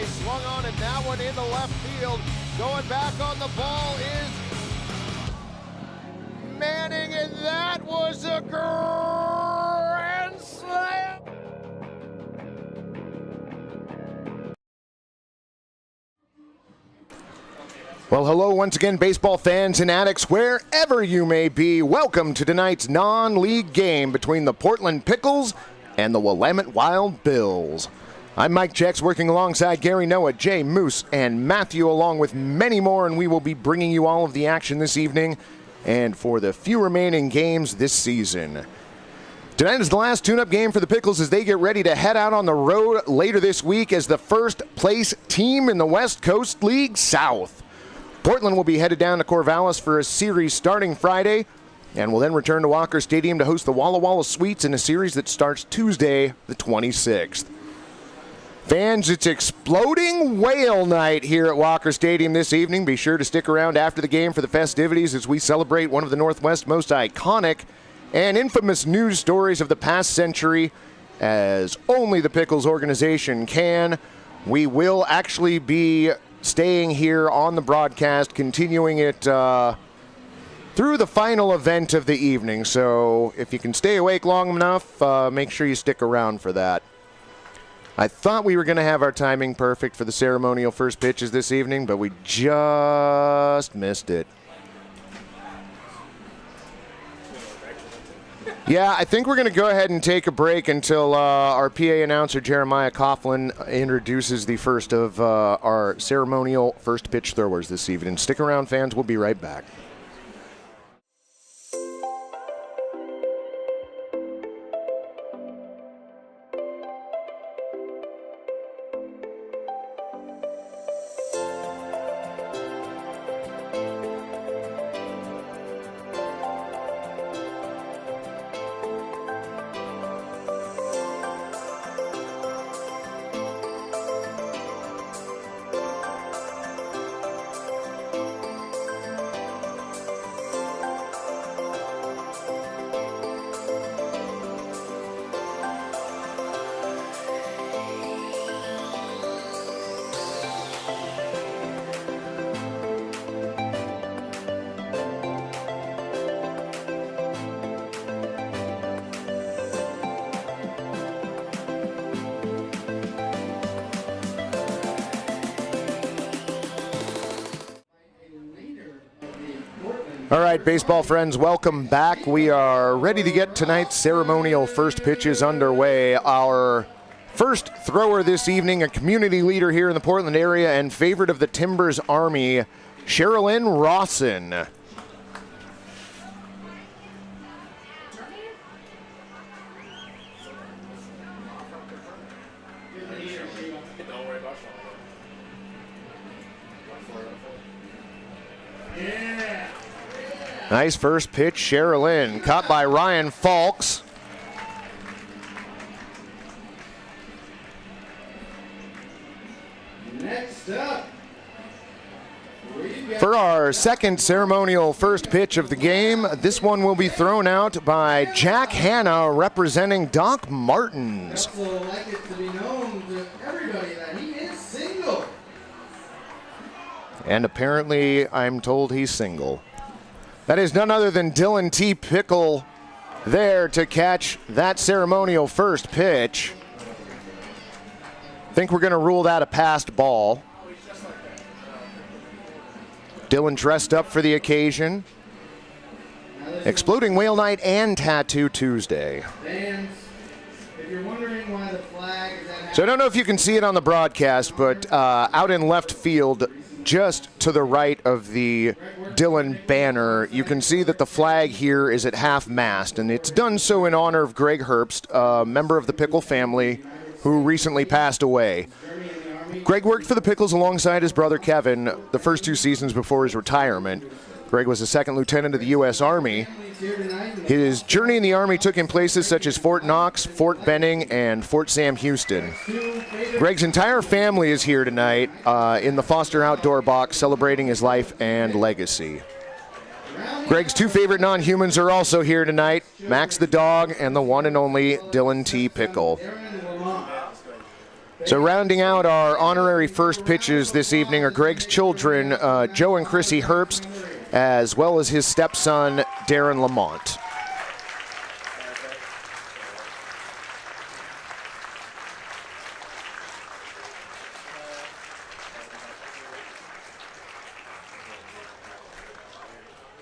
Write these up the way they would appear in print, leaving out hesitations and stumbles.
Swung on, and that one in the left field. Going back on the ball is Manning, and that was a grand slam. Well, hello once again, baseball fans and addicts, wherever you may be. Welcome to tonight's non-league game between the Portland Pickles and the Willamette Wild Bills. I'm Mike Jex, working alongside Gary Noah, Jay Moose, and Matthew, along with many more, and we will be bringing you all of the action this evening and for the few remaining games this season. Tonight is the last tune-up game for the Pickles as they get ready to head out on the road later this week as the first-place team in the West Coast League South. Portland will be headed down to Corvallis for a series starting Friday, and will then return to Walker Stadium to host the Walla Walla Sweets in a series that starts Tuesday, the 26th. Fans, it's exploding whale night here at Walker Stadium this evening. Be sure to stick around after the game for the festivities as we celebrate one of the Northwest's most iconic and infamous news stories of the past century, as only the Pickles organization can. We will actually be staying here on the broadcast, continuing it through the final event of the evening. So if you can stay awake long enough, make sure you stick around for that. I thought we were going to have our timing perfect for the ceremonial first pitches this evening, but we just missed it. Yeah, I think we're going to go ahead and take a break until our PA announcer, Jeremiah Coughlin, introduces the first of our ceremonial first pitch throwers this evening. Stick around, fans. We'll be right back. All right, baseball friends, welcome back. We are ready to get tonight's ceremonial first pitches underway. Our first thrower this evening, a community leader here in the Portland area and favorite of the Timbers Army, Sherilyn Rawson. Nice first pitch, Sherilyn, caught by Ryan Falks. Next up, for our second ceremonial first pitch of the game, this one will be thrown out by Jack Hanna representing Doc Martens. I'd also like it to be known to everybody that he is single. And apparently, I'm told he's single. That is none other than Dylan T. Pickle there to catch that ceremonial first pitch. Think we're going to rule that a passed ball. Dylan dressed up for the occasion. Exploding Whale Night and Tattoo Tuesday. Fans, if you're wondering why the flag is at So I don't know if you can see it on the broadcast, but out in left field, just to the right of the Dylan banner, you can see that the flag here is at half-mast, and it's done so in honor of Greg Herbst, a member of the Pickle family who recently passed away. Greg worked for the Pickles alongside his brother Kevin the first 2 seasons before his retirement. Greg was a second lieutenant of the U.S. Army. His journey in the Army took him places such as Fort Knox, Fort Benning, and Fort Sam Houston. Greg's entire family is here tonight in the Foster Outdoor Box celebrating his life and legacy. Greg's 2 favorite non-humans are also here tonight, Max the dog and the one and only Dylan T. Pickle. So rounding out our honorary first pitches this evening are Greg's children, Joe and Chrissy Herbst, as well as his stepson, Darren Lamont.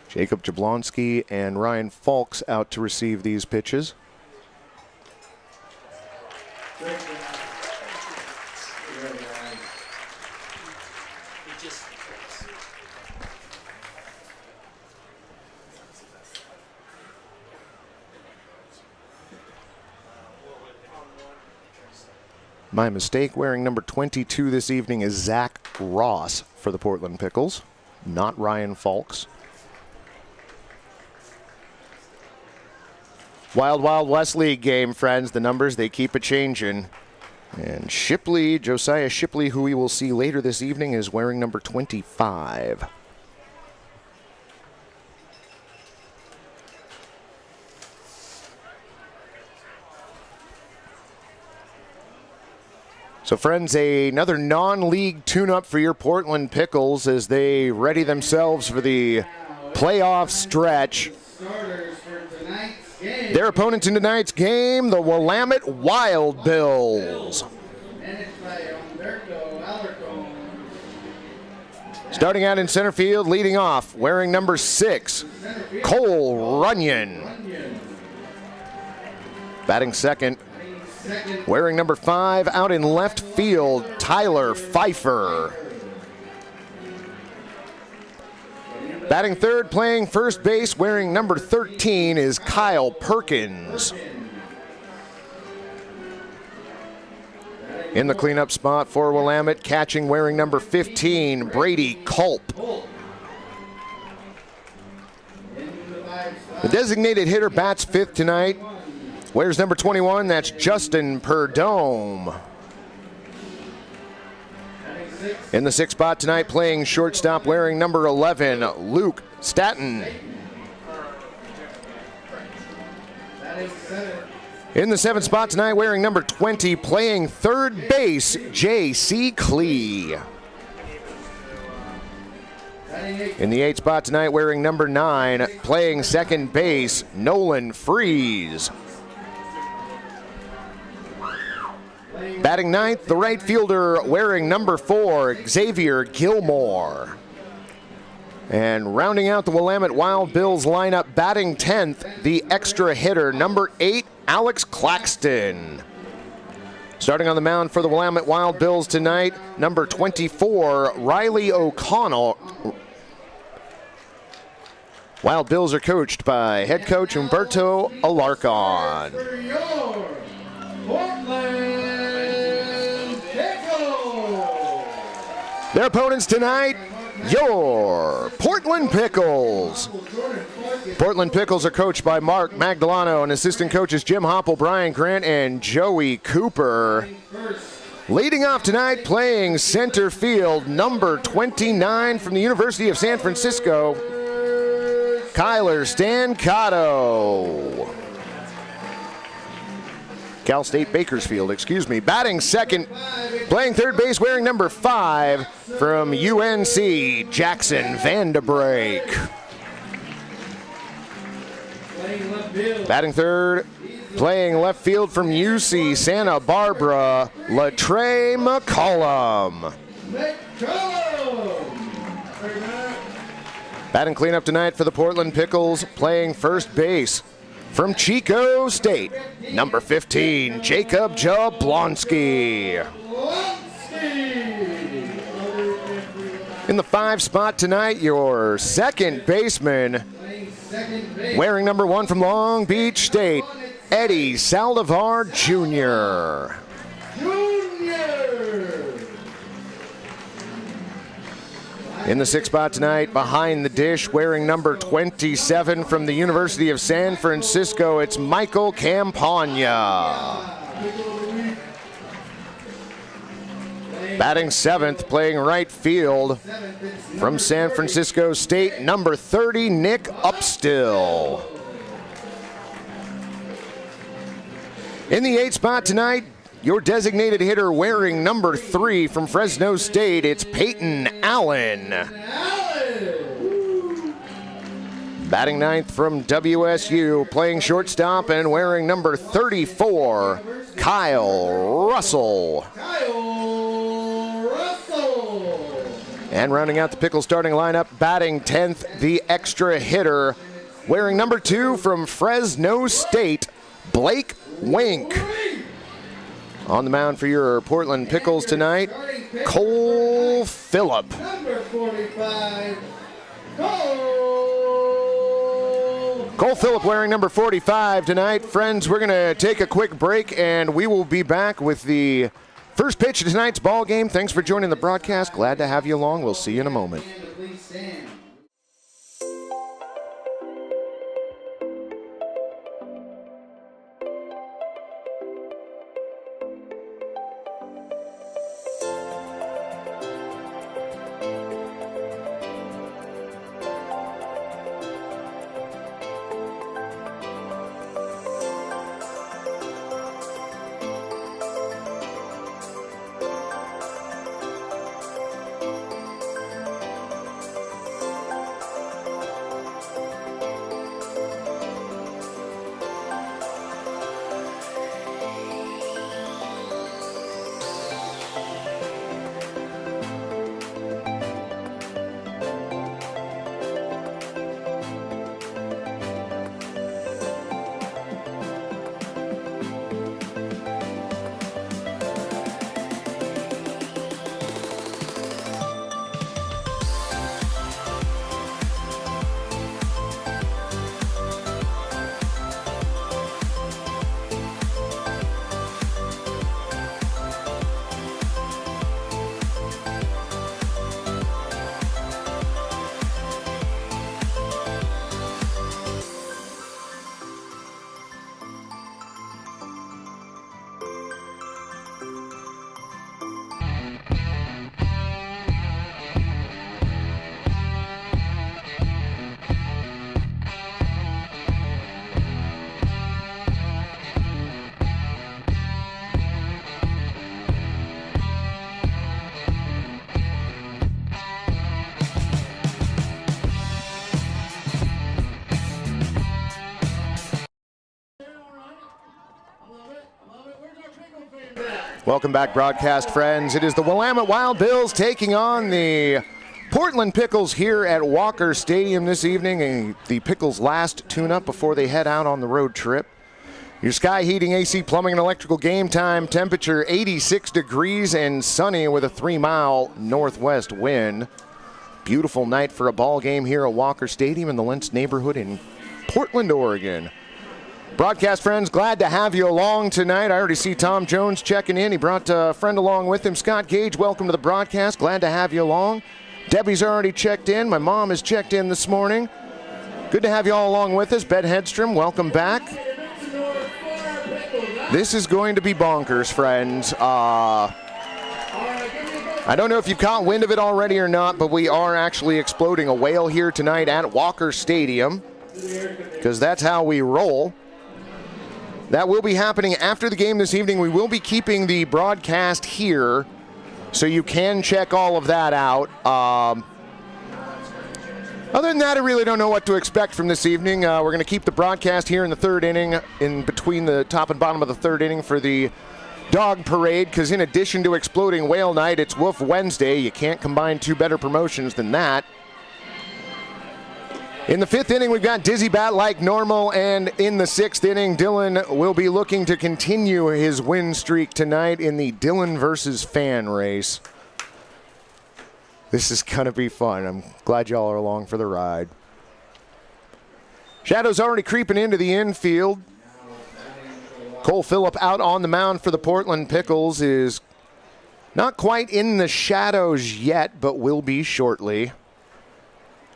Jacob Jablonski and Ryan Falks out to receive these pitches. My mistake, wearing number 22 this evening is Zach Ross for the Portland Pickles, not Ryan Falks. Wild Wild West League game, friends. The numbers, they keep a-changing. And Shipley, Josiah Shipley, who we will see later this evening, is wearing number 25. So, friends, another non-league tune-up for your Portland Pickles as they ready themselves for the playoff stretch. Their opponents in tonight's game, the Willamette Wild Bills. Starting out in center field, leading off, wearing number 6, Cole Runyon. Batting second, wearing number 5, out in left field, Tyler Pfeiffer. Batting third, playing first base, wearing number 13, is Kyle Perkins. In the cleanup spot for Willamette, catching, wearing number 15, Brady Culp. The designated hitter bats fifth tonight. Wears number 21, that's Justin Perdome. In the sixth spot tonight, playing shortstop, wearing number 11, Luke Staton. In the seventh spot tonight, wearing number 20, playing third base, J.C. Klee. In the eighth spot tonight, wearing number 9, playing second base, Nolan Freeze. Batting ninth, the right fielder, wearing number 4, Xavier Gilmore. And rounding out the Willamette Wild Bills lineup, batting 10th, the extra hitter, number 8, Alex Claxton. Starting on the mound for the Willamette Wild Bills tonight, number 24, Riley O'Connell. Wild Bills are coached by head coach Humberto Alarcon. Their opponents tonight, your Portland Pickles. Portland Pickles are coached by Mark Magdalano and assistant coaches Jim Hopple, Brian Grant, and Joey Cooper. Leading off tonight, playing center field, number 29 from the University of San Francisco, Kyler Stancato. Cal State Bakersfield, excuse me. Batting second, playing third base, wearing number 5 from UNC, Jackson Vandebrake. Batting third, playing left field from UC Santa Barbara, Latrey McCollum. Batting cleanup tonight for the Portland Pickles, playing first base from Chico State, number 15, Jacob Jablonski. In the 5 spot tonight, your second baseman, wearing number 1 from Long Beach State, Eddie Saldivar Jr. In the 6th spot tonight, behind the dish, wearing number 27 from the University of San Francisco, it's Michael Campagna. Batting 7th, playing right field from San Francisco State, number 30, Nick Upstill. In the 8th spot tonight, your designated hitter, wearing number 3 from Fresno State, it's Peyton Allen. Batting 9th from WSU, playing shortstop and wearing number 34, Kyle Russell. And rounding out the Pickles starting lineup, batting 10th, the extra hitter, wearing number 2 from Fresno State, Blake Wink. On the mound for your Portland Pickles tonight, Cole Phillip. Number 45, Cole Phillip wearing number 45 tonight. Friends, we're going to take a quick break, and we will be back with the first pitch of tonight's ball game. Thanks for joining the broadcast. Glad to have you along. We'll see you in a moment. please stand. Welcome back, broadcast friends. It is the Willamette Wild Bills taking on the Portland Pickles here at Walker Stadium this evening, and the Pickles' last tune-up before they head out on the road trip. Your Sky Heating, AC, Plumbing, and Electrical game time temperature 86 degrees and sunny with a 3-mile northwest wind. Beautiful night for a ball game here at Walker Stadium in the Lentz neighborhood in Portland, Oregon. Broadcast friends, glad to have you along tonight. I already see Tom Jones checking in. He brought a friend along with him. Scott Gage, welcome to the broadcast. Glad to have you along. Debbie's already checked in. My mom has checked in this morning. Good to have you all along with us. Ben Hedstrom, welcome back. This is going to be bonkers, friends. I don't know if you've caught wind of it already or not, but we are actually exploding a whale here tonight at Walker Stadium, because that's how we roll. That will be happening after the game this evening. We will be keeping the broadcast here, so you can check all of that out. Other than that, I really don't know what to expect from this evening. We're going to keep the broadcast here in the third inning, in between the top and bottom of the third inning for the dog parade, because in addition to Exploding Whale Night, it's Woof Wednesday. You can't combine two better promotions than that. In the fifth inning, we've got Dizzy Bat like normal, and in the sixth inning, Dylan will be looking to continue his win streak tonight in the Dylan versus Fan race. This is going to be fun. I'm glad y'all are along for the ride. Shadows already creeping into the infield. Cole Phillip out on the mound for the Portland Pickles is not quite in the shadows yet, but will be shortly.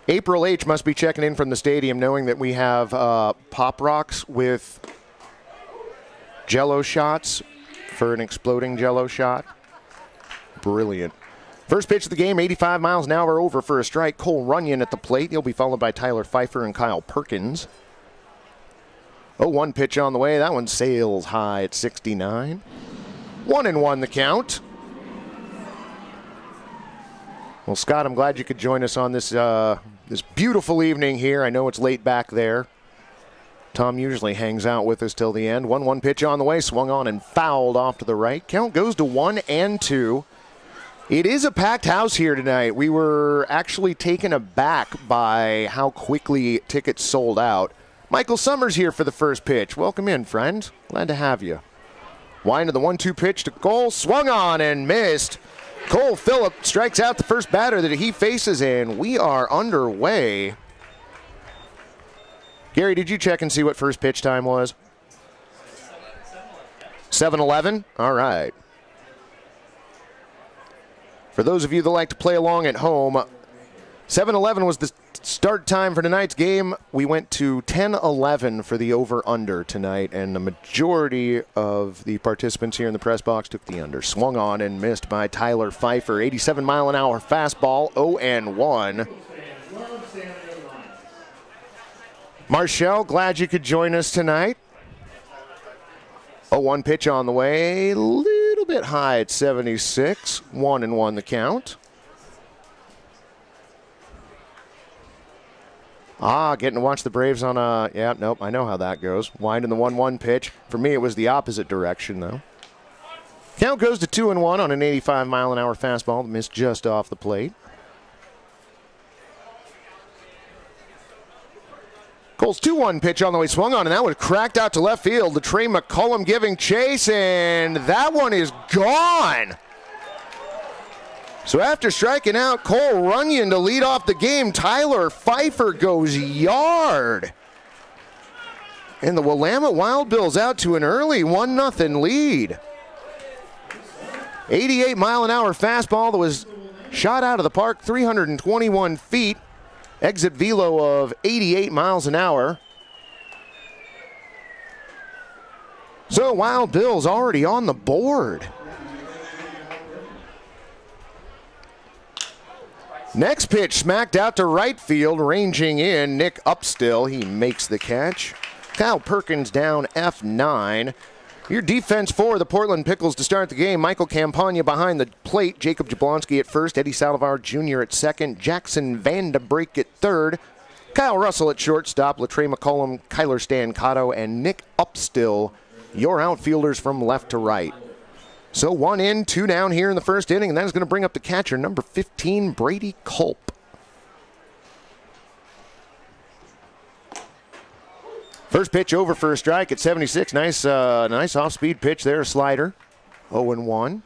April H. must be checking in from the stadium, knowing that we have Pop Rocks with Jello shots for an exploding Jello shot. Brilliant. First pitch of the game, 85 miles an hour over for a strike. Cole Runyon at the plate. He'll be followed by Tyler Pfeiffer and Kyle Perkins. 0-1 pitch on the way. That one sails high at 69. 1-1 the count. Well, Scott, I'm glad you could join us on this this beautiful evening here. I know it's late back there. Tom usually hangs out with us till the end. 1-1 pitch on the way, swung on and fouled off to the right. Count goes to 1-2. It is a packed house here tonight. We were actually taken aback by how quickly tickets sold out. Michael Summers here for the first pitch. Welcome in, friend. Glad to have you. Wind of the 1-2 pitch to Cole, swung on and missed. Cole Phillip strikes out the first batter that he faces, and we are underway. Gary, did you check and see what first pitch time was? 7:11? All right. For those of you that like to play along at home, 7:11 was the start time for tonight's game. We went to 10:11 for the over-under tonight, and the majority of the participants here in the press box took the under. Swung on and missed by Tyler Pfeiffer. 87-mile-an-hour fastball, 0-1. Marshall, glad you could join us tonight. 0-1 pitch on the way, little bit high at 76. 1-1 the count. Getting to watch the Braves on a, yeah, nope, I know how that goes. Winding the 1-1 pitch. For me, it was the opposite direction, though. Count goes to 2-1 on an 85-mile-an-hour fastball that missed just off the plate. Cole's 2-1 pitch on the way, swung on, and that was cracked out to left field. Trey McCullum giving chase, and that one is gone. So after striking out Cole Runyon to lead off the game, Tyler Pfeiffer goes yard. And the Willamette Wild Bills out to an early 1-0 lead. 88-mile-an-hour fastball that was shot out of the park 321 feet. Exit velo of 88 miles an hour. So Wild Bills already on the board. Next pitch smacked out to right field, ranging in. Nick Upstill, he makes the catch. Kyle Perkins down F9. Your defense for the Portland Pickles to start the game. Michael Campagna behind the plate. Jacob Jablonski at first. Eddie Saldivar Jr. at second. Jackson Vandenbrink at third. Kyle Russell at shortstop. Latrey McCullum, Kyler Stancato, and Nick Upstill, your outfielders from left to right. So 1 in, 2 down here in the first inning, and that is going to bring up the catcher, number 15, Brady Culp. First pitch over for a strike at 76. Nice off-speed pitch there, a slider. 0-1.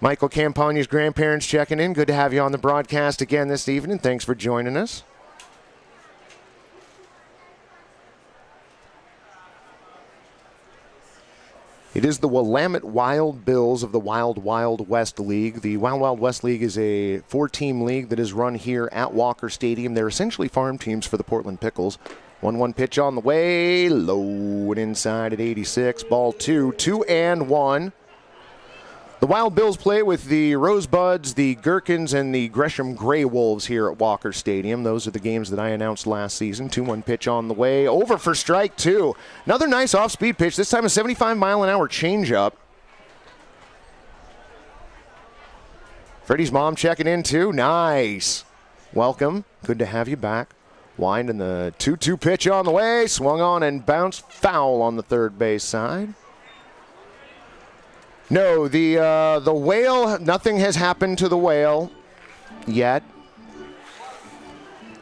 Michael Campagna's grandparents checking in. Good to have you on the broadcast again this evening. Thanks for joining us. It is the Willamette Wild Bills of the Wild Wild West League. The Wild Wild West League is a 4-team league that is run here at Walker Stadium. They're essentially farm teams for the Portland Pickles. 1-1 pitch on the way, low and inside at 86. Ball 2, 2-1. The Wild Bills play with the Rosebuds, the Gherkins, and the Gresham Grey Wolves here at Walker Stadium. Those are the games that I announced last season. 2-1 pitch on the way, over for strike 2. Another nice off-speed pitch, this time a 75-mile-an-hour changeup. Freddie's mom checking in too, nice. Welcome, good to have you back. Wind and the 2-2 pitch on the way, swung on and bounced foul on the third base side. No, the whale, nothing has happened to the whale yet.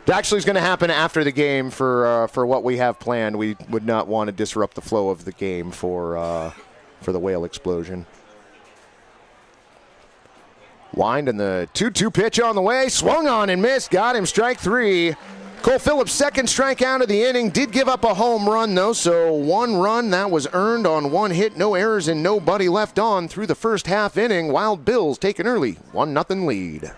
It actually is going to happen after the game for what we have planned. We would not want to disrupt the flow of the game for the whale explosion. Wind and the 2-2 pitch on the way, swung on and missed, got him, strike 3. Cole Phillips' second strikeout of the inning, did give up a home run though, so 1 run that was earned on 1 hit, no errors and nobody left on through the first half inning. Wild Bills take an early 1-0 lead.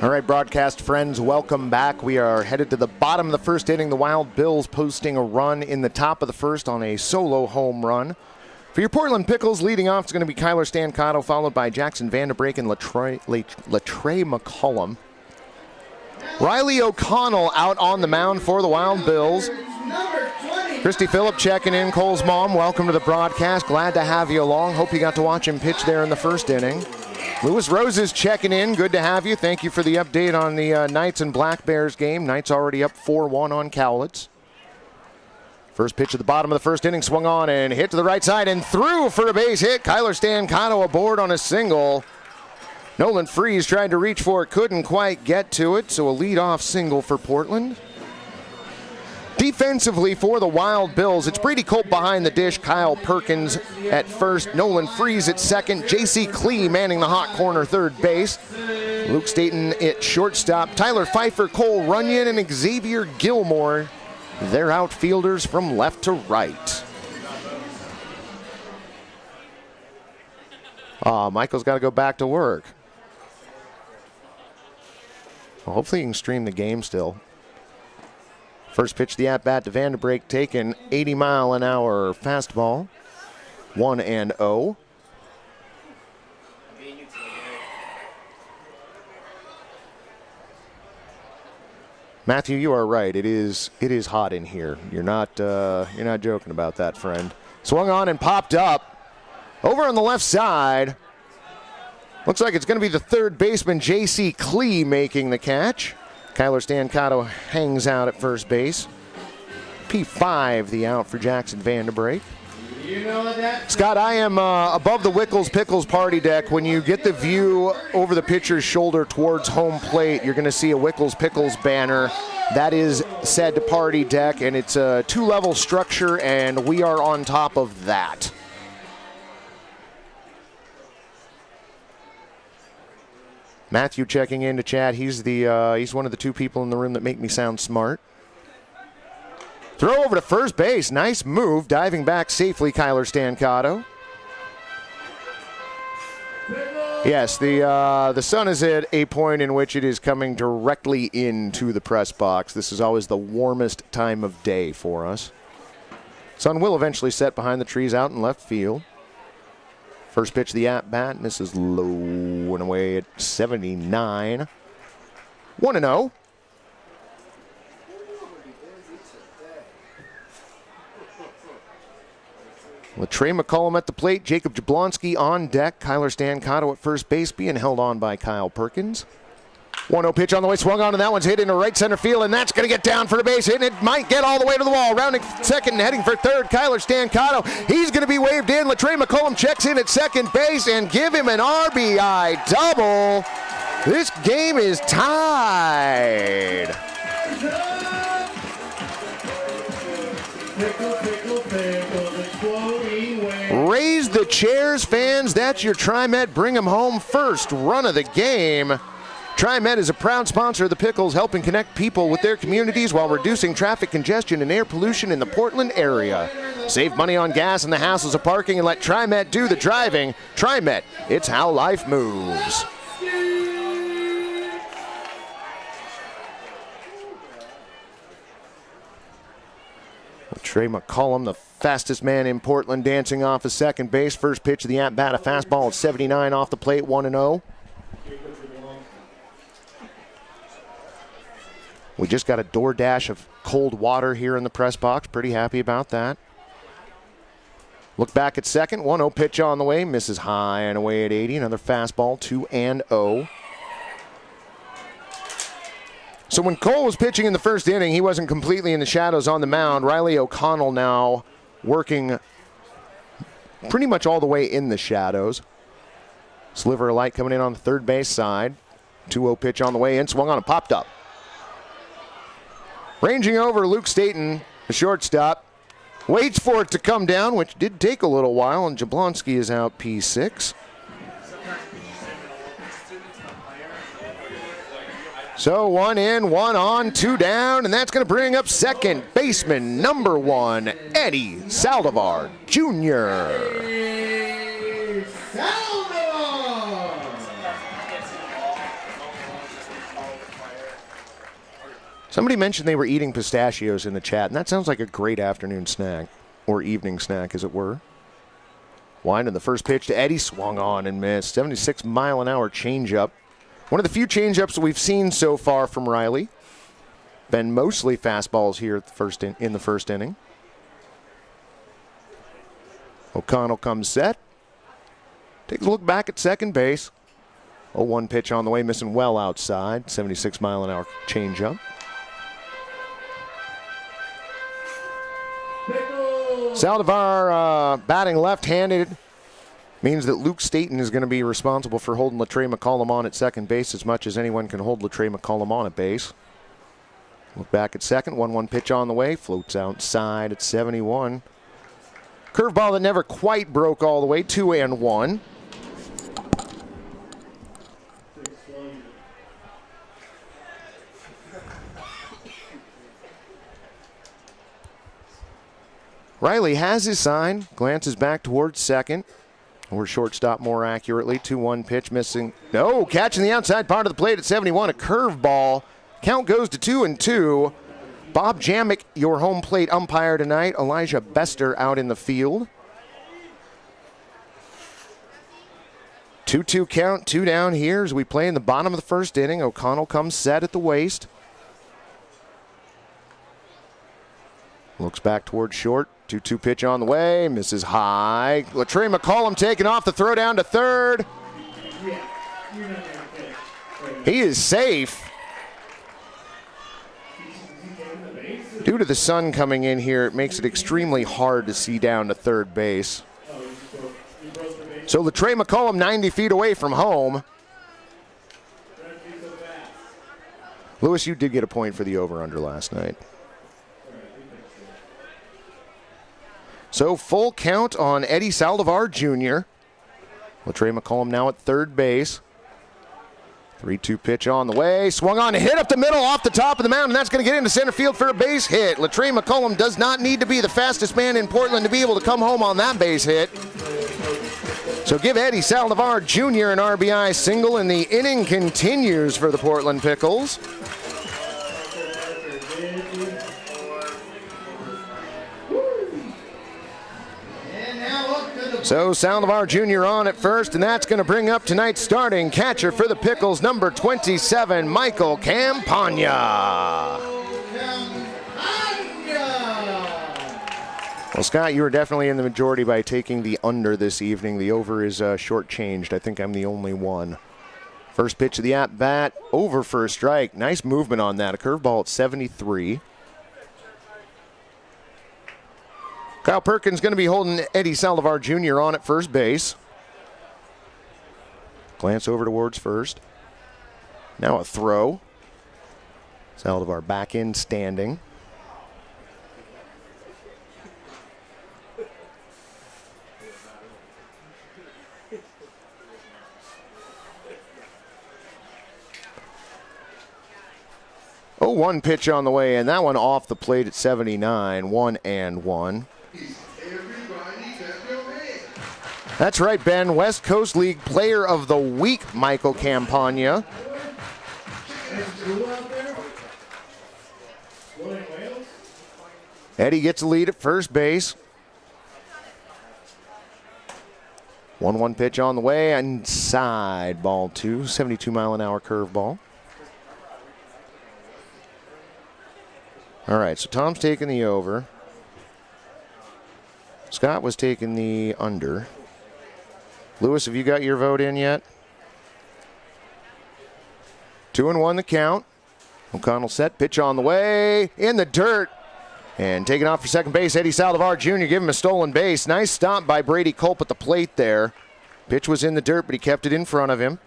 All right, broadcast friends, welcome back. We are headed to the bottom of the first inning. The Wild Bills posting a run in the top of the first on a solo home run. For your Portland Pickles, leading off is going to be Kyler Stancato, followed by Jackson Vanderbrake and Latrey McCollum. Riley O'Connell out on the mound for the Wild Bills. Christy Phillip checking in, Cole's mom. Welcome to the broadcast. Glad to have you along. Hope you got to watch him pitch there in the first inning. Lewis Rose is checking in. Good to have you. Thank you for the update on the Knights and Black Bears game. Knights already up 4-1 on Cowlitz. First pitch at the bottom of the first inning, swung on and hit to the right side and through for a base hit. Kyler Stancato aboard on a single. Nolan Freeze tried to reach for it, couldn't quite get to it, so a leadoff single for Portland. Defensively for the Wild Bills, it's Brady Culp behind the dish, Kyle Perkins at first, Nolan Freeze at second, J.C. Klee manning the hot corner third base, Luke Staten at shortstop, Tyler Pfeiffer, Cole Runyon, and Xavier Gilmore, they're outfielders from left to right. Michael's got to go back to work. Well, hopefully you can stream the game still. First pitch, the at-bat to Vanderbrake, taken 80-mile-an-hour fastball. 1-0. Matthew, you are right. It is hot in here. You're not joking about that, friend. Swung on and popped up. Over on the left side. Looks like it's going to be the third baseman, J.C. Klee, making the catch. Kyler Stancato hangs out at first base. P5, the out for Jackson Vanderbrake. You know that. Scott, I am above the Wickles Pickles party deck. When you get the view over the pitcher's shoulder towards home plate, you're going to see a Wickles Pickles banner. That is said party deck, and it's a 2-level structure, and we are on top of that. Matthew checking in to chat. He's one of the 2 people in the room that make me sound smart. Throw over to first base. Nice move. Diving back safely, Kyler Stancato. Yes, the sun is at a point in which it is coming directly into the press box. This is always the warmest time of day for us. Sun will eventually set behind the trees out in left field. First pitch, the at-bat. Misses low and away at 79. 1-0. Latrey McCollum at the plate. Jacob Jablonski on deck. Kyler Stancato at first base, being held on by Kyle Perkins. 1-0 pitch on the way. Swung on, and that one's hit into right center field, and that's going to get down for the base hit, and it might get all the way to the wall. Rounding second and heading for third, Kyler Stancato. He's going to be waved in. Latrey McCollum checks in at second base and give him an RBI double. This game is tied. Raise the chairs, fans. That's your TriMet. Bring them home first run of the game. TriMet is a proud sponsor of the Pickles, helping connect people with their communities while reducing traffic congestion and air pollution in the Portland area. Save money on gas and the hassles of parking and let TriMet do the driving. TriMet, it's how life moves. Trey McCollum, the fastest man in Portland, dancing off of second base. First pitch of the at-bat, a fastball at 79 off the plate, 1-0. We just got a DoorDash of cold water here in the press box. Pretty happy about that. Look back at second, 1-0 pitch on the way. Misses high and away at 80. Another fastball, 2-0. So when Cole was pitching in the first inning, he wasn't completely in the shadows on the mound. Riley O'Connell now working pretty much all the way in the shadows. Sliver of light coming in on the third base side. 2-0 pitch on the way in, swung on and popped up. Ranging over, Luke Staten, the shortstop, waits for it to come down, which did take a little while, and Jablonski is out P6. So 1 in, 1 on, 2 down, and that's going to bring up second baseman number 1, Eddie Saldivar Jr. Somebody mentioned they were eating pistachios in the chat, and that sounds like a great afternoon snack, or evening snack, as it were. Winding the first pitch to Eddie, swung on and missed. 76-mile-an-hour changeup. One of the few changeups that we've seen so far from Riley. Been mostly fastballs here at the in the first inning. O'Connell comes set. Takes a look back at second base. 0-1 pitch on the way, missing well outside. 76-mile-an-hour changeup. Saldivar batting left-handed. Means that Luke Staten is going to be responsible for holding Latrey McCollum on at second base as much as anyone can hold Latrey McCollum on at base. Look back at second, 1-1 pitch on the way, floats outside at 71. Curveball that never quite broke all the way, 2-1. Riley has his sign, glances back towards second. Or shortstop more accurately. 2-1 pitch missing. No, catching the outside part of the plate at 71. A curveball. Count goes to 2-2. Bob Jamick, your home plate umpire tonight. Elijah Bester out in the field. 2-2 count, 2 down here as we play in the bottom of the first inning. O'Connell comes set at the waist. Looks back towards short. 2-2 pitch on the way. Misses high. Latrey McCollum taking off the throw down to third. He is safe. Due to the sun coming in here, it makes it extremely hard to see down to third base. So Latrey McCollum 90 feet away from home. Lewis, you did get a point for the over-under last night. So full count on Eddie Saldivar Jr. Latrey McCollum now at third base. 3-2 pitch on the way. Swung on to hit up the middle off the top of the mound, and that's going to get into center field for a base hit. Latrey McCollum does not need to be the fastest man in Portland to be able to come home on that base hit. So give Eddie Saldivar Jr. an RBI single, and the inning continues for the Portland Pickles. So Saldivar Jr. on at first, and that's going to bring up tonight's starting catcher for the Pickles, number 27, Michael Campagna. Well, Scott, you were definitely in the majority by taking the under this evening. The over is shortchanged. I think I'm the only one. First pitch of the at-bat, over for a strike. Nice movement on that. A curveball at 73. Kyle Perkins going to be holding Eddie Saldivar Jr. on at first base. Glance over towards first. Now a throw. Saldivar back in standing. Oh, one pitch on the way, and that one off the plate at 79, 1-1. That's right, Ben. West Coast League Player of the Week, Michael Campagna. Eddie gets a lead at first base. 1-1 pitch on the way, inside ball two, 72-mile-an-hour curveball. All right, so Tom's taking the over. Scott was taking the under. Lewis, have you got your vote in yet? 2-1 the count. O'Connell set, pitch on the way, in the dirt. And taking off for second base, Eddie Saldivar Jr. Give him a stolen base. Nice stop by Brady Culp at the plate there. Pitch was in the dirt, but he kept it in front of him.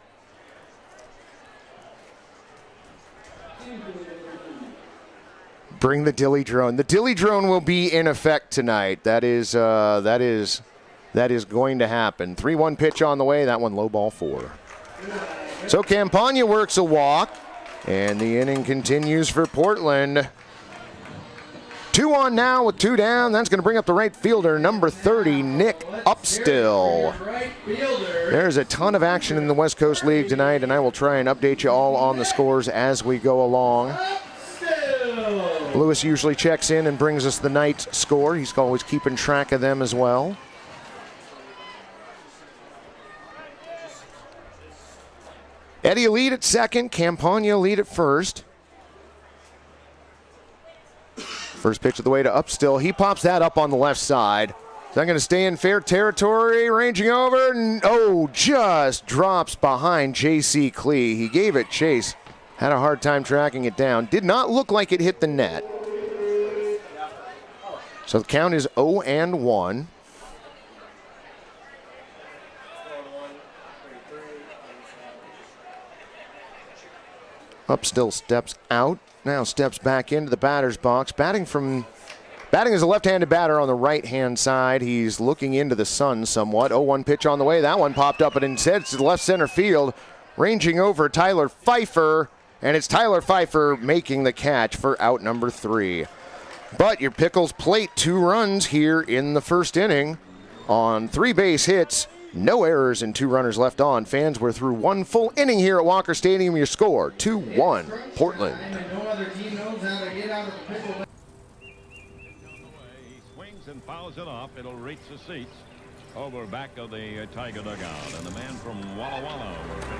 Bring the dilly drone. The dilly drone will be in effect tonight. That is going to happen. 3-1 pitch on the way. That one low ball 4. So Campagna works a walk, and the inning continues for Portland. 2 on now with 2 down. That's going to bring up the right fielder, number 30, Nick Upstill. There's a ton of action in the West Coast League tonight, and I will try and update you all on the scores as we go along. Lewis usually checks in and brings us the night's score. He's always keeping track of them as well. Eddie lead at second, Campagna lead at first. First pitch of the way to Upstill. He pops that up on the left side. Is that going to stay in fair territory? Ranging over, and just drops behind J.C. Klee. He gave it chase. Had a hard time tracking it down. Did not look like it hit the net. So the count is 0-1. Upstill steps out. Now steps back into the batter's box. Batting as a left-handed batter on the right-hand side. He's looking into the sun somewhat. 0-1 pitch on the way. That one popped up, but instead it's to the left center field. Ranging over Tyler Pfeiffer. And it's Tyler Pfeiffer making the catch for out number 3. But your Pickles plate 2 runs here in the first inning on 3 base hits. No errors and 2 runners left on. Fans were through 1 full inning here at Walker Stadium. Your score, 2-1, Portland. swings and fouls it off. It'll reach the seats over back of the Tiger dugout. And the man from Walla Walla will pick up.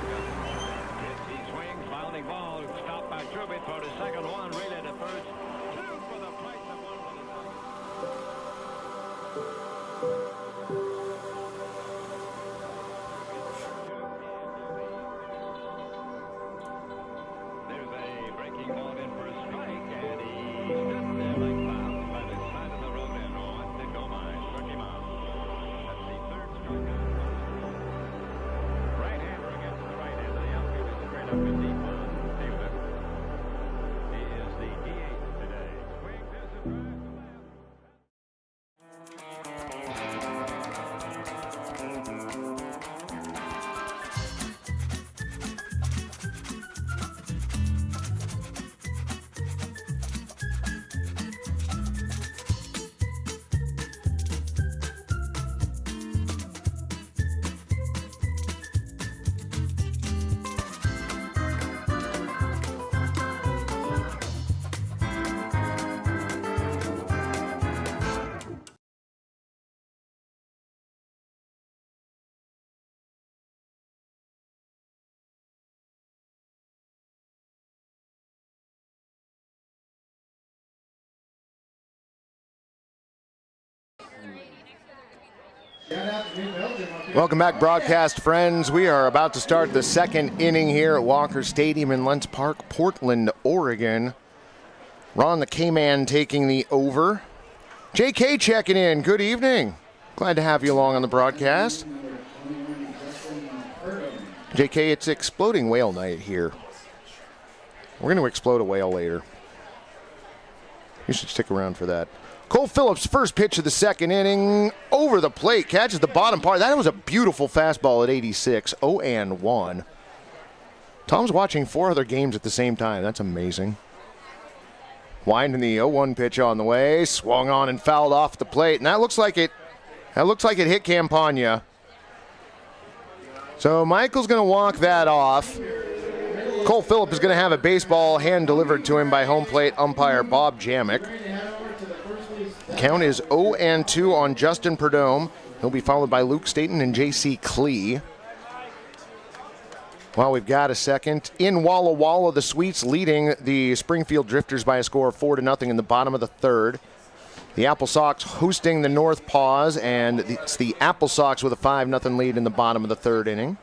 He swings, fouling ball, stopped by Trubit for the second one, relay to first. Two for the price of one for the There's a breaking ball in for a strike, and he stood there like clouds by the side of the road and on to go by. Struck him out. That's the third strikeout. Right-hander against the right-hander. The outfield is straight up in deep one. Fielder. He is the DH today. Swings, there's a drive to left. Welcome back, broadcast friends. We are about to start the second inning here at Walker Stadium in Lentz Park, Portland, Oregon. Ron the K-Man taking the over. JK checking in. Good evening. Glad to have you along on the broadcast. JK, it's exploding whale night here. We're going to explode a whale later. You should stick around for that. Cole Phillips, first pitch of the second inning, over the plate, catches the bottom part. That was a beautiful fastball at 86, 0-1. Tom's watching 4 other games at the same time. That's amazing. Winding the 0-1 pitch on the way, swung on and fouled off the plate, and that looks like it hit Campagna. So Michael's going to walk that off. Cole Phillips is going to have a baseball hand delivered to him by home plate umpire Bob Jamek. Count is 0-2 on Justin Perdome. He'll be followed by Luke Staton and J.C. Klee. Well, we've got a second. In Walla Walla, the Sweets leading the Springfield Drifters by a score of 4-0 in the bottom of the third. The Apple Sox hosting the North Paws, and it's the Apple Sox with a 5-0 lead in the bottom of the third inning.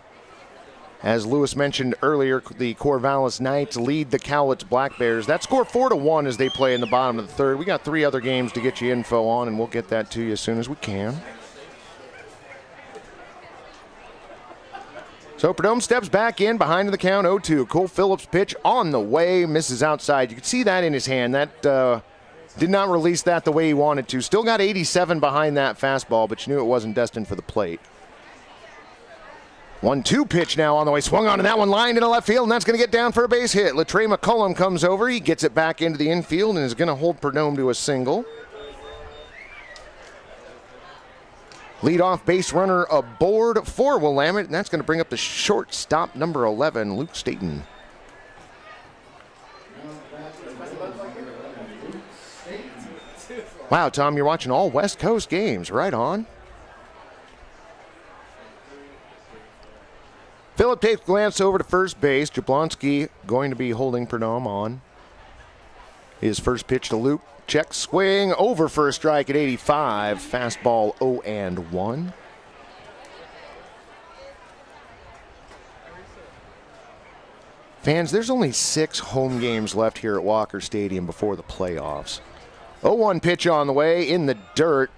As Lewis mentioned earlier, the Corvallis Knights lead the Cowlitz Black Bears. That score 4-1 as they play in the bottom of the third. We got 3 other games to get you info on, and we'll get that to you as soon as we can. So Perdome steps back in behind the count 0-2. Cole Phillips pitch on the way, misses outside. You can see that in his hand. That did not release that the way he wanted to. Still got 87 behind that fastball, but you knew it wasn't destined for the plate. 1-2 pitch now on the way. Swung on to that one, lined into left field, and that's going to get down for a base hit. Latrey McCullum comes over. He gets it back into the infield and is going to hold Perdome to a single. Leadoff base runner aboard for Willamette, and that's going to bring up the shortstop, number 11, Luke Staton. Wow, Tom, you're watching all West Coast games. Right on. Phillip takes a glance over to first base. Jablonski going to be holding Perdome on. His first pitch to Luke. Check swing over for a strike at 85. Fastball 0-1. Fans, there's only 6 home games left here at Walker Stadium before the playoffs. 0-1 pitch on the way in the dirt.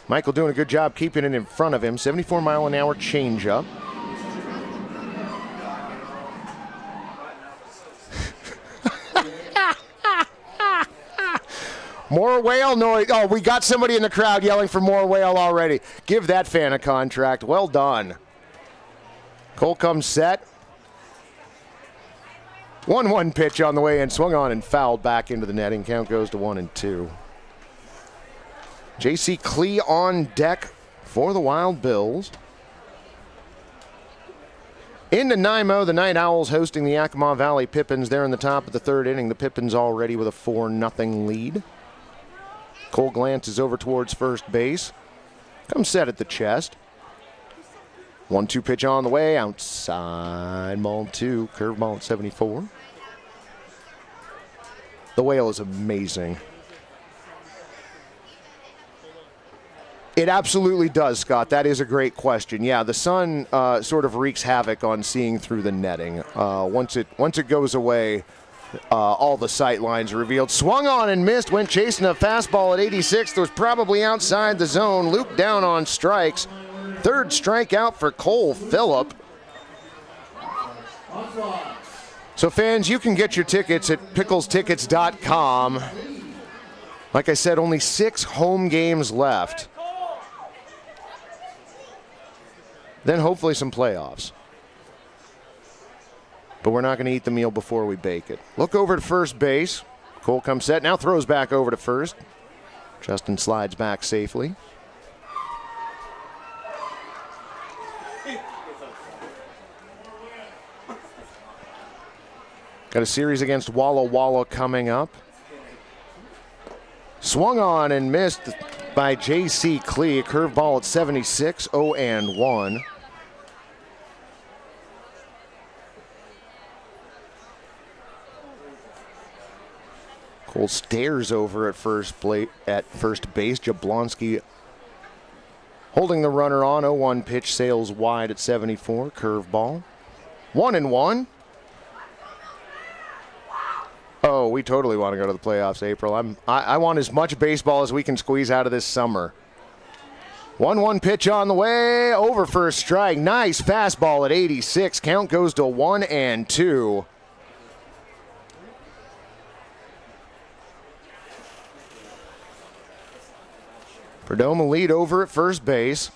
Michael doing a good job keeping it in front of him. 74-mile-an-hour changeup. More whale noise. Oh, we got somebody in the crowd yelling for more whale already. Give that fan a contract. Well done. Cole comes set. 1-1 pitch on the way and swung on and fouled back into the netting. Count goes to 1-2. J.C. Klee on deck for the Wild Bills. Into Nanaimo, the Night Owls hosting the Yakima Valley Pippins. They're in the top of the third inning. The Pippins already with a 4-0 lead. Cole glances over towards first base. Comes set at the chest. 1-2 pitch on the way. Outside ball 2. Curveball at 74. The whale is amazing. It absolutely does, Scott. That is a great question. Yeah, the sun sort of wreaks havoc on seeing through the netting. Once it goes away, all the sight lines are revealed. Swung on and missed. Went chasing a fastball at 86. That was probably outside the zone. Looped down on strikes. Third strikeout for Cole Phillip. So fans, you can get your tickets at picklestickets.com. Like I said, only 6 home games left. Then hopefully some playoffs. But we're not going to eat the meal before we bake it. Look over to first base. Cole comes set, now throws back over to first. Justin slides back safely. Got a series against Walla Walla coming up. Swung on and missed by J.C. Klee. A curveball at 76, 0-1. Cole stares over at first base. Jablonski holding the runner on. 0-1 pitch, sails wide at 74. Curveball. 1-1. Oh, we totally want to go to the playoffs, April. I want as much baseball as we can squeeze out of this summer. 1-1 pitch on the way. Over for a strike. Nice fastball at 86. Count goes to 1-2. Perdomo lead over at first base.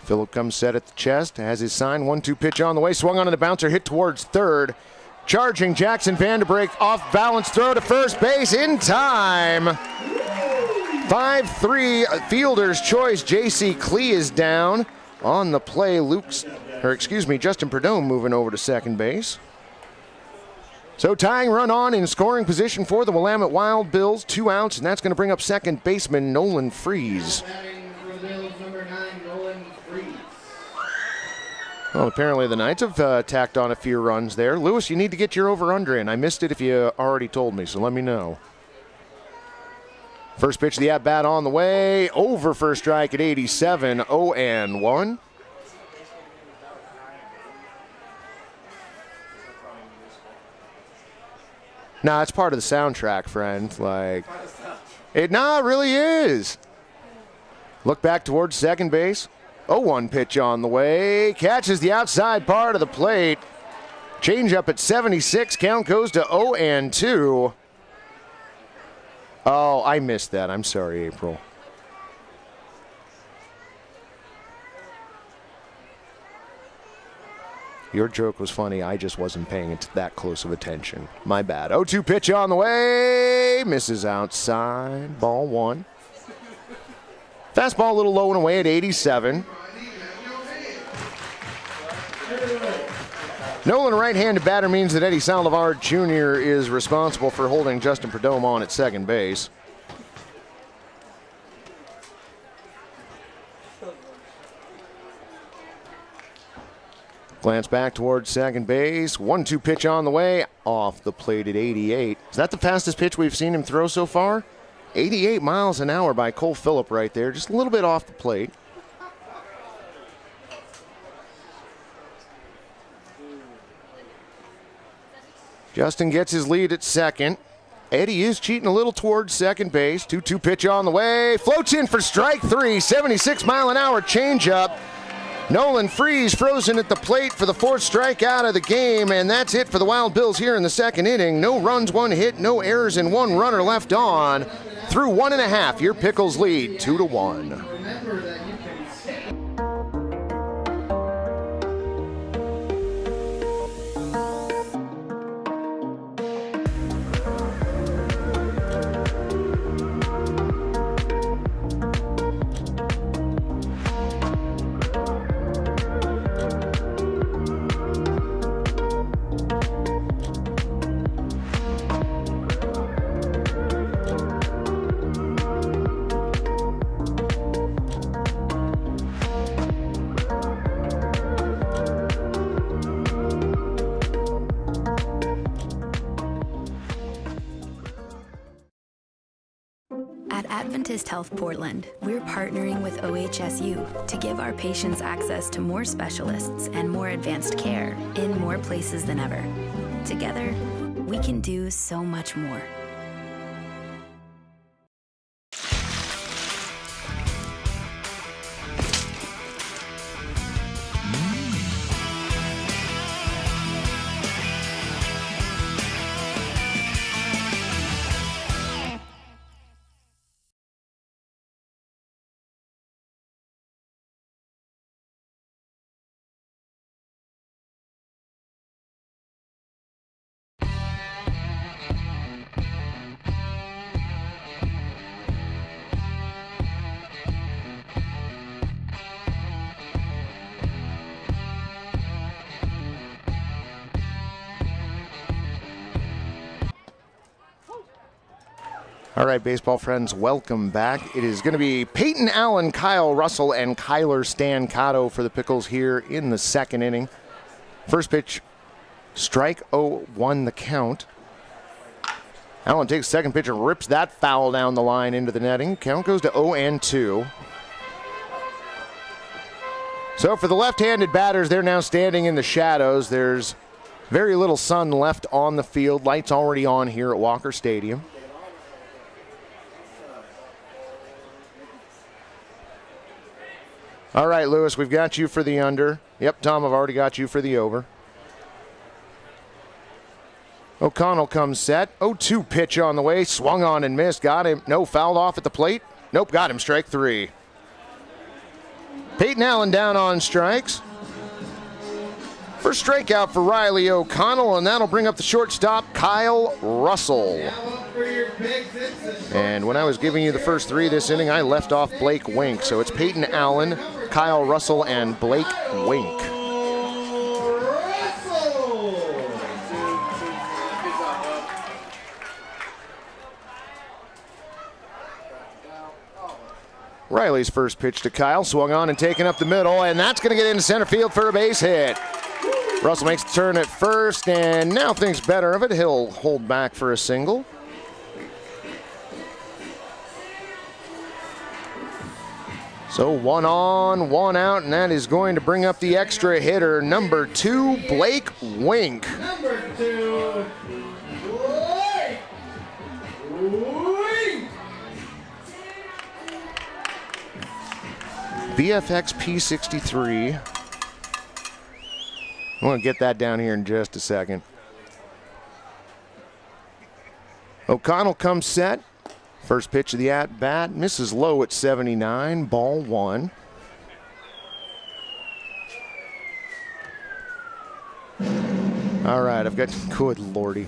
Phillip comes set at the chest, has his sign. 1-2 pitch on the way. Swung on the bouncer, hit towards third. Charging Jackson Vanderbrake, off balance throw to first base in time. 5-3 fielder's choice. J.C. Klee is down on the play. Justin Perdomo moving over to second base. So tying run on in scoring position for the Willamette Wild Bills. 2 outs, and that's going to bring up second baseman Nolan Freeze. Well, apparently the Knights have tacked on a few runs there. Lewis, you need to get your over-under in. I missed it if you already told me, so let me know. First pitch of the at-bat on the way. Over for a strike at 87, 0-1. Nah, it's part of the soundtrack, friend. It really is. Look back towards second base. 0-1 pitch on the way. Catches the outside part of the plate. Change up at 76. Count goes to 0-2. Oh, I missed that. I'm sorry, April. Your joke was funny. I just wasn't paying that close of attention. My bad. 0-2 pitch on the way. Misses outside. Ball 1. Fastball a little low and away at 87. Nolan right-handed batter means that Eddie Saldivar Jr. is responsible for holding Justin Perdomo on at second base. Glance back towards second base. 1-2 pitch on the way. Off the plate at 88. Is that the fastest pitch we've seen him throw so far? 88 miles an hour by Cole Phillip right there. Just a little bit off the plate. Justin gets his lead at second. Eddie is cheating a little towards second base. 2-2 pitch on the way. Floats in for strike 3. 76 mile an hour changeup. Nolan Freeze frozen at the plate for the 4th strikeout of the game, and that's it for the Wild Bills here in the second inning. No runs, 1 hit, no errors, and 1 runner left on. Through 1.5, your Pickles lead 2-1. At Adventist Health Portland, we're partnering with OHSU to give our patients access to more specialists and more advanced care in more places than ever. Together, we can do so much more. All right, baseball friends, welcome back. It is going to be Peyton Allen, Kyle Russell, and Kyler Stancato for the Pickles here in the second inning. First pitch, strike 0-1 the count. Allen takes second pitch and rips that foul down the line into the netting. Count goes to 0-2. So for the left-handed batters, they're now standing in the shadows. There's very little sun left on the field. Lights already on here at Walker Stadium. All right, Lewis, we've got you for the under. Yep, Tom, I've already got you for the over. O'Connell comes set. 0-2 pitch on the way. Swung on and missed. Got him. No, fouled off at the plate. Nope, got him. Strike three. Peyton Allen down on strikes. First strikeout for Riley O'Connell, and that'll bring up the shortstop, Kyle Russell. And when I was giving you the first three this inning, I left off Blake Wink. So it's Peyton Allen, Kyle Russell, and Blake Wink. Riley's first pitch to Kyle, swung on and taken up the middle, and that's going to get into center field for a base hit. Russell makes the turn at first, and now thinks better of it. He'll hold back for a single. So 1 on, 1 out, and that is going to bring up the extra hitter, number 2, Blake Wink. Number 2, Blake Wink. VFX P63. I'm going to get that down here in just a second. O'Connell comes set. First pitch of the at-bat. Misses low at 79. Ball 1. All right, I've got, good lordy.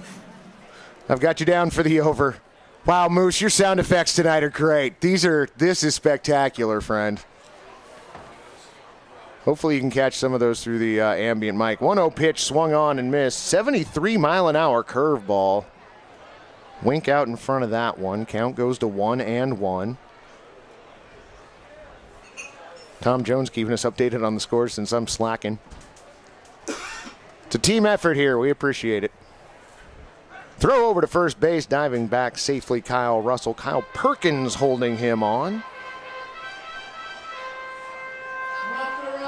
I've got you down for the over. Wow, Moose, your sound effects tonight are great. This is spectacular, friend. Hopefully you can catch some of those through the ambient mic. 1-0 pitch, swung on and missed. 73-mile-an-hour curveball. Wink out in front of that one. Count goes to 1-1. Tom Jones keeping us updated on the scores since I'm slacking. It's a team effort here. We appreciate it. Throw over to first base, diving back safely, Kyle Russell. Kyle Perkins holding him on.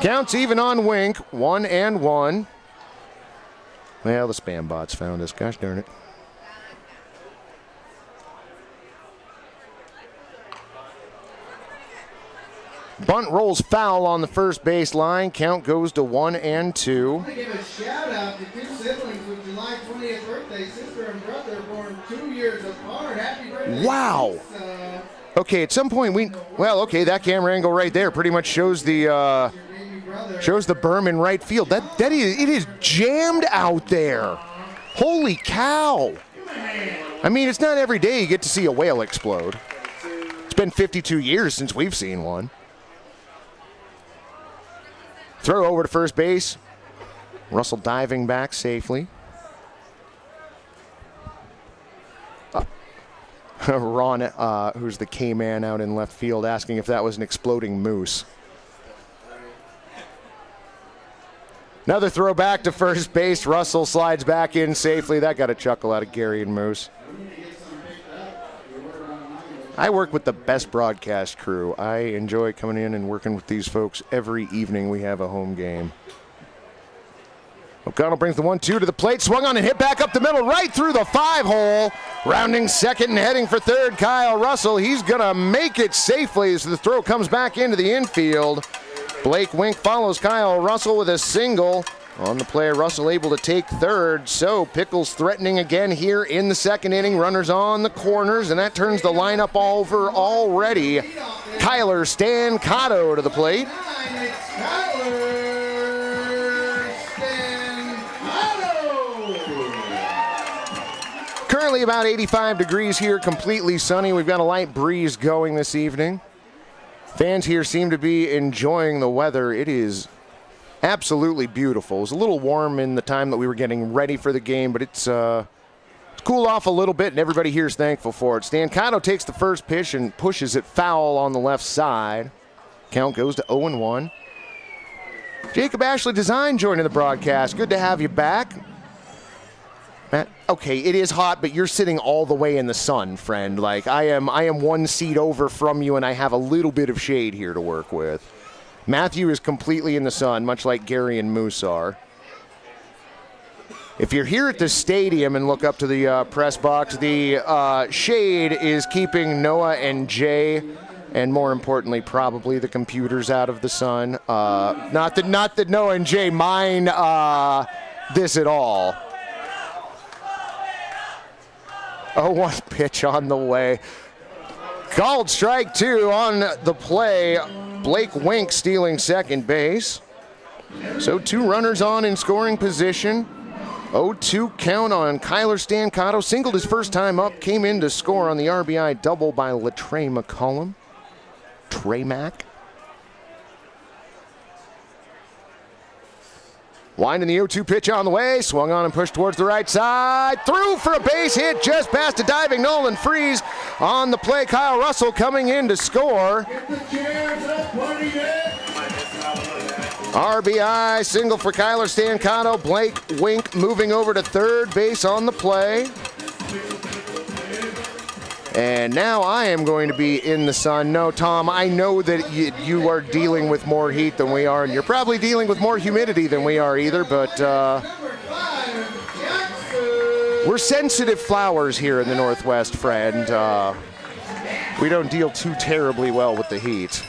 Counts even on Wink, 1-1. Well, the spam bots found us. Gosh darn it. Bunt rolls foul on the first base line. Count goes to 1-2. I want to give a shout out to 2 siblings with July 20th birthday, sister and brother, born 2 years apart. Happy birthday. Wow. Okay, at some point that camera angle right there pretty much shows the berm in right field. It is jammed out there. Holy cow. I mean, it's not every day you get to see a whale explode. It's been 52 years since we've seen one. Throw over to first base. Russell diving back safely. Ron, who's the K-man out in left field, asking if that was an exploding moose. Another throw back to first base. Russell slides back in safely. That got a chuckle out of Gary and Moose. I work with the best broadcast crew. I enjoy coming in and working with these folks every evening we have a home game. O'Connell brings the 1-2 to the plate, swung on and hit back up the middle, right through the 5-hole. Rounding second and heading for third, Kyle Russell. He's going to make it safely as the throw comes back into the infield. Blake Wink follows Kyle Russell with a single. On the play, Russell able to take third. So Pickles threatening again here in the second inning. Runners on the corners, and that turns the lineup over already. Kyler Stancato to the plate. Currently about 85 degrees here, completely sunny. We've got a light breeze going this evening. Fans here seem to be enjoying the weather. It is absolutely beautiful. It was a little warm in the time that we were getting ready for the game, but it's cooled off a little bit, and everybody here is thankful for it. Stancato takes the first pitch and pushes it foul on the left side. Count goes to 0-1. Jacob Ashley Design joining the broadcast. Good to have you back. Matt, okay, it is hot, but you're sitting all the way in the sun, friend. Like, I am one seat over from you, and I have a little bit of shade here to work with. Matthew is completely in the sun, much like Gary and Moose are. If you're here at the stadium and look up to the press box, the shade is keeping Noah and Jay, and more importantly, probably the computers out of the sun. Not that Noah and Jay mind this at all. 0-1 pitch on the way. Called strike two on the play. Blake Wink stealing second base. So 2 runners on in scoring position. 0-2 count on Kyler Stancato. Singled his first time up. Came in to score on the RBI double by Latrey McCollum. Trey Mack. Winding the 0-2 pitch on the way. Swung on and pushed towards the right side. Through for a base hit just past a diving Nolan Freeze. On the play, Kyle Russell coming in to score. RBI single for Kyler Stancato. Blake Wink moving over to third base on the play. And now I am going to be in the sun. No, Tom, I know that you are dealing with more heat than we are, and you're probably dealing with more humidity than we are either, but we're sensitive flowers here in the Northwest, friend. We don't deal too terribly well with the heat.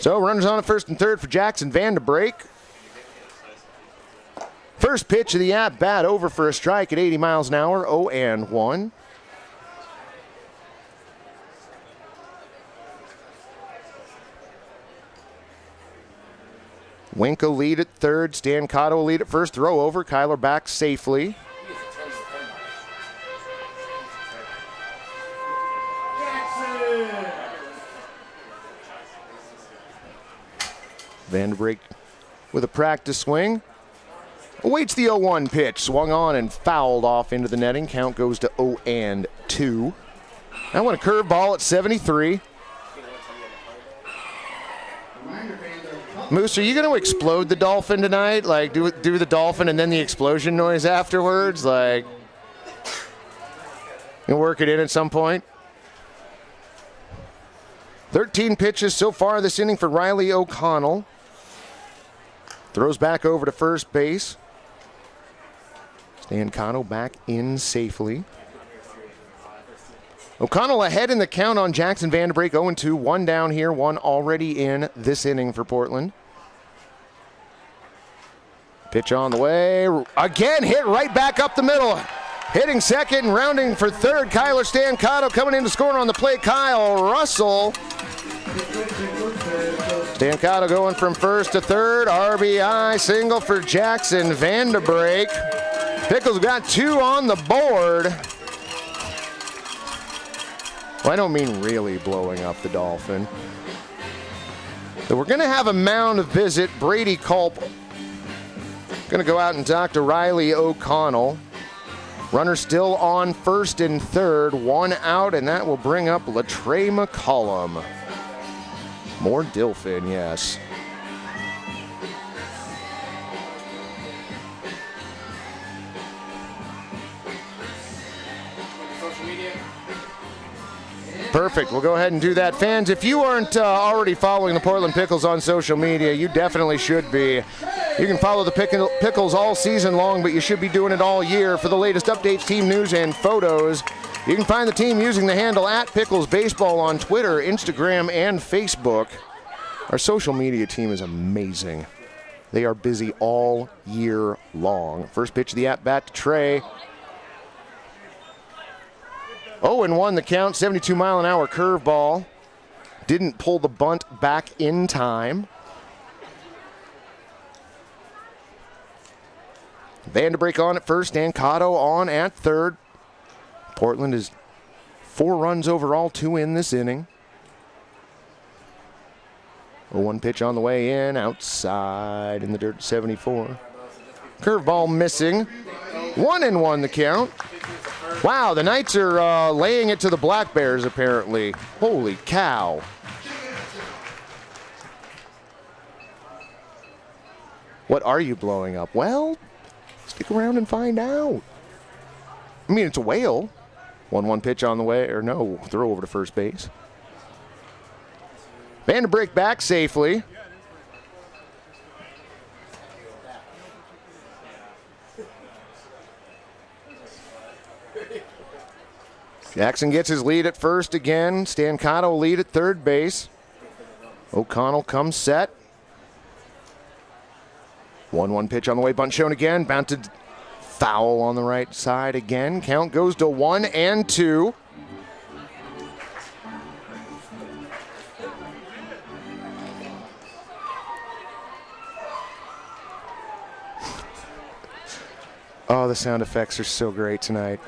So runners on at first and third for Jackson Vanderbrake. First pitch of the at-bat over for a strike at 80 miles an hour, 0-1. Wink a lead at third, Stancato a lead at first, throw over, Kyler back safely. Vanderbrake with a practice swing. Awaits the 0-1 pitch, swung on and fouled off into the netting. Count goes to 0-2. That one a curveball at 73. Moose, are you going to explode the Dolphin tonight? Like, do the Dolphin and then the explosion noise afterwards? Like, you'll work it in at some point? 13 pitches so far this inning for Riley O'Connell. Throws back over to first base. Stancato back in safely. O'Connell ahead in the count on Jackson Vanderbrake. 0-2, 1 down here, 1 already in this inning for Portland. Pitch on the way. Again, hit right back up the middle. Hitting second and rounding for third. Kyler Stancato coming in to score on the plate. Kyle Russell. Stancato going from first to third. RBI single for Jackson Vanderbrake. Pickles got 2 on the board. Well, I don't mean really blowing up the Dolphin. So we're going to have a mound visit. Brady Culp going to go out and talk to Riley O'Connell. Runner still on first and third. 1 out, and that will bring up Latrey McCollum. More Dilphin, yes. Social media. Perfect. We'll go ahead and do that. Fans, if you aren't already following the Portland Pickles on social media, you definitely should be. You can follow the Pickles all season long, but you should be doing it all year. For the latest updates, team news, and photos, you can find the team using the handle @PicklesBaseball on Twitter, Instagram, and Facebook. Our social media team is amazing. They are busy all year long. First pitch of the at-bat to Trey. 0-1 the count, 72-mile-an-hour curveball. Didn't pull the bunt back in time. Vanderbrake on at first, Stancato on at third. Portland is 4 runs overall, 2 in this inning. 0-1 pitch on the way in, outside in the dirt, 74. Curveball missing. 1-1 the count. Wow, the Knights are laying it to the Black Bears, apparently. Holy cow. What are you blowing up? Well, stick around and find out. I mean, it's a whale. 1-1 pitch on the way, or no, throw over to first base. Vanderbrake back safely. Jackson gets his lead at first again. Stancato lead at third base. O'Connell comes set. 1-1 pitch on the way, bunt shown again. Bounted foul on the right side again. Count goes to 1-2. Oh, the sound effects are so great tonight.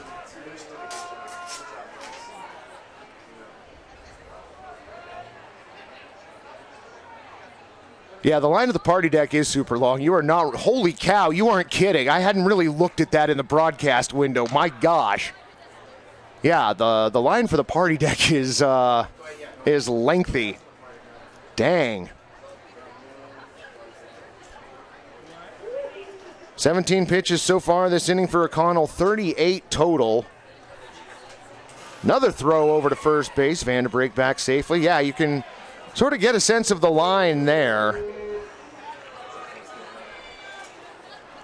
Yeah, the line of the party deck is super long. You are not, holy cow, you aren't kidding. I hadn't really looked at that in the broadcast window. My gosh. Yeah, the line for the party deck is lengthy. Dang. 17 pitches so far this inning for O'Connell, 38 total. Another throw over to first base. Vanderbrake back safely. Yeah, you can sort of get a sense of the line there.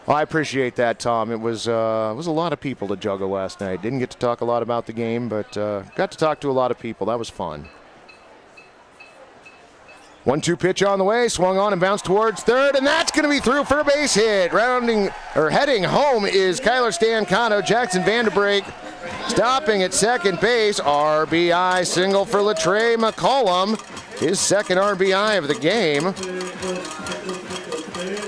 Well, I appreciate that, Tom. It was a lot of people to juggle last night. Didn't get to talk a lot about the game, but got to talk to a lot of people. That was fun. 1-2 pitch on the way, swung on and bounced towards third, and that's going to be through for a base hit. Heading home is Kyler Stancato. Jackson Vanderbrake stopping at second base. RBI single for Latrey McCollum. His second RBI of the game.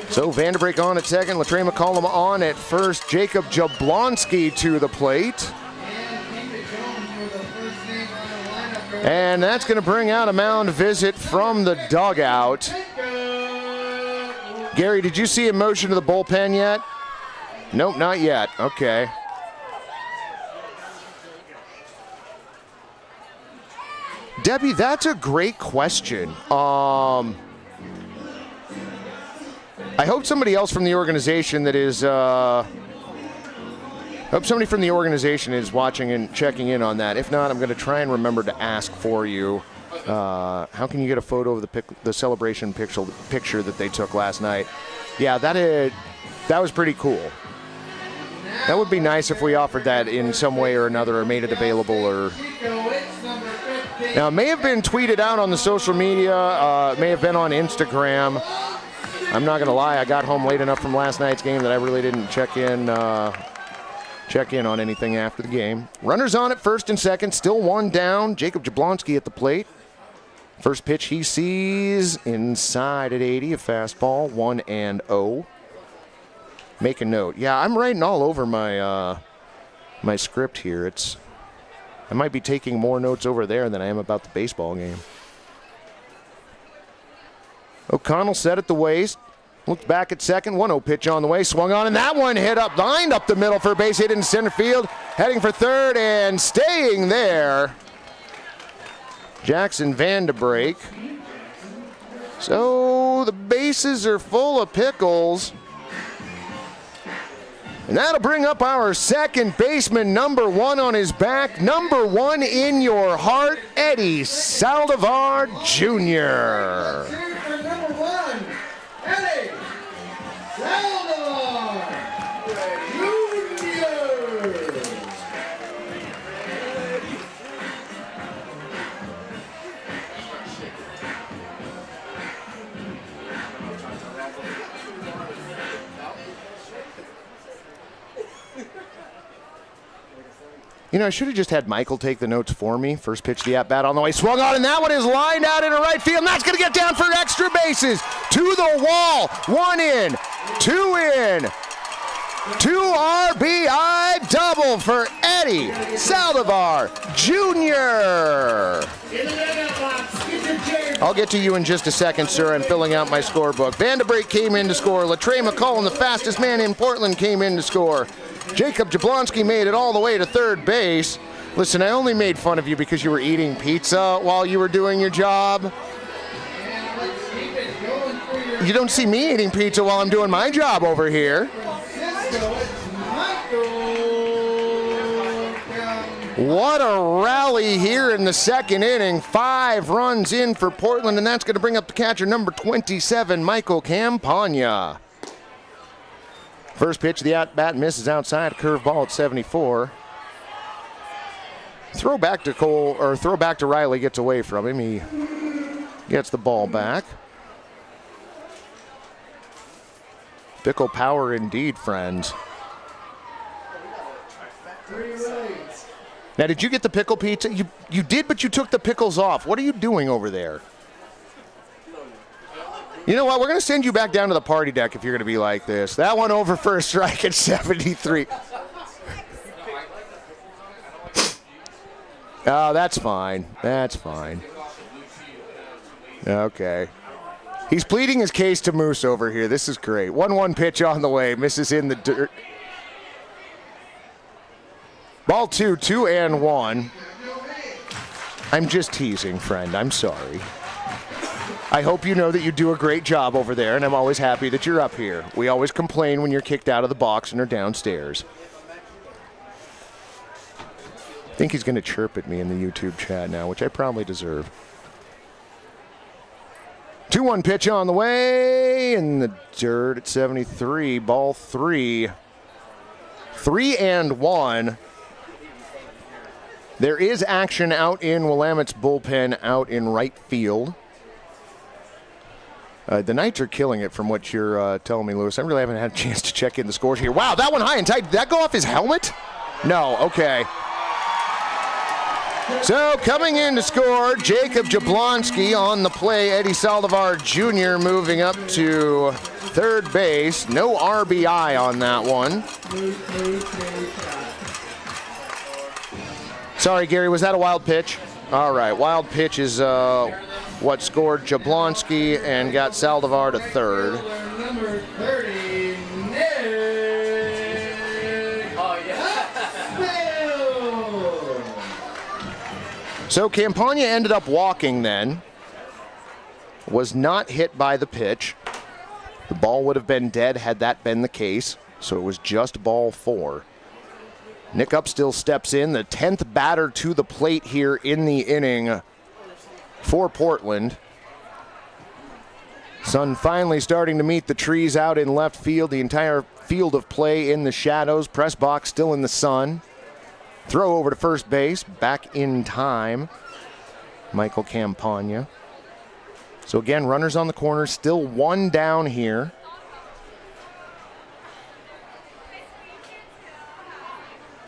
So Vanderbrake on at second, Latrey McCollum on at first. Jacob Jablonski to the plate. And that's going to bring out a mound visit from the dugout. Gary, did you see a motion to the bullpen yet? Nope, not yet. Okay. Debbie, that's a great question. I hope somebody else from the organization that is watching and checking in on that. If not, I'm going to try and remember to ask for you. How can you get a photo of the celebration picture that they took last night? Yeah, that was pretty cool. That would be nice if we offered that in some way or another, or made it available, or. Now, it may have been tweeted out on the social media. It may have been on Instagram. I'm not going to lie. I got home late enough from last night's game that I really didn't check in on anything after the game. Runners on at first and second. Still one down. Jacob Jablonski at the plate. First pitch he sees inside at 80. A fastball. 1-0. Make a note. Yeah, I'm writing all over my my script here. I might be taking more notes over there than I am about the baseball game. O'Connell set at the waist. Looked back at second. 1-0 pitch on the way. Swung on, and that one lined up the middle for a base hit in center field. Heading for third and staying there. Jackson Vanderbrake. So the bases are full of Pickles. And that'll bring up our second baseman, number 1 on his back, number 1 in your heart, Eddie Saldivar Jr. Cheers for number 1, Eddie Saldivar Jr. You know, I should have just had Michael take the notes for me. First pitch, the at-bat on the way. Swung on, and that one is lined out into right field. And that's going to get down for extra bases. To the wall. 1 in. 2 in. 2 RBI double for Eddie Saldivar Jr. I'll get to you in just a second, sir. I'm filling out my scorebook. Vanderbrake came in to score. Latrey McCullum, the fastest man in Portland, came in to score. Jacob Jablonski made it all the way to third base. Listen, I only made fun of you because you were eating pizza while you were doing your job. You don't see me eating pizza while I'm doing my job over here. What a rally here in the second inning. 5 runs in for Portland, and that's going to bring up the catcher, number 27, Michael Campagna. First pitch, the at-bat misses outside, a curveball at 74. Throw back to Riley, gets away from him. He gets the ball back. Pickle power indeed, friends. Now, did you get the pickle pizza? You did, but you took the pickles off. What are you doing over there? You know what? We're going to send you back down to the party deck if you're going to be like this. That one over for a strike at 73. Oh, that's fine. That's fine. Okay. He's pleading his case to Moose over here. This is great. 1-1 pitch on the way. Misses in the dirt. Ball 2, 2-1. I'm just teasing, friend. I'm sorry. I hope you know that you do a great job over there, and I'm always happy that you're up here. We always complain when you're kicked out of the box and are downstairs. I think he's going to chirp at me in the YouTube chat now, which I probably deserve. 2-1 pitch on the way in the dirt at 73. Ball 3. 3-1. There is action out in Willamette's bullpen out in right field. The Knights are killing it from what you're telling me, Lewis. I really haven't had a chance to check in the scores here. Wow, that one high and tight. Did that go off his helmet? No, okay. So coming in to score, Jacob Jablonski on the play. Eddie Saldivar Jr. moving up to third base. No RBI on that one. Sorry, Gary, was that a wild pitch? All right, wild pitch is what scored Jablonski and got Saldivar to third. Number 30, Nick. Oh, yeah. So Campagna ended up walking then. Was not hit by the pitch. The ball would have been dead had that been the case. So it was just ball 4. Nick Upstill steps in, the 10th batter to the plate here in the inning for Portland. Sun finally starting to meet the trees out in left field. The entire field of play in the shadows. Press box still in the sun. Throw over to first base. Back in time. Michael Campagna. So again, runners on the corner. Still 1 down here.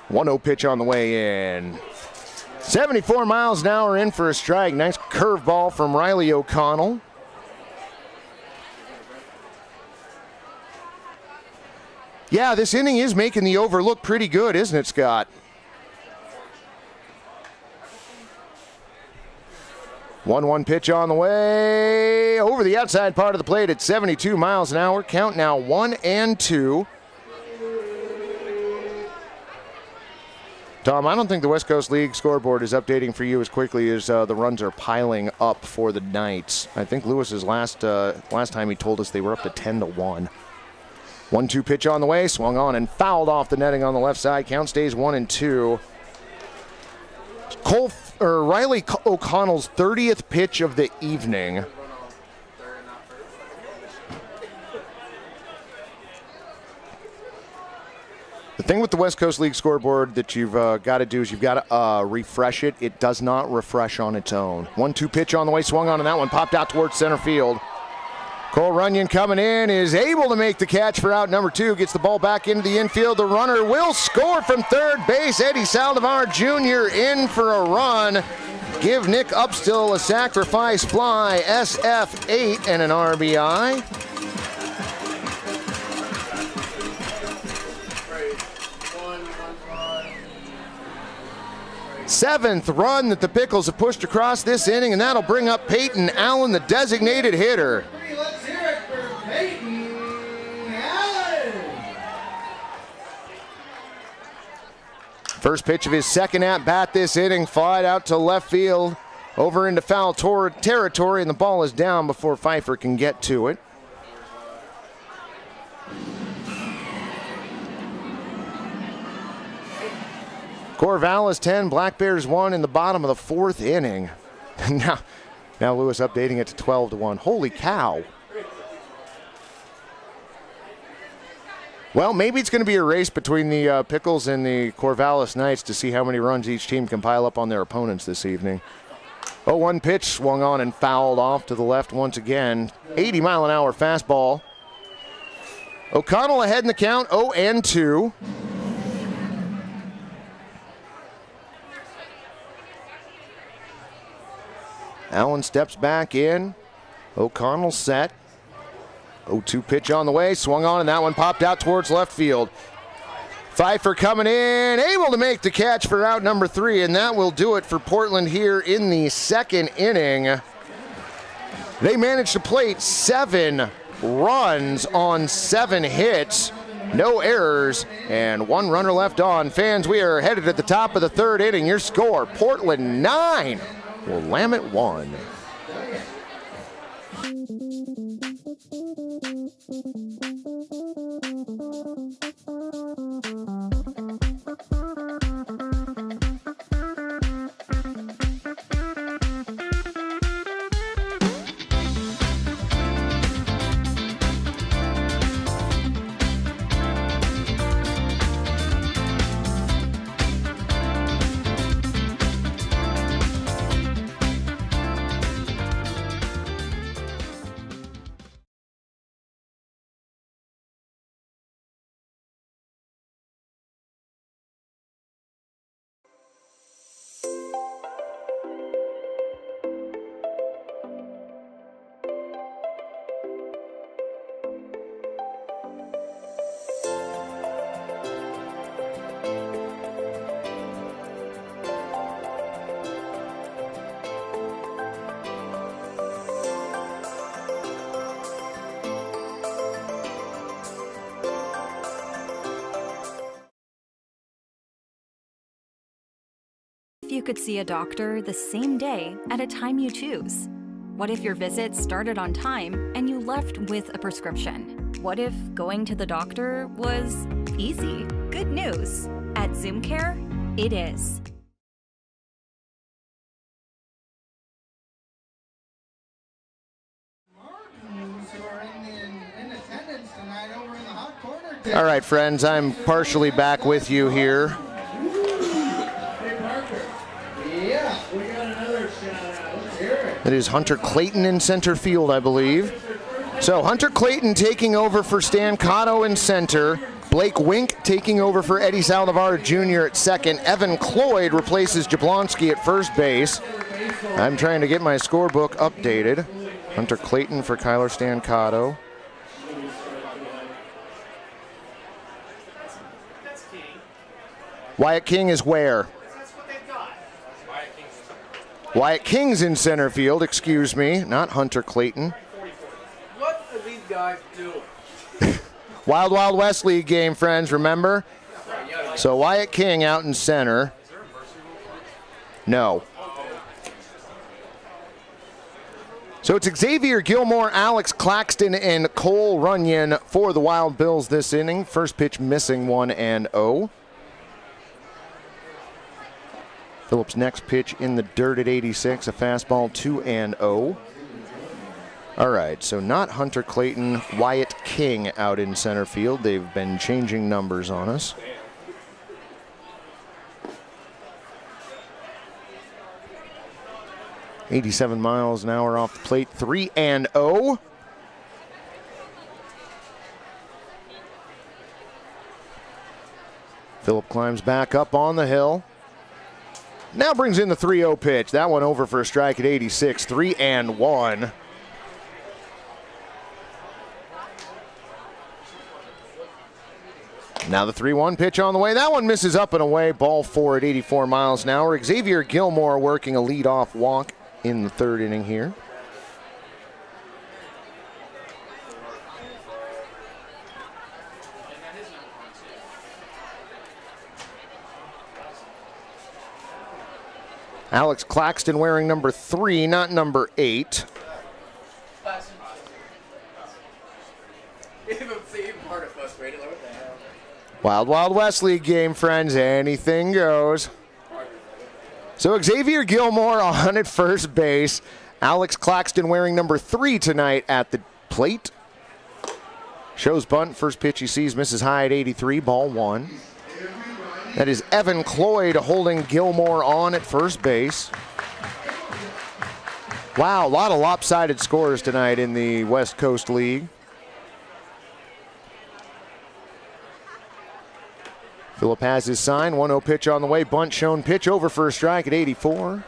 One-0 pitch on the way in. 74 miles an hour in for a strike. Nice curveball from Riley O'Connell. Yeah, this inning is making the over look pretty good, isn't it, Scott? 1-1 pitch on the way. Over the outside part of the plate at 72 miles an hour. Count now 1-2. Tom, I don't think the West Coast League scoreboard is updating for you as quickly as the runs are piling up for the Knights. I think Lewis's last time he told us they were up to 10-1. 1-2 pitch on the way, swung on and fouled off the netting on the left side. Count stays 1-2. Riley O'Connell's 30th pitch of the evening. The thing with the West Coast League scoreboard that you've got to do is you've got to refresh it. It does not refresh on its own. 1-2 pitch on the way, swung on, and that one popped out towards center field. Cole Runyon coming in, is able to make the catch for out number 2, gets the ball back into the infield. The runner will score from third base. Eddie Saldivar Jr. in for a run. Give Nick Upstill a sacrifice fly, SF8 and an RBI. Seventh run that the Pickles have pushed across this inning, and that'll bring up Peyton Allen, the designated hitter. Let's hear it for Peyton Allen. First pitch of his second at-bat this inning, flied out to left field, over into foul territory, and the ball is down before Pfeiffer can get to it. Corvallis 10, Black Bears 1 in the bottom of the 4th inning. Now Lewis updating it to 12-1. Holy cow. Well, maybe it's going to be a race between the Pickles and the Corvallis Knights to see how many runs each team can pile up on their opponents this evening. 0-1 pitch swung on and fouled off to the left once again. 80-mile-an-hour fastball. O'Connell ahead in the count, 0-2. Allen steps back in. O'Connell set. 0-2 pitch on the way. Swung on, and that one popped out towards left field. Pfeiffer coming in, able to make the catch for out number 3, and that will do it for Portland here in the 2nd inning. They managed to plate 7 runs on 7 hits. No errors, and 1 runner left on. Fans, we are headed at the top of the 3rd inning. Your score, Portland 9. Willamette 1. If you could see a doctor the same day at a time you choose? What if your visit started on time and you left with a prescription? What if going to the doctor was easy? Good news. At Zoom Care, it is. All right, friends, I'm partially back with you here. It is Hunter Clayton in center field, I believe. So Hunter Clayton taking over for Stan Cotto in center. Blake Wink taking over for Eddie Saldivar Jr. at second. Evan Cloyd replaces Jablonski at first base. I'm trying to get my scorebook updated. Hunter Clayton for Kyler Stancato. Wyatt King is where? Wyatt King's in center field, excuse me, not Hunter Clayton. What are these guys doing? Wild Wild West League game, friends, remember? So Wyatt King out in center. No. So it's Xavier Gilmore, Alex Claxton, and Cole Runyon for the Wild Bills this inning. First pitch missing 1-0. Phillips' next pitch in the dirt at 86, a fastball 2-0. All right, so not Hunter Clayton, Wyatt King out in center field. They've been changing numbers on us. .87 miles an hour off the plate, 3-0. Phillip climbs back up on the hill. Now brings in the 3-0 pitch. That one over for a strike at 86, 3-1. Now the 3-1 pitch on the way. That one misses up and away. Ball 4 at 84 miles an hour. Xavier Gilmore working a leadoff walk in the third inning here. Alex Claxton wearing number 3, not number 8. Wild Wild West League game, friends. Anything goes. So Xavier Gilmore on at first base. Alex Claxton wearing number 3 tonight at the plate. Shows bunt. First pitch he sees misses high at 83. Ball 1. That is Evan Cloyd holding Gilmore on at first base. Wow, a lot of lopsided scores tonight in the West Coast League. Phillip has his sign. 1-0 pitch on the way. Bunt shown. Pitch over for a strike at 84.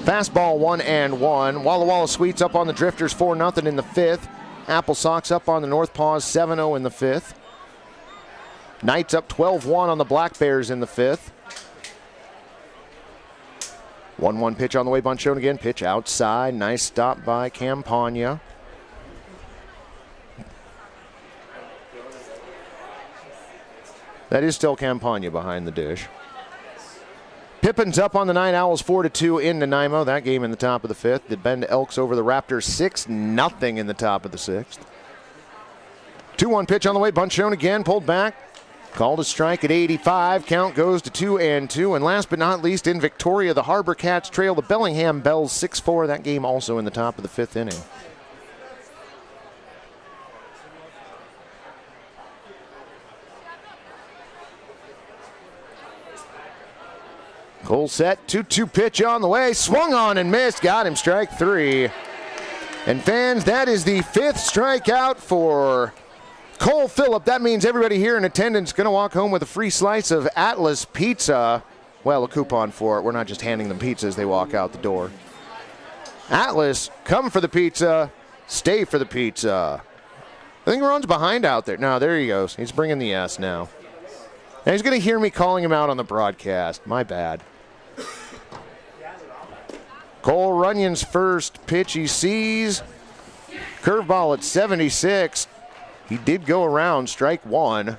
Fastball 1-1. Walla Walla Sweets up on the Drifters 4-0 in the 5th. Apple Sox up on the North Paws 7-0 in the 5th. Knights up 12-1 on the Black Bears in the 5th. 1-1 pitch on the way. Bunt shown again. Pitch outside. Nice stop by Campagna. That is still Campagna behind the dish. Pippin's up on the Night Owls 4-2 in Nanaimo. That game in the top of the 5th. The Bend Elks over the Raptors 6-0 in the top of the 6th. 2-1 pitch on the way. Bunt shown again. Pulled back. Called a strike at 85. Count goes to 2-2. And last but not least, in Victoria, the Harbor Cats trail the Bellingham Bells 6-4. That game also in the top of the 5th inning. Cole set, 2-2 pitch on the way, swung on and missed, got him, strike 3. And fans, that is the 5th strikeout for Cole Phillip. That means everybody here in attendance is going to walk home with a free slice of Atlas pizza. Well, a coupon for it. We're not just handing them pizza as they walk out the door. Atlas, come for the pizza, stay for the pizza. I think Ron's behind out there. No, there he goes. He's bringing the S now. And he's going to hear me calling him out on the broadcast. My bad. Cole Runyon's first pitch he sees. Curveball at 76. He did go around, strike 1.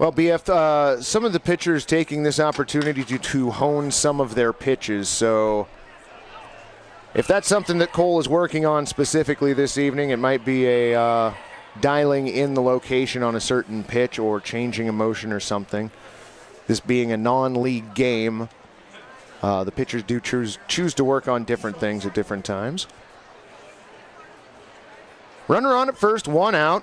Well, BF, some of the pitchers taking this opportunity to hone some of their pitches. So if that's something that Cole is working on specifically this evening, it might be a dialing in the location on a certain pitch or changing a motion or something. This being a non-league game, the pitchers do choose to work on different things at different times. Runner on at first, 1 out.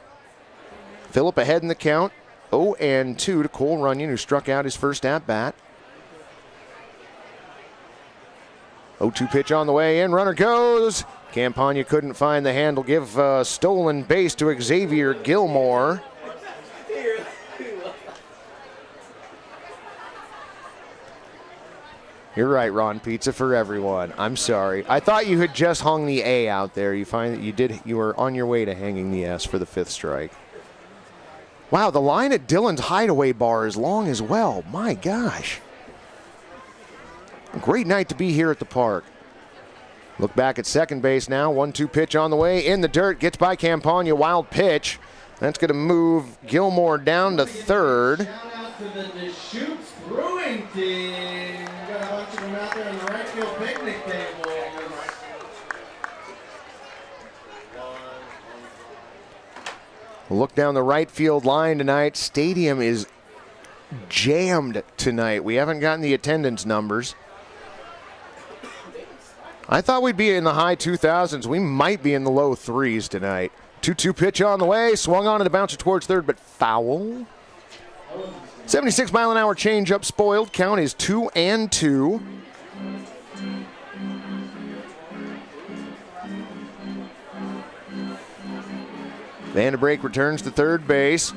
Phillip ahead in the count, 0-2 to Cole Runyon, who struck out his first at-bat. 0-2 pitch on the way in, runner goes. Campagna couldn't find the handle, give a stolen base to Xavier Gilmore. You're right, Ron. Pizza for everyone. I'm sorry. I thought you had just hung the A out there. You find that you were on your way to hanging the S for the 5th strike. Wow, the line at Dillon's hideaway bar is long as well. My gosh. Great night to be here at the park. Look back at second base now. 1-2 pitch on the way in the dirt. Gets by Campagna. Wild pitch. That's going to move Gilmore down to third. Shout out to the Deschutes Brewing team. Got a bunch of them out there on the right field picnic table. Look down the right field line tonight. Stadium is jammed tonight. We haven't gotten the attendance numbers. I thought we'd be in the high 2000s. We might be in the low 3s tonight. 2-2 pitch on the way. Swung on to the bouncer towards third, but foul. 76-mile-an-hour changeup spoiled. Count is 2-2. Vanderbrake returns to third base.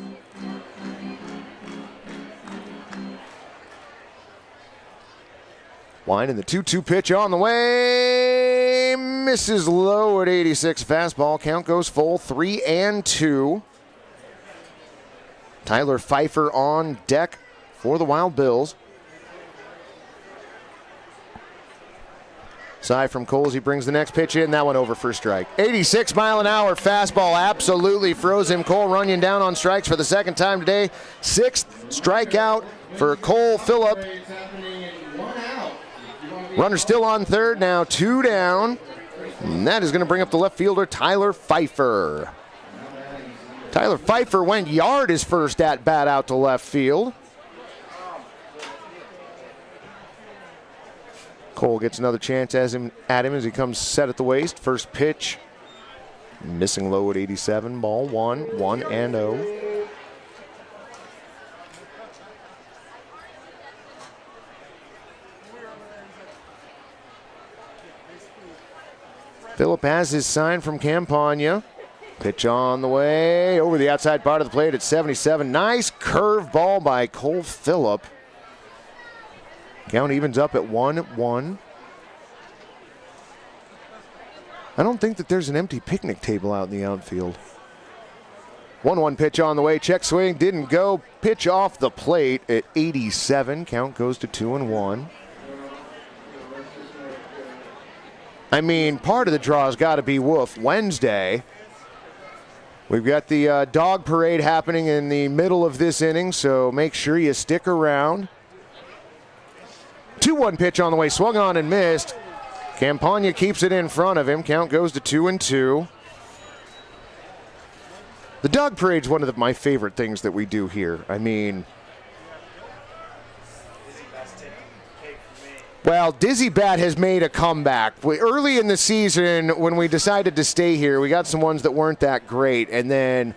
Wine and the 2-2 pitch on the way. Misses low at 86. Fastball. Count goes full. 3-2. Tyler Pfeiffer on deck for the Wild Bills. Side from Coles, he brings the next pitch in. That one over for a strike. 86-mile-an-hour fastball absolutely froze him. Cole Runyon down on strikes for the second time today. 6th strikeout for Cole Phillip. Runner still on third, now 2 down. And that is going to bring up the left fielder, Tyler Pfeiffer. Tyler Pfeiffer went yard his first at-bat out to left field. Cole gets another chance at him as he comes set at the waist. First pitch, missing low at 87. Ball 1, 1-0. Phillip has his sign from Campagna. Pitch on the way over the outside part of the plate at 77. Nice curve ball by Cole Phillip. Count evens up at 1-1. I don't think that there's an empty picnic table out in the outfield. 1-1 pitch on the way. Check swing didn't go. Pitch off the plate at 87. Count goes to 2-1. I mean, part of the draw has got to be Wolf Wednesday. We've got the dog parade happening in the middle of this inning, so make sure you stick around. 2-1 pitch on the way, swung on and missed. Campagna keeps it in front of him. Count goes to 2-2. The dog parade's one of my favorite things that we do here. I mean, well, Dizzy Bat has made a comeback. Early in the season, when we decided to stay here, we got some ones that weren't that great, and then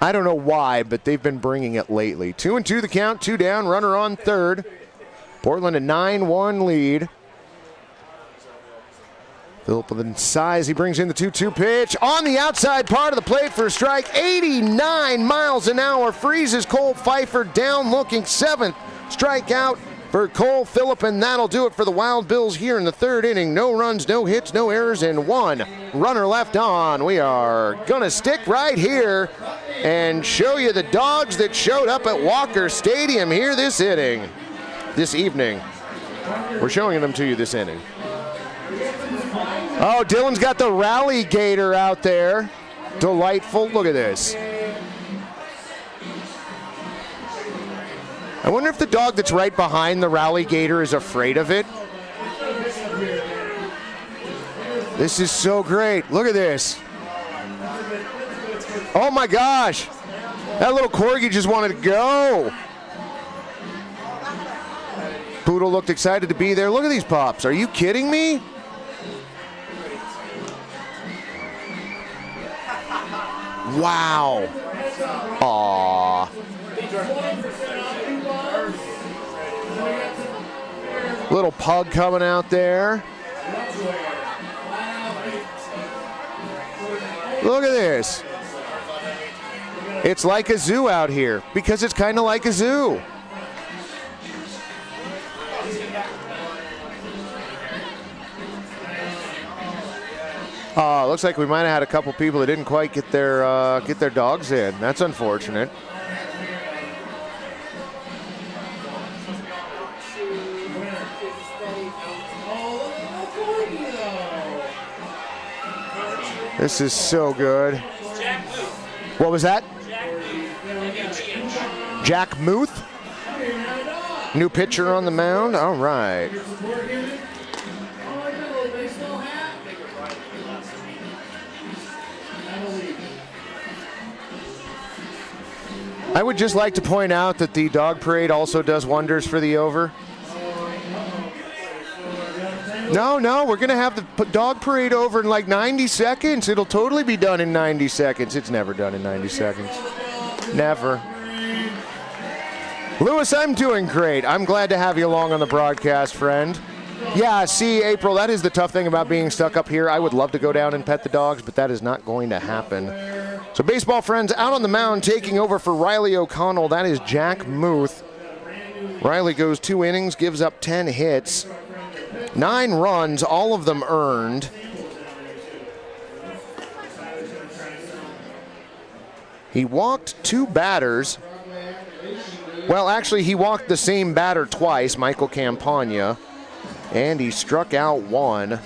I don't know why, but they've been bringing it lately. 2-2 the count, 2 down, runner on third. Portland a 9-1 lead. Phillip with the size, he brings in the 2-2 pitch on the outside part of the plate for a strike. 89 miles an hour, freezes Cole Pfeiffer down looking. 7th strikeout for Cole Phillip, and that'll do it for the Wild Bills here in the third inning. No runs, no hits, no errors, and 1 runner left on. We are going to stick right here and show you the dogs that showed up at Walker Stadium here this evening. We're showing them to you this inning. Oh, Dylan's got the rally gator out there. Delightful. Look at this. I wonder if the dog that's right behind the rally gator is afraid of it. This is so great. Look at this. Oh my gosh. That little corgi just wanted to go. Poodle looked excited to be there. Look at these pups. Are you kidding me? Wow. Aww. Little pug coming out there. Look at this. It's like a zoo out here because it's kind of like a zoo. Looks like we might have had a couple people that didn't quite get their dogs in. That's unfortunate. This is so good. What was that? Jack Muth. New pitcher on the mound. All right. I would just like to point out that the dog parade also does wonders for the over. No, we're going to have the dog parade over in like 90 seconds. It'll totally be done in 90 seconds. It's never done in 90 seconds. Never. Lewis, I'm doing great. I'm glad to have you along on the broadcast, friend. Yeah, see, April, that is the tough thing about being stuck up here. I would love to go down and pet the dogs, but that is not going to happen. So baseball friends out on the mound taking over for Riley O'Connell. That is Jack Muth. Riley goes 2 innings, gives up 10 hits. 9 runs, all of them earned. He walked 2 batters. Well, actually, he walked the same batter twice, Michael Campagna, and he struck out 1.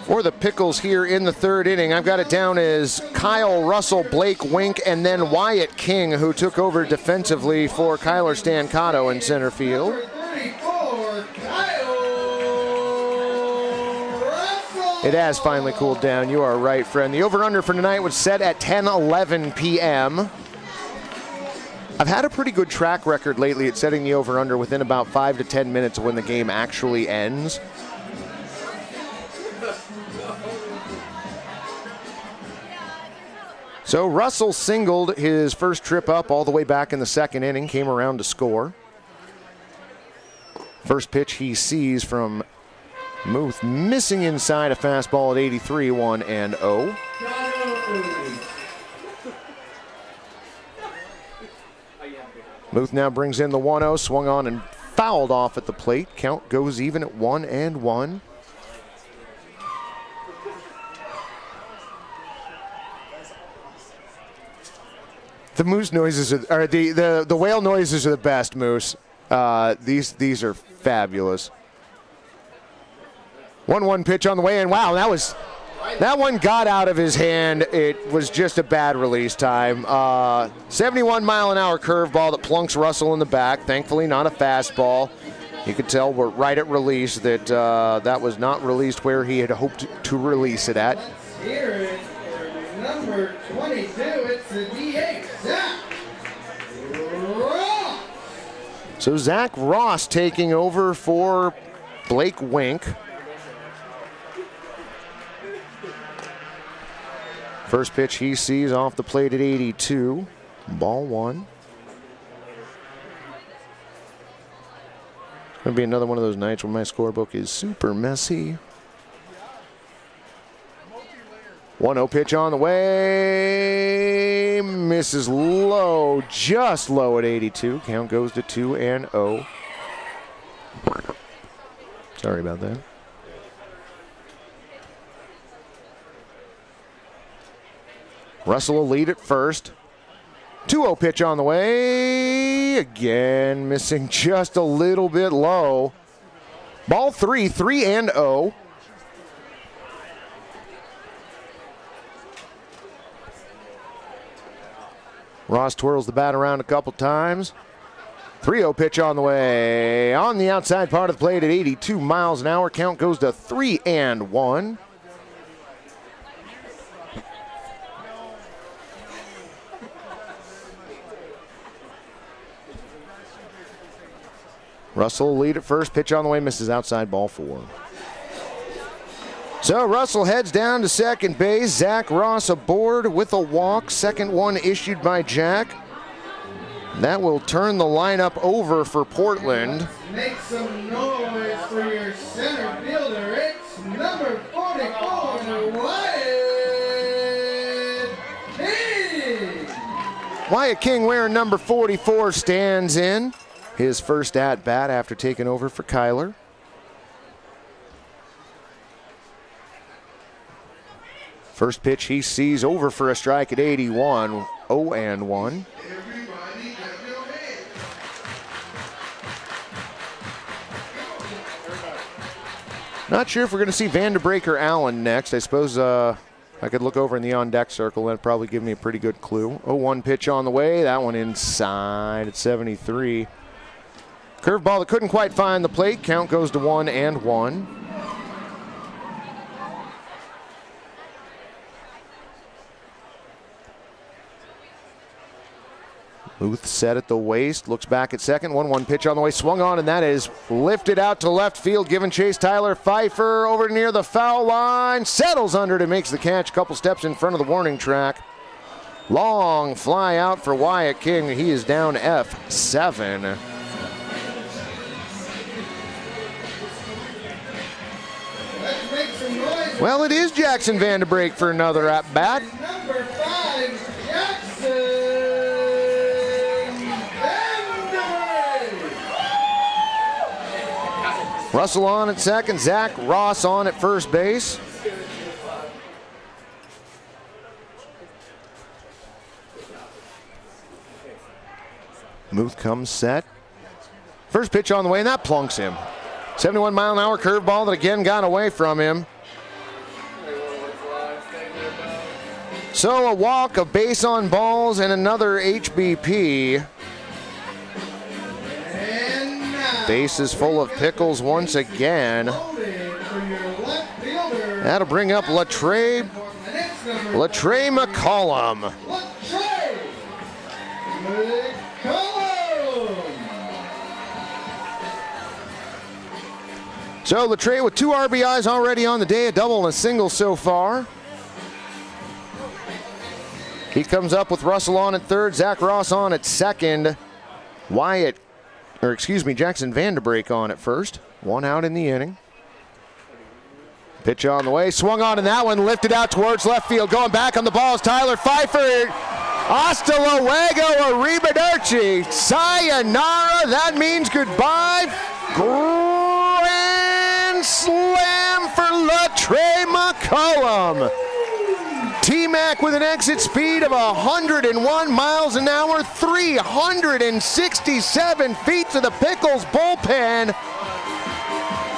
For the Pickles here in the 3rd inning, I've got it down as Kyle Russell, Blake Wink, and then Wyatt King, who took over defensively for Kyler Stancato in center field. It has finally cooled down. You are right, friend. The over-under for tonight was set at 10:11 p.m. I've had a pretty good track record lately at setting the over-under within about 5 to 10 minutes of when the game actually ends. So Russell singled his first trip up all the way back in the 2nd inning, came around to score. First pitch he sees from Muth, missing inside a fastball at 83, 1-0. Muth now brings in the 1-0, swung on and fouled off at the plate. Count goes even at 1-1. The moose noises are the whale noises are the best, Moose. These are fabulous. 1-1 pitch on the way, and wow, that one got out of his hand. It was just a bad release time. 71-mile-an-hour curveball that plunks Russell in the back. Thankfully, not a fastball. You could tell we're right at release that that was not released where he had hoped to release it at. Here is number 22. It's the DH, Zach Ross. So Zach Ross taking over for Blake Wink. First pitch he sees off the plate at 82. Ball 1. It's going to be another one of those nights where my scorebook is super messy. 1-0 pitch on the way. Misses low, just low at 82. Count goes to 2-0. Sorry about that. Russell will lead at first. 2-0 pitch on the way. Again, missing just a little bit low. Ball 3, 3-0. Ross twirls the bat around a couple times. 3-0 pitch on the way. On the outside part of the plate at 82 miles an hour. Count goes to 3-1. Russell lead at first. Pitch on the way, misses outside, ball 4. So Russell heads down to second base. Zach Ross aboard with a walk. Second one issued by Jack. That will turn the lineup over for Portland. Make some noise for your center fielder. It's number 44, Wyatt King. Wyatt King, wearing number 44, stands in. His first at-bat after taking over for Kyler. First pitch he sees over for a strike at 81, 0-1. Not sure if we're going to see Vanderbreak or Allen next. I suppose I could look over in the on-deck circle. That'd probably give me a pretty good clue. 0-1 pitch on the way. That one inside at 73. Curveball that couldn't quite find the plate. Count goes to 1-1. Muth set at the waist, looks back at second. 1-1 pitch on the way, swung on, and that is lifted out to left field, giving chase. Tyler Pfeiffer over near the foul line, settles under it and makes the catch. A couple steps in front of the warning track. Long fly out for Wyatt King. He is down F7. Well, it is Jackson Vanderbrake for another at-bat. Number 5, Jackson Vanderbrake. Russell on at second, Zach Ross on at first base. Muth comes set. First pitch on the way, and that plunks him. 71-mile-an-hour curveball that again got away from him. So a walk, a base on balls, and another HBP. Base is full of Pickles once again. That'll bring up Latre McCollum. So Latre with 2 RBIs already on the day, a double and a single so far. He comes up with Russell on at third, Zach Ross on at second, Jackson Vanderbrake on at first. 1 out in the inning. Pitch on the way, swung on in that one, lifted out towards left field. Going back on the ball is Tyler Pfeiffer. Hasta luego, arrivederci. Sayonara, that means goodbye. Grand slam for Latre McCollum. T-Mac with an exit speed of 101 miles an hour, 367 feet to the Pickles bullpen.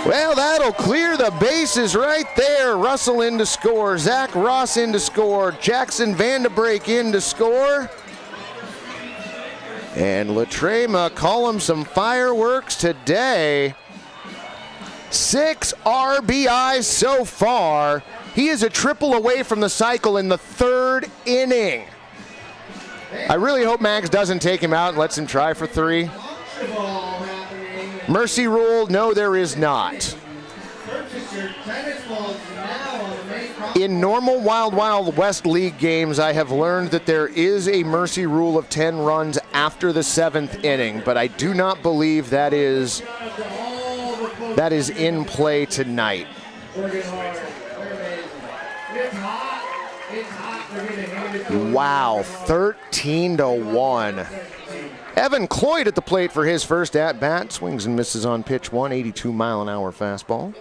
Well, that'll clear the bases right there. Russell in to score, Zach Ross in to score, Jackson Vanderbrake in to score. And Latre McCollum some fireworks today. 6 RBIs so far. He is a triple away from the cycle in the 3rd inning. I really hope Mags doesn't take him out and lets him try for 3. Mercy rule, no, there is not. In normal Wild Wild West League games, I have learned that there is a mercy rule of 10 runs after the 7th inning, but I do not believe that is in play tonight. Wow, 13-1. Evan Cloyd at the plate for his first at-bat. Swings and misses on pitch 1, 82-mile-an-hour fastball.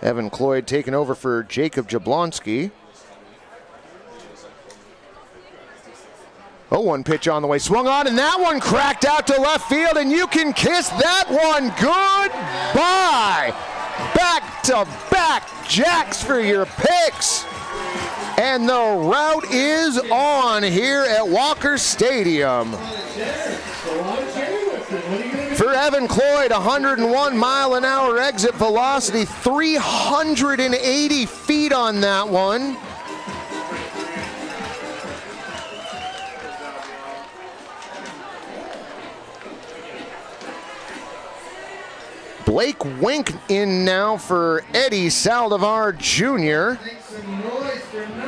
Evan Cloyd taking over for Jacob Jablonski. 0-1 pitch on the way, swung on, and that one cracked out to left field, and you can kiss that one goodbye. Back-to-back jacks for your picks. And the route is on here at Walker Stadium. For Evan Cloyd, 101-mile-an-hour exit velocity, 380 feet on that one. Blake Wink in now for Eddie Saldivar Jr.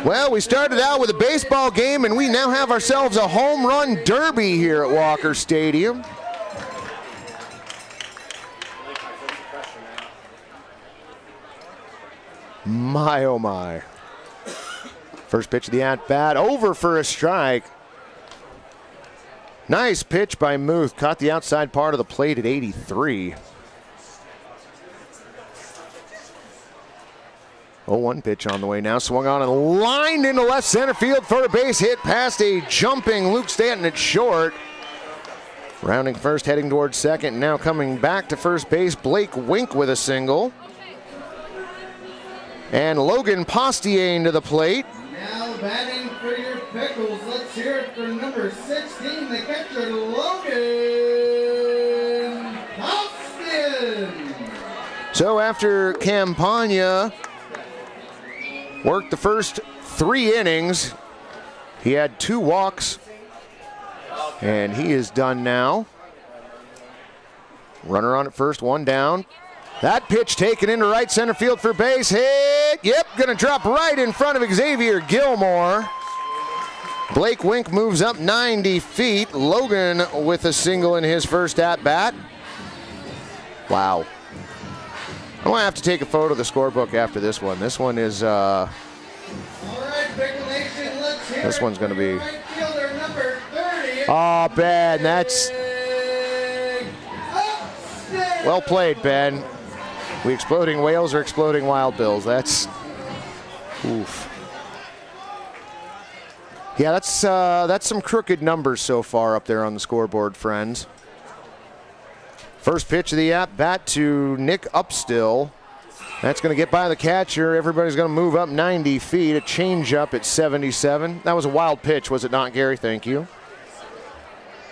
Well, we started out with a baseball game, and we now have ourselves a home run derby here at Walker Stadium. My, oh my. First pitch of the at-bat, over for a strike. Nice pitch by Muth, caught the outside part of the plate at 83. 0-1 pitch on the way now, swung on and lined into left center field for a base hit past a jumping Luke Stanton at short. Rounding first, heading towards second, now coming back to first base, Blake Wink with a single. And Logan Postier to the plate. Now batting for your Pickles. Let's hear it for number 16, the catcher, Logan Hobson. So after Campagna worked the first 3 innings, he had 2 walks, and he is done now. Runner on at first, 1 down. That pitch taken into right center field for base hit. Yep, gonna drop right in front of Xavier Gilmore. Blake Wink moves up 90 feet. Logan with a single in his first at-bat. Wow. I'm gonna have to take a photo of the scorebook after this one. This one is, All right, Pickle Nation, let's hear this one's gonna be, right fielder, number 30. oh, Ben, that's, well played, Ben. We exploding whales or exploding wild bills? That's, oof. Yeah, that's some crooked numbers so far up there on the scoreboard, friends. First pitch of the at-bat to Nick Upstill. That's going to get by the catcher. Everybody's going to move up 90 feet. A changeup at 77. That was a wild pitch, was it not, Gary? Thank you.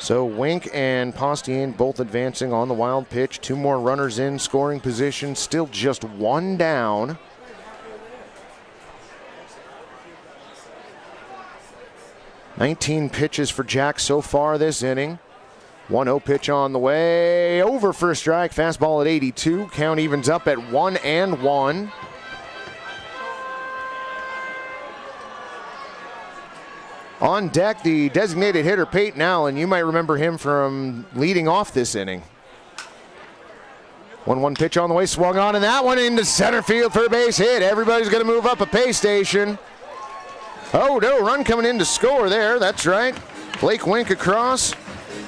So Wink and Postier both advancing on the wild pitch. 2 more runners in scoring position. Still just 1 down. "19 pitches for Jack so far this inning. 1-0 pitch on the way. Over for a strike. Fastball at 82. Count evens up at 1-1. On deck, the designated hitter, Peyton Allen. You might remember him from leading off this inning. 1-1 pitch on the way, swung on, and that one into center field for a base hit. Everybody's going to move up a pay station. Oh, no, run coming in to score there. That's right. Blake Wink across.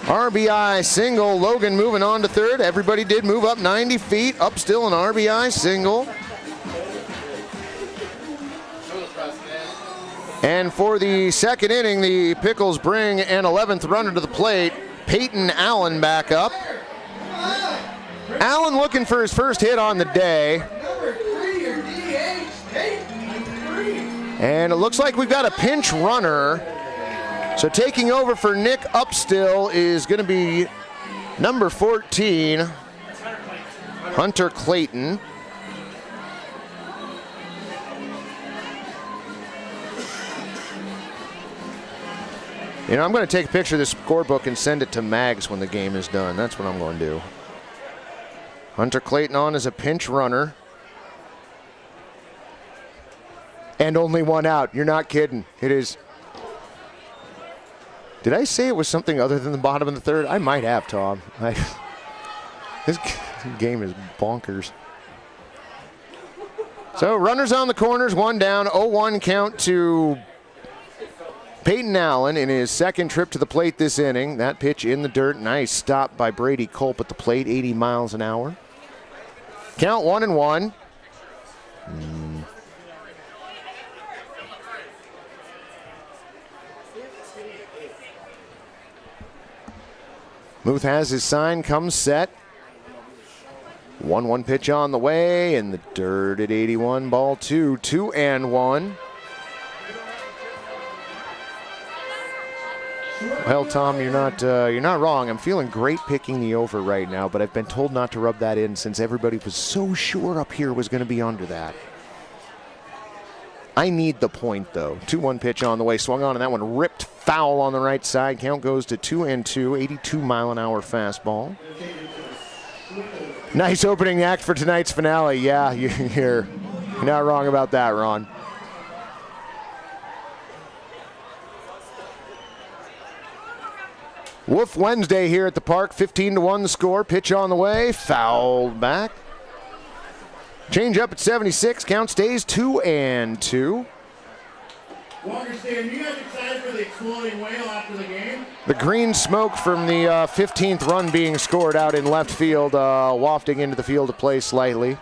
RBI single. Logan moving on to third. Everybody did move up 90 feet. Up still an RBI single. And for the second inning, the Pickles bring an 11th runner to the plate. Peyton Allen back up. Allen looking for his first hit on the day. And it looks like we've got a pinch runner. So taking over for Nick Upstill is going to be number 14, Hunter Clayton. You know, I'm going to take a picture of this scorebook and send it to Mags when the game is done. That's what I'm going to do. Hunter Clayton on as a pinch runner. And only 1 out. You're not kidding. It is. Did I say it was something other than the bottom of the third? I might have, Tom. This game is bonkers. So runners on the corners, 1 down, 0-1 count to Peyton Allen in his second trip to the plate this inning. That pitch in the dirt. Nice stop by Brady Culp at the plate, 80 miles an hour. Count 1-1. Muth has his sign, comes set. 1-1 pitch on the way, in the dirt at 81, ball 2, 2-1. Well, Tom, you're not wrong. I'm feeling great picking the over right now, but I've been told not to rub that in since everybody was so sure up here was going to be under that. I need the point, though. 2-1 pitch on the way, swung on, and that one ripped foul on the right side. Count goes to 2-2, 82 mile an hour fastball. Nice opening act for tonight's finale. Yeah, you're not wrong about that, Ron. Wolf Wednesday here at the park, 15-1 the score. Pitch on the way, fouled back. Change up at 76, count stays 2-2. Walker Stan, you guys excited for the exploding whale after the game? The green smoke from the 15th run being scored out in left field, wafting into the field of play slightly.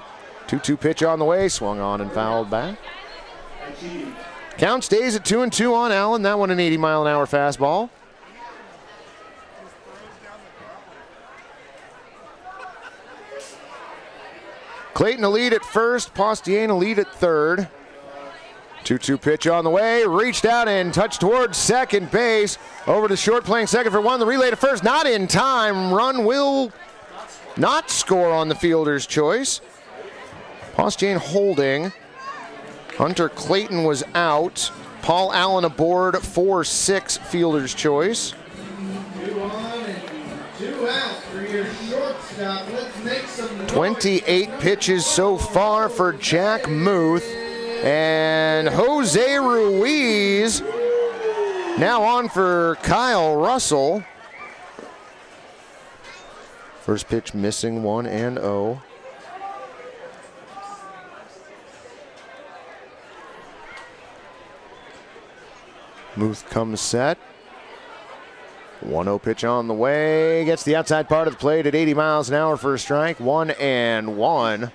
2-2 pitch on the way, swung on and fouled back. Count stays at 2-2 on Allen. That one an 80 mile an hour fastball. Clayton a lead at first, Postier a lead at third. 2-2 pitch on the way, reached out and touched towards second base. Over to short, playing second for one. The relay to first, not in time. Run will not score on the fielder's choice. Postier holding. Hunter Clayton was out. Paul Allen aboard for 6, fielder's choice. 2 on and 2 out for your shortstop. Let's make some noise. 28 pitches so far for Jack Muth. And Jose Ruiz now on for Kyle Russell. First pitch missing, 1-0. Muth comes set. 1-0 pitch on the way. Gets the outside part of the plate at 80 miles an hour for a strike. 1-1.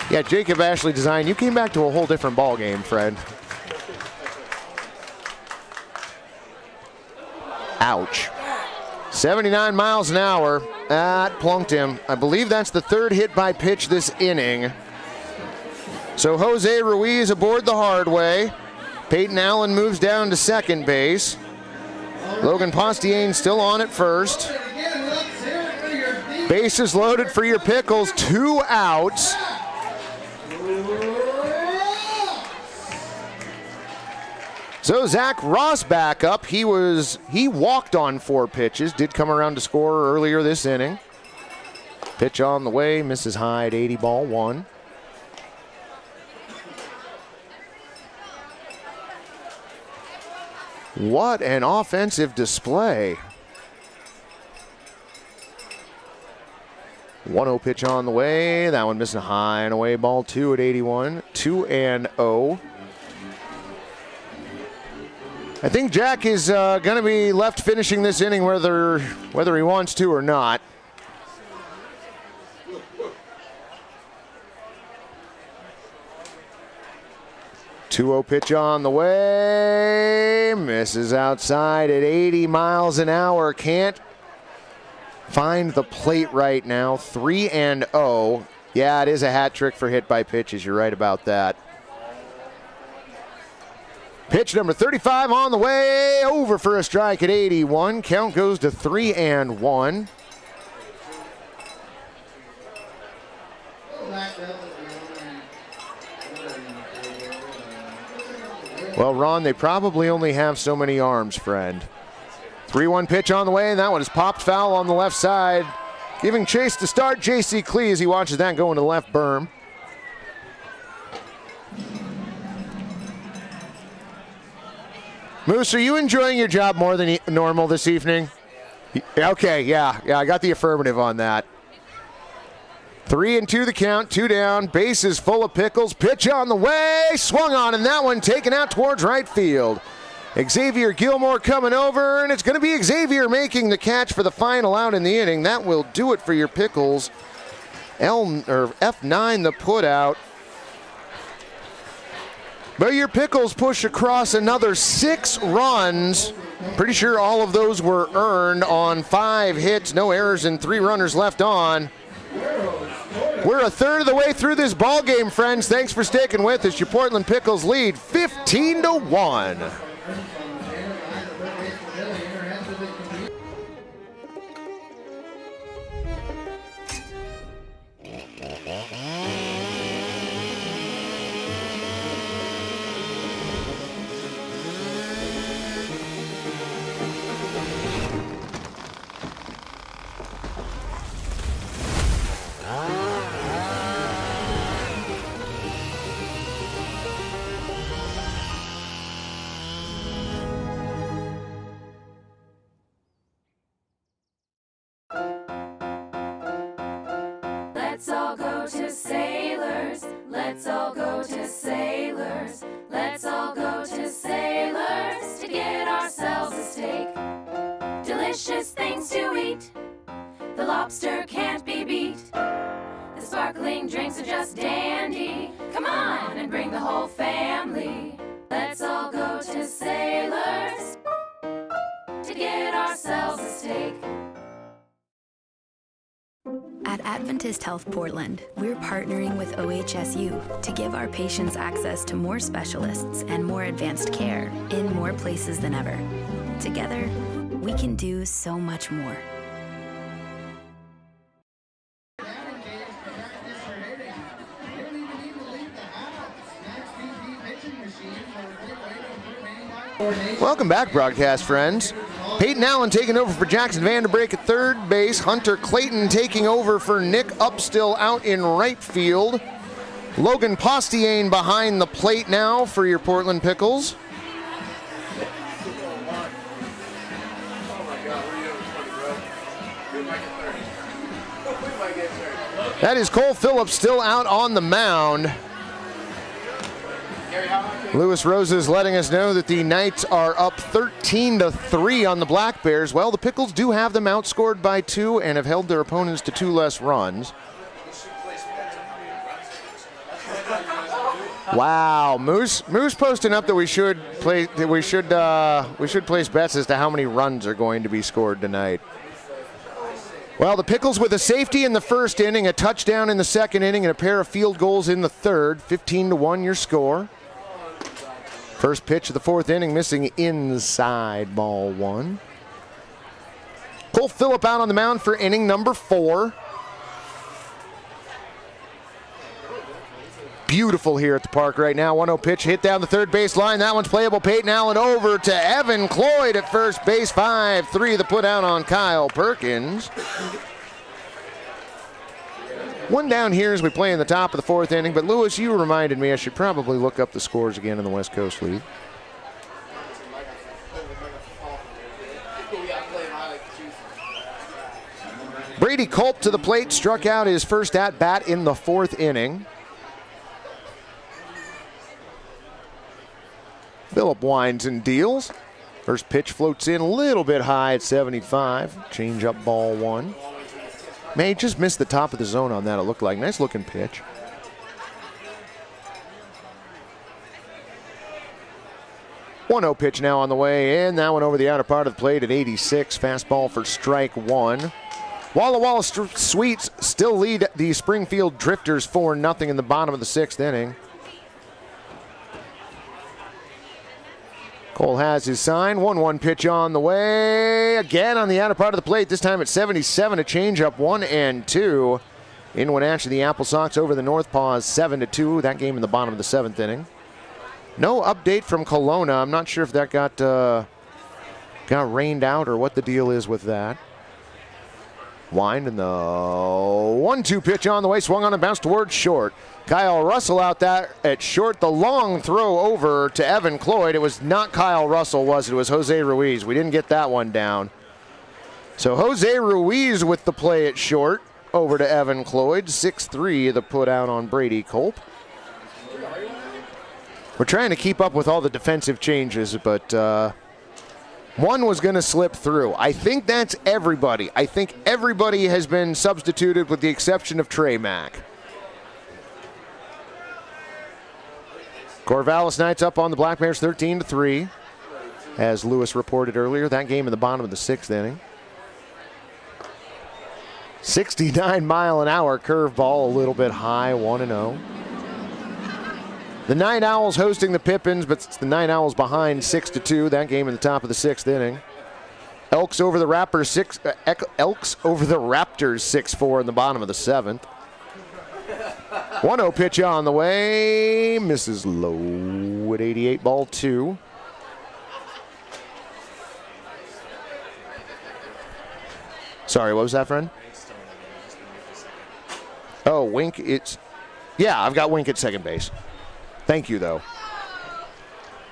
Yeah, Jacob Ashley Design, you came back to a whole different ball game, Fred. Ouch. 79 miles an hour. That plunked him. I believe that's the 3rd hit by pitch this inning. So Jose Ruiz aboard the hard way. Peyton Allen moves down to second base. Logan Postier still on at first. Bases loaded for your Pickles, 2 outs. So Zach Ross back up. He walked on 4 pitches, did come around to score earlier this inning. Pitch on the way, misses high at 80, ball 1. What an offensive display. 1-0 pitch on the way. That one missing high and away, ball 2 at 81. 2-0. I think Jack is going to be left finishing this inning whether he wants to or not. Two-0 pitch on the way. Misses outside at 80 miles an hour. Can't find the plate right now. 3-0. Yeah, it is a hat trick for hit by pitches. You're right about that. Pitch number 35 on the way. Over for a strike at 81. Count goes to 3-1. Well, Ron, they probably only have so many arms, friend. 3-1 pitch on the way, and that one is popped foul on the left side. Giving chase to start, J.C. Clee as he watches that go into the left berm. Moose, are you enjoying your job more than normal this evening? Okay, yeah, I got the affirmative on that. 3-2 the count, 2 down, bases full of Pickles. Pitch on the way, swung on, and that one taken out towards right field. Xavier Gilmore coming over, and it's going to be Xavier making the catch for the final out in the inning. That will do it for your Pickles. F9 the put out. But your Pickles push across another 6 runs. Pretty sure all of those were earned on 5 hits, no errors, and 3 runners left on. We're a third of the way through this ball game, friends. Thanks for sticking with us. Your Portland Pickles lead 15-1. Let's all go to Sailors. Let's all go to Sailors. Let's all go to Sailors to get ourselves a steak. Delicious things to eat. The lobster can't be beat. The sparkling drinks are just dandy. Come on and bring the whole family. Let's all go to Sailors to get ourselves a steak. Adventist Health Portland, we're partnering with OHSU to give our patients access to more specialists and more advanced care in more places than ever. Together, we can do so much more. Welcome back, broadcast friends. Peyton Allen taking over for Jackson Vanderbeek at third base. Hunter Clayton taking over for Nick Upstill out in right field. Logan Postiane behind the plate now for your Portland Pickles. That is Cole Phillips still out on the mound. Lewis Roses letting us know that the Knights are up 13-3 on the Black Bears. Well, the Pickles do have them outscored by 2 and have held their opponents to 2 less runs. Wow, Moose posting up that we should place bets as to how many runs are going to be scored tonight. Well, the Pickles with a safety in the first inning, a touchdown in the second inning, and a pair of field goals in the third. 15-1 your score. First pitch of the fourth inning, missing inside, ball 1. Cole Phillip out on the mound for inning number 4. Beautiful here at the park right now. 1-0 pitch hit down the third base line. That one's playable. Peyton Allen over to Evan Cloyd at first base. 5-3 the put out on Kyle Perkins. One down here as we play in the top of the fourth inning, but Lewis, you reminded me I should probably look up the scores again in the West Coast League. Brady Culp to the plate, struck out his first at-bat in the fourth inning. Phillip winds and deals. First pitch floats in a little bit high at 75. Change up, ball 1. May just missed the top of the zone on that, it looked like. Nice looking pitch. One-0 pitch now on the way in. That one over the outer part of the plate at 86. Fastball for strike 1. Walla Walla Sweets still lead the Springfield Drifters 4-0 in the bottom of the 6th inning. Cole has his sign. 1-1 pitch on the way. Again on the outer part of the plate. This time at 77. A changeup 1-2. In Wenatchee, the Apple Sox over the North Paws 7-2. That game in the bottom of the 7th inning. No update from Kelowna. I'm not sure if that got rained out or what the deal is with that. Wind and the 1-2 pitch on the way. Swung on and bounced towards short. Kyle Russell out there at short. The long throw over to Evan Cloyd. It was not Kyle Russell, was it? It was Jose Ruiz. We didn't get that one down. So Jose Ruiz with the play at short over to Evan Cloyd. 6-3 the put out on Brady Culp. We're trying to keep up with all the defensive changes, but one was going to slip through. I think that's everybody. I think everybody has been substituted with the exception of Trey Mack. Corvallis Knights up on the Black Bears 13-3. As Lewis reported earlier, that game in the bottom of the 6th inning. 69-mile-an-hour curveball, a little bit high, 1-0. The Night Owls hosting the Pippins, but it's the Night Owls behind 6-2. That game in the top of the 6th inning. Elks over the Raptors 6-4 in the bottom of the 7th. 1-0 pitch on the way. Misses low at 88, ball 2. Sorry, what was that, friend? Oh, Wink, yeah, I've got Wink at second base. Thank you, though.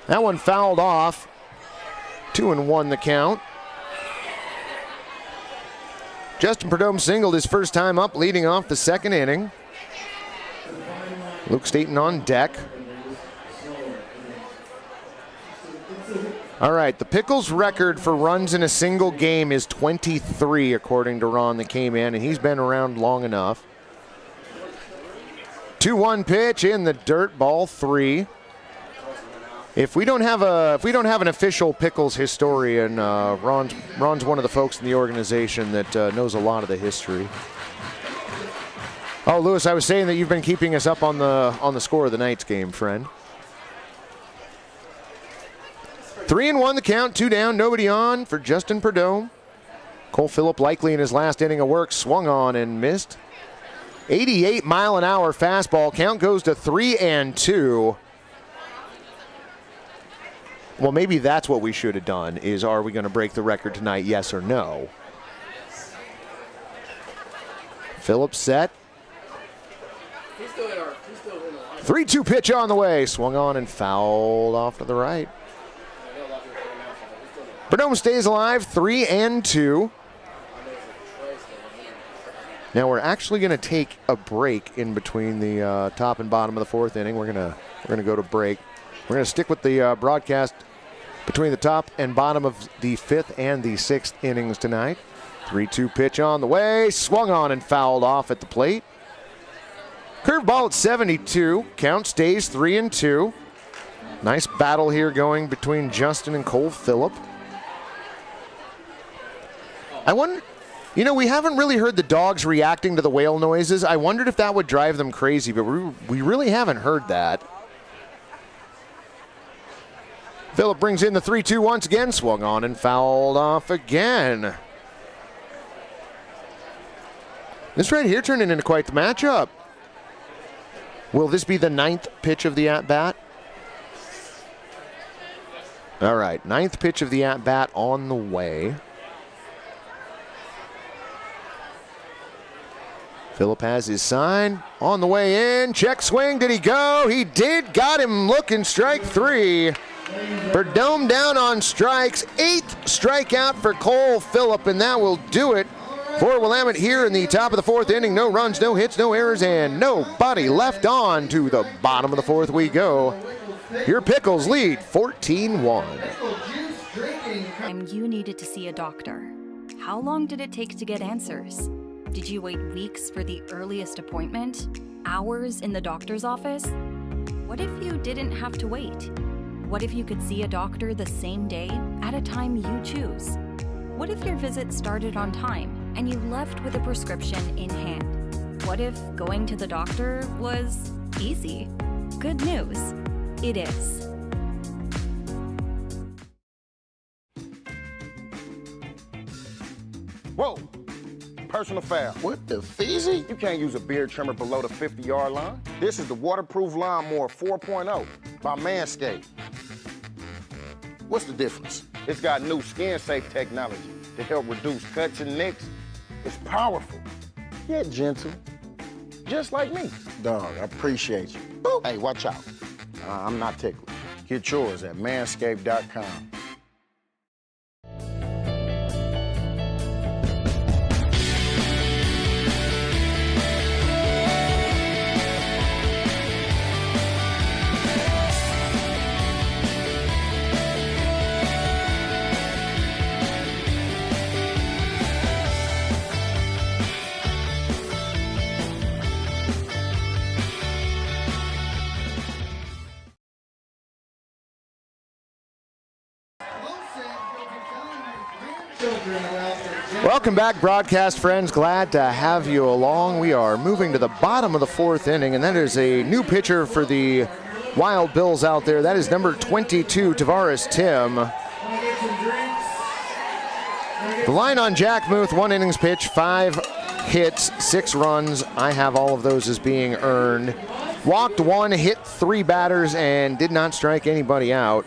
That one fouled off. 2-1 the count. Justin Perdome singled his first time up, leading off the 2nd inning. Luke Staton on deck. All right, the Pickles record for runs in a single game is 23, according to Ron that came in, and he's been around long enough. 2-1 pitch in the dirt, ball 3. If we don't have an official Pickles historian, Ron's one of the folks in the organization that knows a lot of the history. Oh, Lewis, I was saying that you've been keeping us up on the score of the night's game, friend. 3-1 the count, 2 down, nobody on for Justin Perdomo. Cole Phillip likely in his last inning of work swung on and missed. 88-mile-an-hour fastball. Count goes to 3-2. Well, maybe that's what we should have done, is are we going to break the record tonight, yes or no? Phillip set. 3-2 pitch on the way. Swung on and fouled off to the right. Perdomo stays alive, 3-2. Now we're actually going to take a break in between the top and bottom of the fourth inning. We're gonna go to break. We're going to stick with the broadcast between the top and bottom of the fifth and the sixth innings tonight. 3-2 pitch on the way. Swung on and fouled off at the plate. Curveball at 72. Count stays 3-2. Nice battle here going between Justin and Cole Phillip. I wonder, you know, we haven't really heard the dogs reacting to the whale noises. I wondered if that would drive them crazy, but we really haven't heard that. Phillip brings in the 3-2 once again. Swung on and fouled off again. This right here turning into quite the matchup. Will this be the 9th pitch of the at-bat? All right, 9th pitch of the at-bat on the way. Phillip has his sign on the way in. Check swing. Did he go? He did. Got him looking. Strike 3. Perdomo down on strikes. 8th strikeout for Cole Phillip, and that will do it for Willamette here in the top of the fourth inning. No runs, no hits, no errors, and nobody left on. To the bottom of the fourth we go. Your Pickles lead 14-1. And you needed to see a doctor. How long did it take to get answers? Did you wait weeks for the earliest appointment? Hours in the doctor's office? What if you didn't have to wait? What if you could see a doctor the same day at a time you choose? What if your visit started on time and you left with a prescription in hand? What if going to the doctor was easy? Good news, it is. Whoa! Personal foul. What the feezy? You can't use a beard trimmer below the 50-yard line. This is the Waterproof Lawnmower 4.0 by Manscaped. What's the difference? It's got new skin-safe technology to help reduce cuts and nicks. It's powerful, yet gentle, just like me. Dog, I appreciate you. Boop. Hey, watch out. I'm not ticklish. Get yours at manscaped.com. Welcome back, broadcast friends. Glad to have you along. We are moving to the bottom of the fourth inning, and that is a new pitcher for the Wild Bills out there. That is number 22, Tavares Tim. The line on Jack Muth, 1 innings pitch, 5 hits, 6 runs. I have all of those as being earned. Walked 1, hit 3 batters, and did not strike anybody out.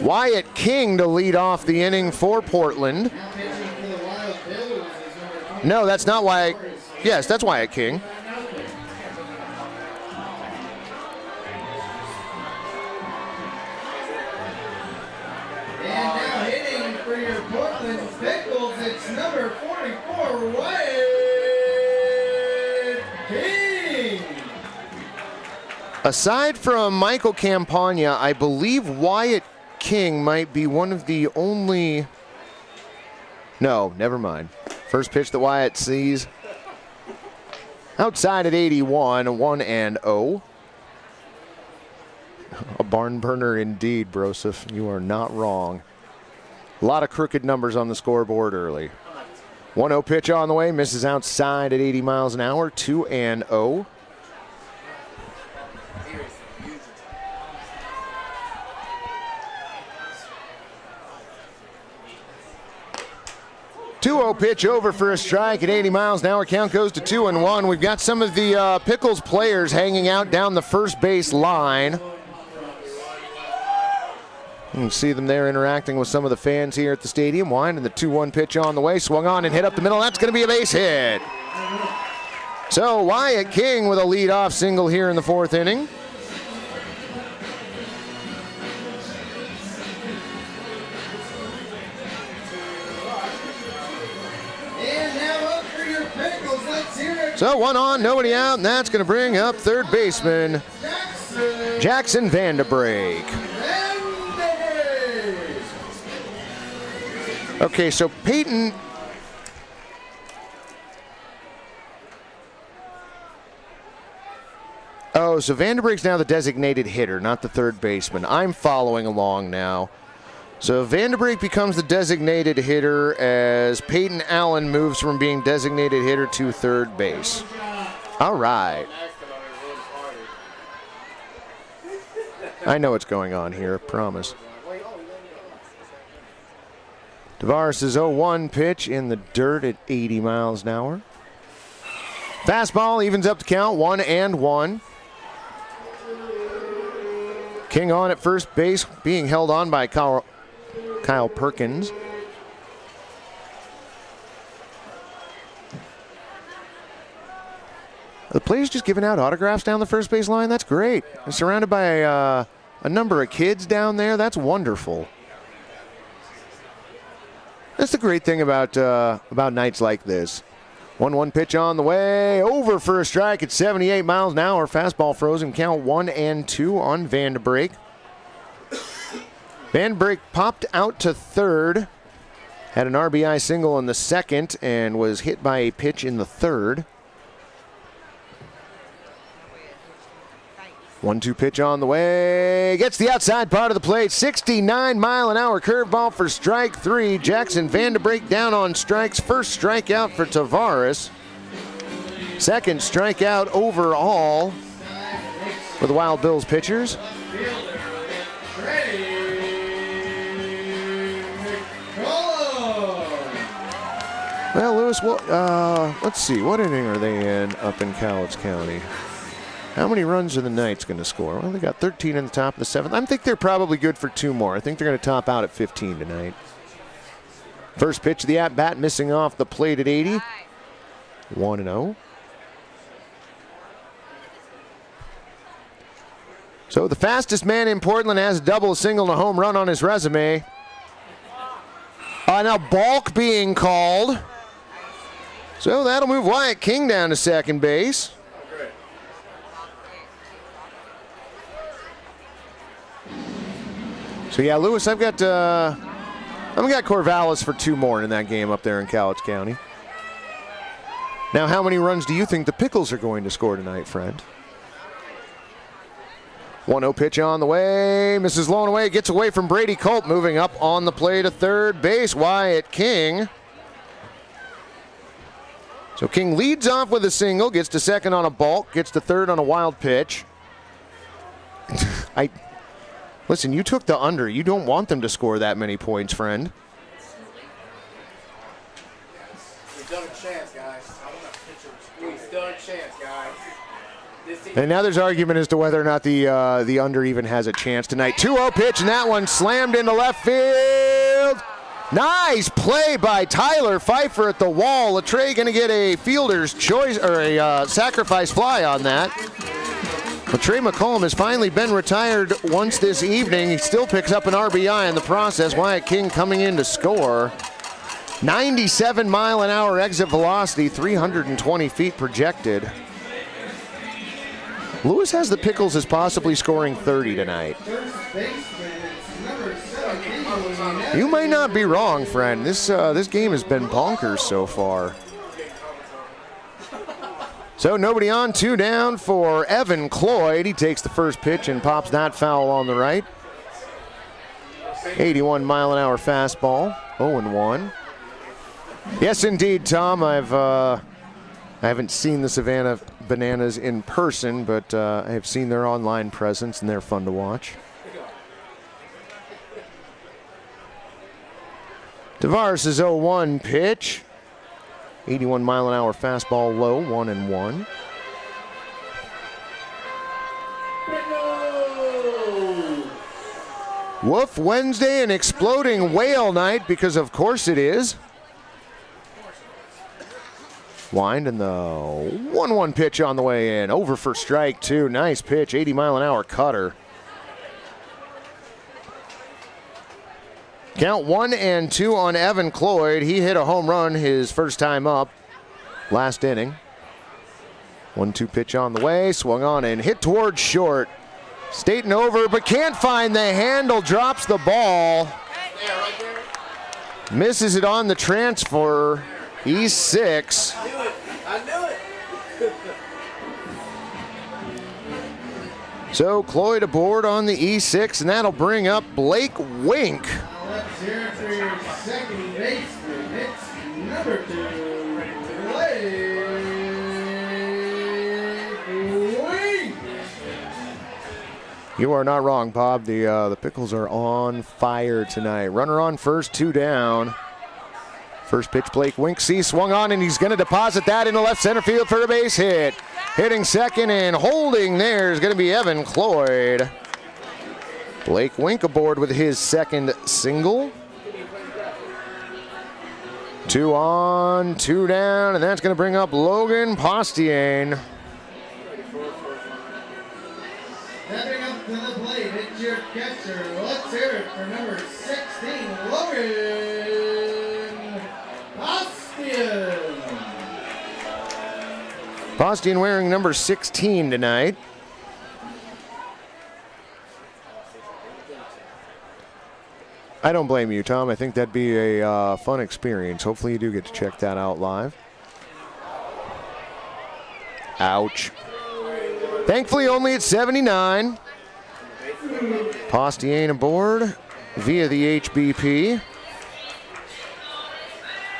Wyatt King to lead off the inning for Portland. No, that's not Wyatt. Yes, that's Wyatt King. And now hitting for your Portland Pickles, it's number 44, Wyatt King. Aside from Michael Campagna, I believe Wyatt King might be one of the only... No, never mind. First pitch that Wyatt sees. Outside at 81, 1-0. A barn burner indeed, Broseph. You are not wrong. A lot of crooked numbers on the scoreboard early. 1-0 pitch on the way, misses outside at 80 miles an hour, 2-0. Pitch over for a strike at 80 miles an hour. Count goes to 2-1. We've got some of the Pickles players hanging out down the first base line. You can see them there interacting with some of the fans here at the stadium. Winding the 2-1 pitch on the way. Swung on and hit up the middle. That's going to be a base hit. So Wyatt King with a leadoff single here in the 4th inning. So 1 on, nobody out, and that's going to bring up third baseman Jackson Vanderbrake. Okay, so Peyton. Oh, so Vanderbrake's now the designated hitter, not the third baseman. I'm following along now. So Vanderbrake becomes the designated hitter as Peyton Allen moves from being designated hitter to third base. All right. I know what's going on here, promise. Tavares' 0-1 pitch in the dirt at 80 miles an hour. Fastball evens up the count, 1-1. King on at first base, being held on by Kyle Perkins. The players just giving out autographs down the first base line. That's great. They're surrounded by a number of kids down there. That's wonderful. That's the great thing about nights like this. 1-1 pitch on the way. Over for a strike at 78 miles an hour. Fastball frozen. Count 1-2 on Vanderbrake. Vanderbrake popped out to third. Had an RBI single in the second and was hit by a pitch in the third. 1-2 pitch on the way. Gets the outside part of the plate. 69-mile-an-hour curveball for strike 3. Jackson Vanderbrake down on strikes. First strikeout for Tavares. Second strikeout overall for the Wild Bills pitchers. Well, Lewis, let's see. What inning are they in up in Cowlitz County? How many runs are the Knights going to score? Well, they got 13 in the top of the 7th. I think they're probably good for 2 more. I think they're going to top out at 15 tonight. First pitch of the at-bat, missing off the plate at 80. 1-0. So the fastest man in Portland has a double, a single, and a home run on his resume. Now balk being called. So that'll move Wyatt King down to second base. So yeah, Lewis, I've got Corvallis for 2 more in that game up there in Cowlitz County. Now, how many runs do you think the Pickles are going to score tonight, friend? 1-0 pitch on the way. Misses low and away. Gets away from Brady Colt. Moving up on the plate at third base, Wyatt King. So King leads off with a single. Gets to second on a balk. Gets to third on a wild pitch. Listen, you took the under. You don't want them to score that many points, friend. We still have a chance, guys. We still have a chance, guys. And now there's argument as to whether or not the under even has a chance tonight. 2-0 pitch, and that one slammed into left field. Nice play by Tyler Pfeiffer at the wall. Latrey going to get a fielder's choice or a sacrifice fly on that. Latrey McCollum has finally been retired once this evening. He still picks up an RBI in the process. Wyatt King coming in to score. 97-mile-an-hour exit velocity, 320 feet projected. Lewis has the Pickles as possibly scoring 30 tonight. You might not be wrong, friend. This game has been bonkers so far. So nobody on, 2 down for Evan Cloyd. He takes the first pitch and pops that foul on the right. 81-mile-an-hour fastball, 0-1. Yes, indeed, Tom. I haven't seen the Savannah Bananas in person, but I have seen their online presence, and they're fun to watch. Tavares' 0-1 pitch. 81-mile-an-hour fastball low, 1-1. Woof Wednesday, an exploding whale night, because of course it is. Wind and the 1-1 pitch on the way in. Over for strike two. Nice pitch, 80-mile-an-hour cutter. Count 1-2 on Evan Cloyd. He hit a home run his first time up last inning. 1-2 pitch on the way. Swung on and hit towards short. Staten over, but can't find the handle. Drops the ball. Misses it on the transfer. He's 6. I knew it. So Cloyd aboard on the E6, and that'll bring up Blake Wink. Let's hear it for your second baseman. It's number 2, Blake Wink. You are not wrong, Bob. The Pickles are on fire tonight. Runner on first, 2 down. First pitch, Blake Wink sees swung on, and he's going to deposit that into left center field for a base hit. Hitting second and holding there is going to be Evan Cloyd. Blake Wink aboard with his second single. 2 on, 2 down, and that's going to bring up Logan Postiane. Stepping up to the plate, it's your catcher. Let's hear it for number 16, Logan Postiane. Postiane wearing number 16 tonight. I don't blame you, Tom. I think that'd be a fun experience. Hopefully you do get to check that out live. Ouch. Thankfully only at 79. Postiane aboard via the HBP.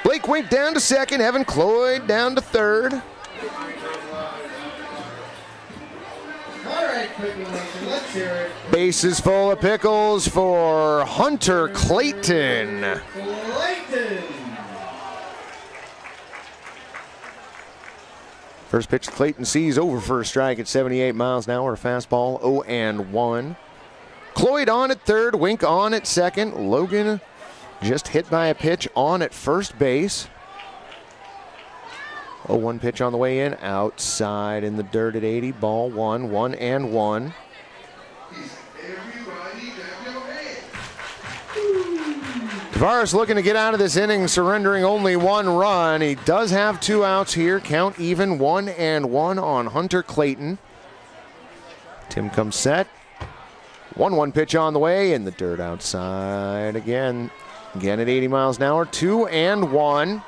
Blake Wink down to second. Evan Cloyd down to third. All right, Pickles, let's hear it. Bases full of Pickles for Hunter Clayton. Clayton. First pitch, Clayton sees over for a strike at 78 miles an hour. Fastball, 0-1. Cloyd on at third, Wink on at second. Logan just hit by a pitch on at first base. 0-1 pitch on the way in, outside in the dirt at 80. Ball 1, 1-1. Tavares looking to get out of this inning, surrendering only 1 run. He does have 2 outs here. Count even, 1-1 on Hunter Clayton. Tim comes set. 1-1 pitch on the way in the dirt outside again. Again at 80 miles an hour, 2-1.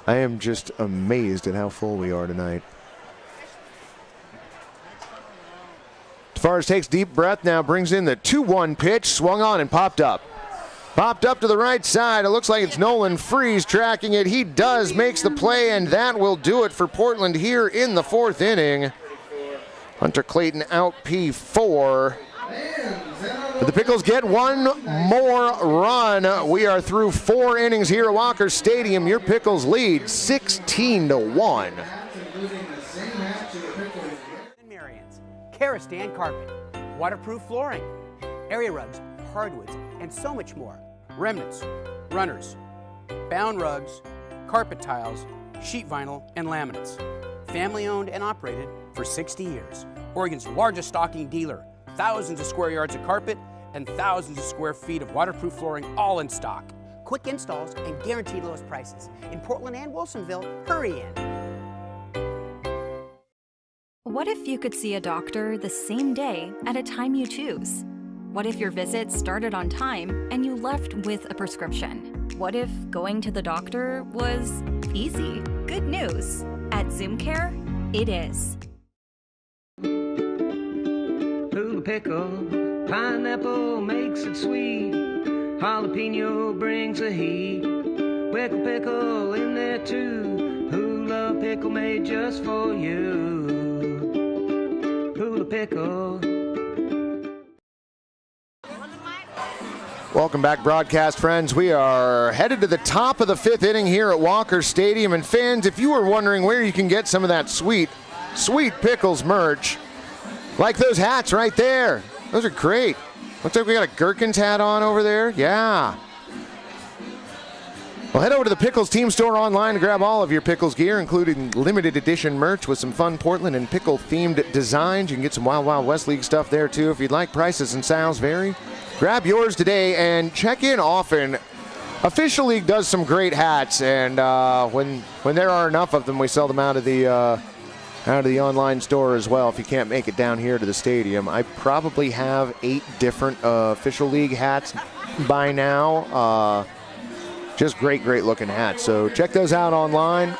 I am just amazed at how full we are tonight. Tavares takes deep breath now, brings in the 2-1 pitch, swung on and popped up. Popped up to the right side. It looks like it's Nolan Freese tracking it. He does, makes the play, and that will do it for Portland here in the 4th inning. Hunter Clayton out P4. But the Pickles get 1 more run. We are through 4 innings here at Walker Stadium. Your Pickles lead 16-1. Karastan carpet, waterproof flooring, area rugs, hardwoods, and so much more. Remnants, runners, bound rugs, carpet tiles, sheet vinyl, and laminates. Family owned and operated for 60 years. Oregon's largest stocking dealer. Thousands of square yards of carpet and thousands of square feet of waterproof flooring, all in stock. Quick installs and guaranteed lowest prices. In Portland and Wilsonville, hurry in. What if you could see a doctor the same day at a time you choose? What if your visit started on time and you left with a prescription? What if going to the doctor was easy? Good news. At Zoom Care, it is. Ooh, pickle, Pineapple makes it sweet. Jalapeno brings the heat. Pickle, pickle in there too. Hula pickle made just for you. Hula pickle. Welcome back, broadcast friends. We are headed to the top of the 5th inning here at Walker Stadium. And fans, if you were wondering where you can get some of that sweet Pickles merch, like those hats right there. Those are great. Looks like we got a Gherkins hat on over there. Yeah. Well, head over to the Pickles team store online to grab all of your Pickles gear, including limited edition merch with some fun Portland and pickle-themed designs. You can get some Wild Wild West League stuff there, too, if you'd like. Prices and styles vary. Grab yours today and check in often. Official League does some great hats, and when there are enough of them, we sell them out of the online store as well if you can't make it down here to the stadium. I probably have 8 different Official League hats by now. Just great looking hats. So check those out online.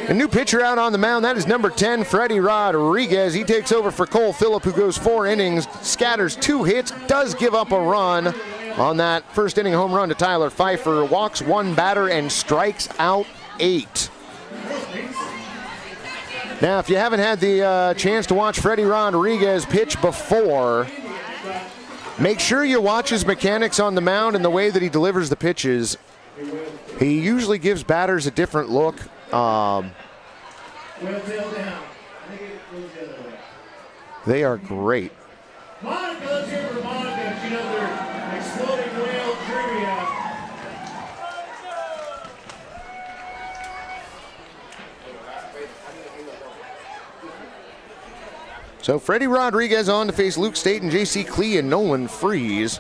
A new pitcher out on the mound, that is number 10, Freddie Rodriguez. He takes over for Cole Phillip, who goes 4 innings, scatters 2 hits, does give up a run on that first inning home run to Tyler Pfeiffer. Walks 1 batter and strikes out 8. Now, if you haven't had the chance to watch Freddie Rodriguez pitch before, make sure you watch his mechanics on the mound and the way that he delivers the pitches. He usually gives batters a different look. They are great. Monica, let's hear for Monica. She knows her exploding whale trivia. So Freddie Rodriguez on to face Luke Staten, J.C. Klee, and Nolan Freeze.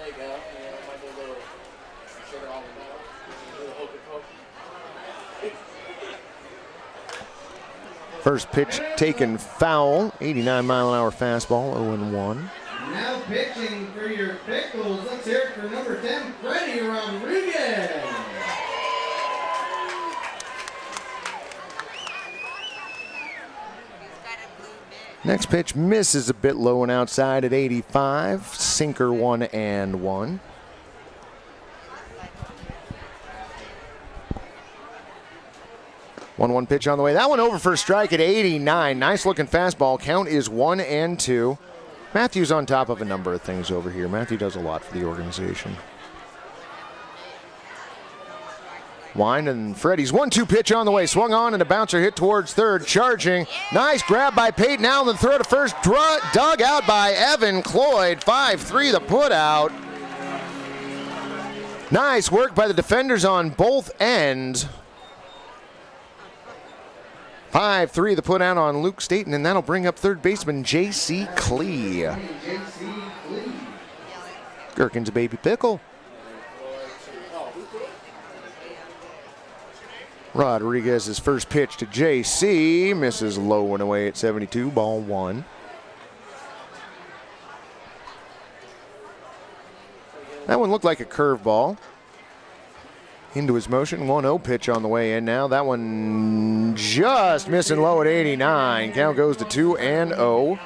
First pitch taken foul, 89-mile-an-hour fastball, 0-1. Now pitching for your Pickles, let's hear it for number 10, Freddie Rodriguez. Next pitch misses a bit low and outside at 85. Sinker 1-1. One pitch on the way. That one over for a strike at 89. Nice looking fastball. Count is 1-2. Matthew's on top of a number of things over here. Matthew does a lot for the organization. Wine and Freddie's 1-2 pitch on the way. Swung on and a bouncer hit towards third. Charging. Nice grab by Peyton Allen. Throw to first. Dug out by Evan Cloyd. 5-3 the put out. Nice work by the defenders on both ends. 5-3 the put out on Luke Staten, and that'll bring up third baseman J.C. Klee. Gherkins a baby pickle. Rodriguez's first pitch to J.C. misses low and away at 72, ball 1. That one looked like a curveball. Into his motion, 1-0 pitch on the way in now. That one just missing low at 89. Count goes to 2-0.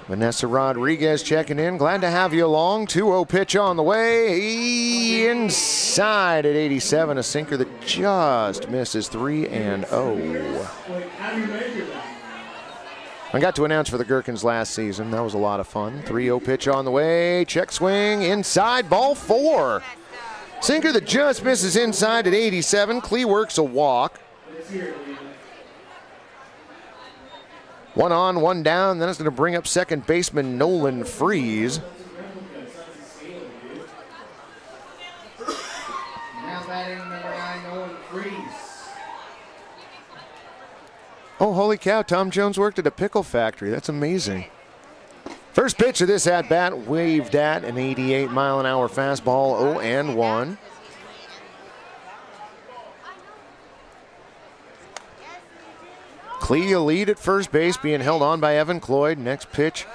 Vanessa Rodriguez checking in. Glad to have you along. 2-0 pitch on the way. Inside at 87. A sinker that just misses 3-0. I got to announce for the Gherkins last season. That was a lot of fun. 3-0 pitch on the way. Check swing inside. Ball 4. Sinker that just misses inside at 87. Klee works a walk. 1 on, 1 down. Then it's going to bring up second baseman Nolan Freeze. Now batting number 9, Nolan Freeze. Oh, holy cow, Tom Jones worked at a pickle factory. That's amazing. First pitch of this at-bat, waved at an 88-mile-an-hour fastball, 0-1. Klee a lead at first base, being held on by Evan Cloyd. Next pitch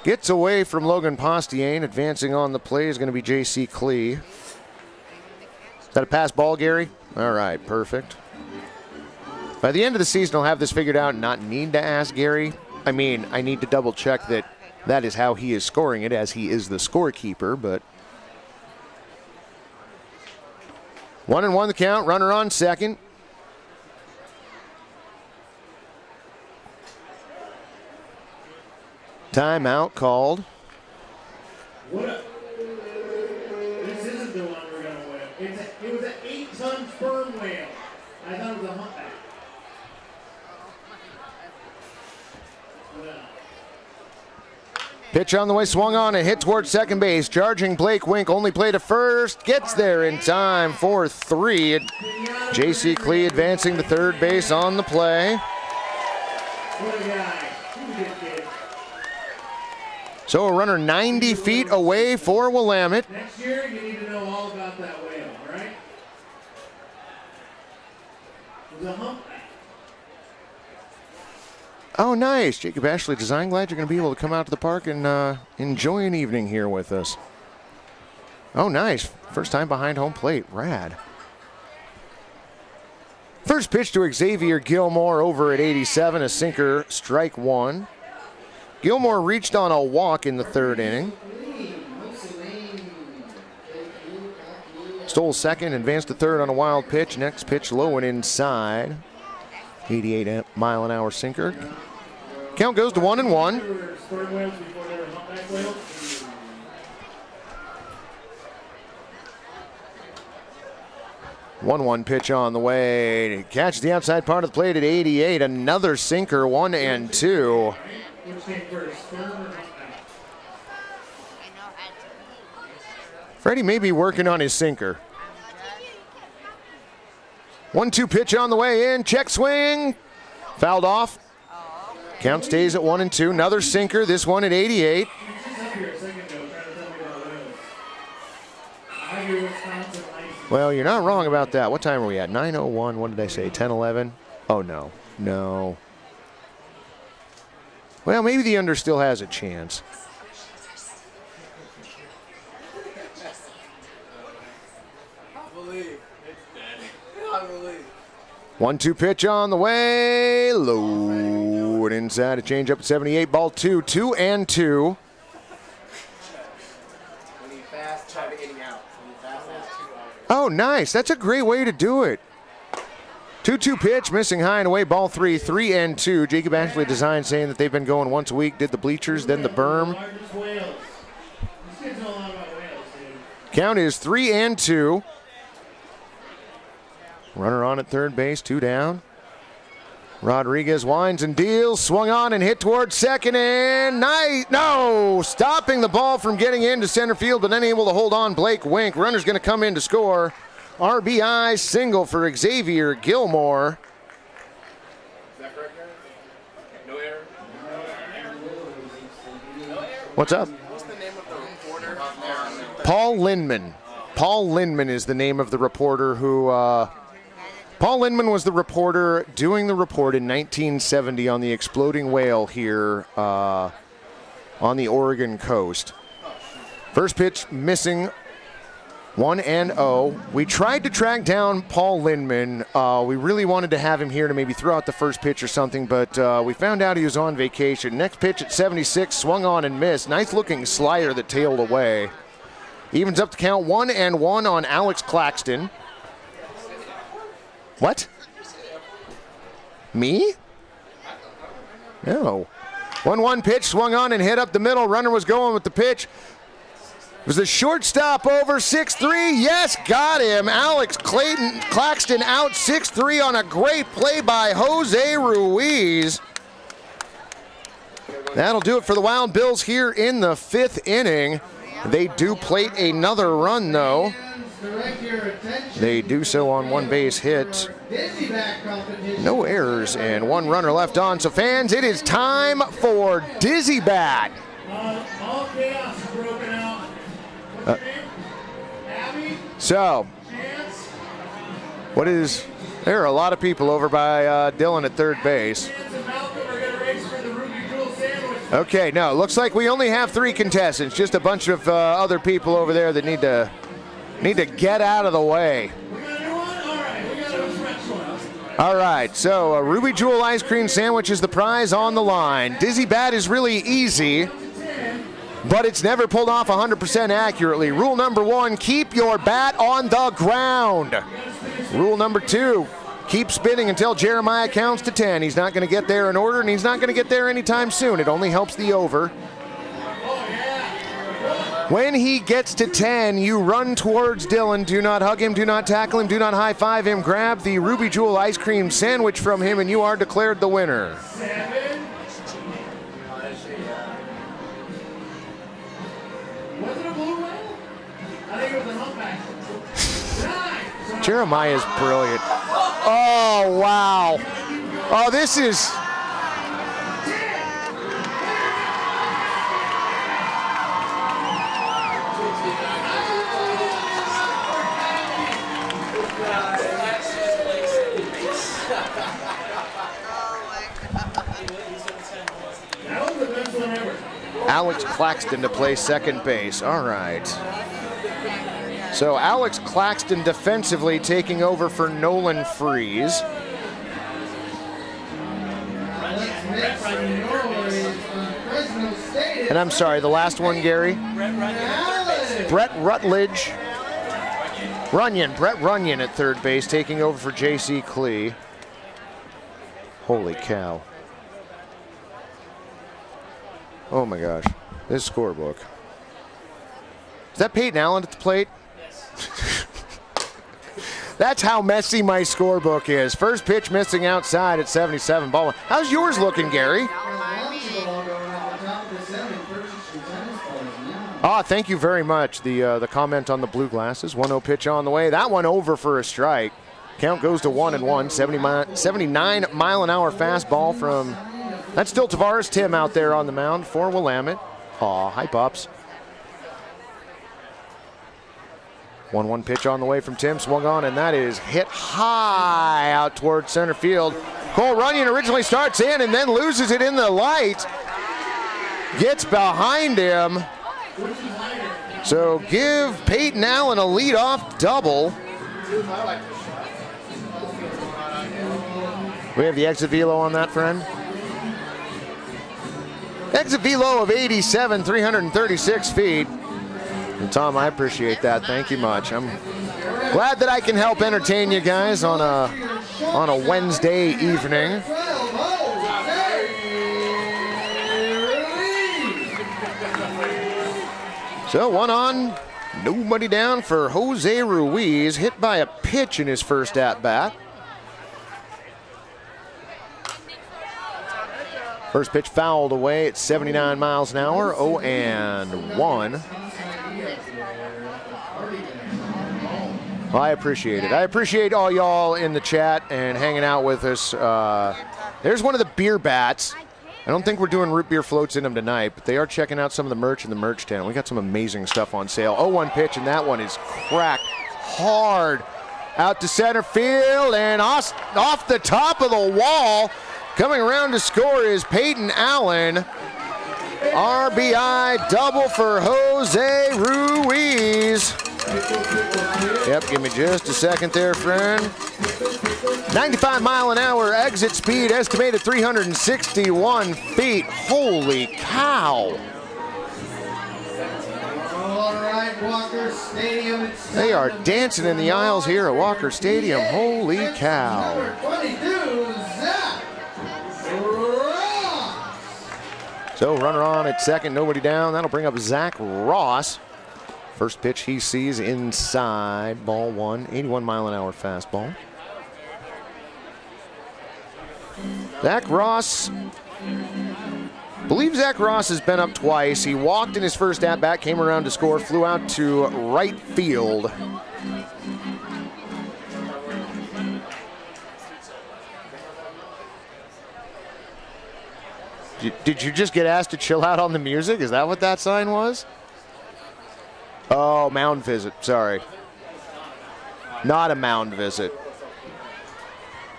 gets away from Logan Postiane. Advancing on the play is going to be J.C. Klee. Is that a pass ball, Gary? All right, perfect. By the end of the season, I'll have this figured out and not need to ask Gary. I mean, I need to double check that is how he is scoring it, as he is the scorekeeper, but 1-1 the count, runner on second. Timeout called. This isn't the one we're going to win. It was an 8-ton sperm whale. I thought it was a humpback. Pitch on the way, swung on and hit towards second base. Charging Blake Wink, only play to first. Gets there in time for 3. J.C. Clee advancing to third base on the play. What a guy. So a runner 90 feet away for Willamette. Next year, you need to know all about that whale, all right? It was a humpback. Oh, nice. Jacob Ashley Design. Glad you're going to be able to come out to the park and enjoy an evening here with us. Oh, nice. First time behind home plate. Rad. First pitch to Xavier Gilmore over at 87. A sinker, strike 1. Gilmore reached on a walk in the third inning. Stole second, advanced to third on a wild pitch. Next pitch low and inside. 88-mile-an-hour sinker. Count goes to 1-1. 1-1 pitch on the way. Catch the outside part of the plate at 88. Another sinker, 1-2. Freddie may be working on his sinker. 1-2 pitch on the way in. Check swing. Fouled off. Count stays at 1-2. Another sinker, this one at 88. Well, you're not wrong about that. What time are we at? 9:01. What did I say? 10:11? Oh, no. No. Well, maybe the under still has a chance. I believe. 1-2 pitch on the way. Low and inside. A change up at 78. Ball 2. 2-2. When you fast, try to inning out. When you fast, Oh, nice. That's a great way to do it. 2-2 pitch, missing high and away. Ball 3. 3-2. Jacob Ashley Design saying that they've been going once a week. Did the bleachers, then the berm. Count is 3-2. Runner on at third base, 2 down. Rodriguez winds and deals, swung on and hit towards second, and no! Stopping the ball from getting into center field, but unable to hold on. Blake Wink. Runner's going to come in to score. RBI single for Xavier Gilmore. Is that correct, no error? What's up? What's the name of the reporter? Paul Lindman. Paul Lindman is the name of the reporter who... Paul Lindman was the reporter doing the report in 1970 on the exploding whale here on the Oregon coast. First pitch missing, 1-0. We tried to track down Paul Lindman. We really wanted to have him here to maybe throw out the first pitch or something, but we found out he was on vacation. Next pitch at 76, swung on and missed. Nice looking slider that tailed away. Evens up to count 1-1 on Alex Claxton. What? Me? No. 1-1 pitch, swung on and hit up the middle. Runner was going with the pitch. It was a shortstop over 6-3. Yes, got him. Alex Claxton out 6-3 on a great play by Jose Ruiz. That'll do it for the Wild Bills here in the 5th inning. They do plate another run, though. They do so on one base hit. No errors and one runner left on. So fans, it is time for Dizzy Bat. All chaos is broken out. What's your name? Abby? So, there are a lot of people over by Dylan at third base. Okay, no, looks like we only have 3 contestants. Just a bunch of other people over there that need to get out of the way. We got a new one? All right, we got a fresh one. All right, so a Ruby Jewel ice cream sandwich is the prize on the line. Dizzy bat is really easy, but it's never pulled off 100% accurately. Rule number 1, keep your bat on the ground. Rule number 2, keep spinning until Jeremiah counts to 10. He's not going to get there in order, and he's not going to get there anytime soon. It only helps the over. When he gets to 10, you run towards Dylan. Do not hug him, do not tackle him, do not high-five him. Grab the Ruby Jewel ice cream sandwich from him, and you are declared the winner. Jeremiah's brilliant. Oh, wow. Oh, this is... Alex Claxton to play second base. All right. So Alex Claxton defensively taking over for Nolan Freeze. And I'm sorry, the last one, Gary? Brett Rutledge. Brett Runyon at third base taking over for J.C. Klee. Holy cow. Oh my gosh, this scorebook. Is that Peyton Allen at the plate? Yes. That's how messy my scorebook is. First pitch missing outside at 77 ball. How's yours looking, Gary? Thank you very much. The comment on the blue glasses. 1-0 pitch on the way. That one over for a strike. Count goes to 1-1. 79 mile an hour fastball from... That's still Tavares Tim out there on the mound for Willamette. Aw, hi, Pops. 1-1 pitch on the way from Tim. Swung on, and that is hit high out towards center field. Cole Runyon originally starts in and then loses it in the light. Gets behind him. So give Peyton Allen a leadoff double. We have the exit velo on that, friend. Exit velo of 87, 336 feet. And Tom, I appreciate that. Thank you much. I'm glad that I can help entertain you guys on a Wednesday evening. So 1 on, nobody down for Jose Ruiz, hit by a pitch in his first at-bat. First pitch fouled away at 79 miles an hour, 0-1. Well, I appreciate it. I appreciate all y'all in the chat and hanging out with us. There's one of the beer bats. I don't think we're doing root beer floats in them tonight, but they are checking out some of the merch in the merch tent. We got some amazing stuff on sale. 0-1 pitch, and that one is cracked hard out to center field, and off the top of the wall. Coming around to score is Peyton Allen. RBI double for Jose Ruiz. Yep, give me just a second there, friend. 95 mile an hour exit speed, estimated 361 feet. Holy cow. All right, Walker Stadium. They are dancing in the aisles here at Walker Stadium. Holy cow. Number 22, Zach. So runner on at second, nobody down. That'll bring up Zach Ross. First pitch he sees inside, ball 1, 81 mile an hour fastball. Zach Ross, believe Zach Ross has been up twice. He walked in his first at-bat, came around to score, flew out to right field. Did you just get asked to chill out on the music? Is that what that sign was? Oh, mound visit. Sorry. Not a mound visit.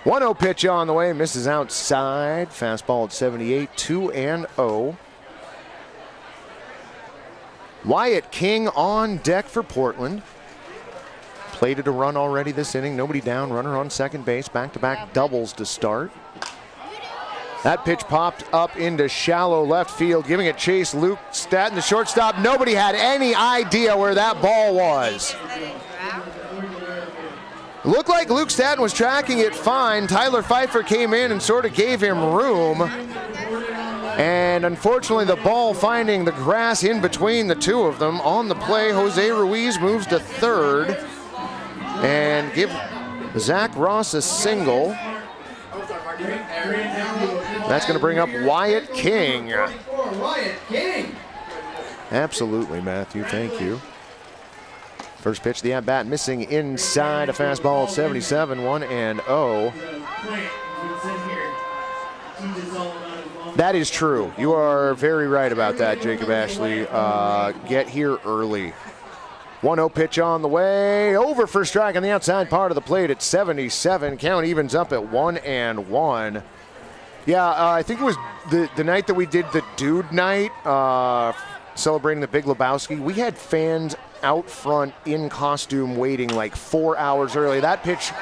1-0 pitch on the way. Misses outside. Fastball at 78. 2-0. Wyatt King on deck for Portland. Plated a run already this inning. Nobody down. Runner on second base. Back-to-back doubles to start. That pitch popped up into shallow left field, giving it chase. Luke Staton, the shortstop. Nobody had any idea where that ball was. It looked like Luke Staton was tracking it fine. Tyler Pfeiffer came in and sort of gave him room. And unfortunately, the ball finding the grass in between the two of them. On the play, Jose Ruiz moves to third and give Zach Ross a single. That's going to bring up Wyatt King. Absolutely, Matthew. Thank you. First pitch, the at-bat missing inside, a fastball at 77, 1-0. That is true. You are very right about that, Jacob Ashley. Get here early. 1-0 pitch on the way. Over for strike on the outside part of the plate at 77. Count evens up at 1-1. Yeah, I think it was the night that we did the Dude Night, celebrating the Big Lebowski. We had fans out front in costume waiting like 4 hours early. That pitch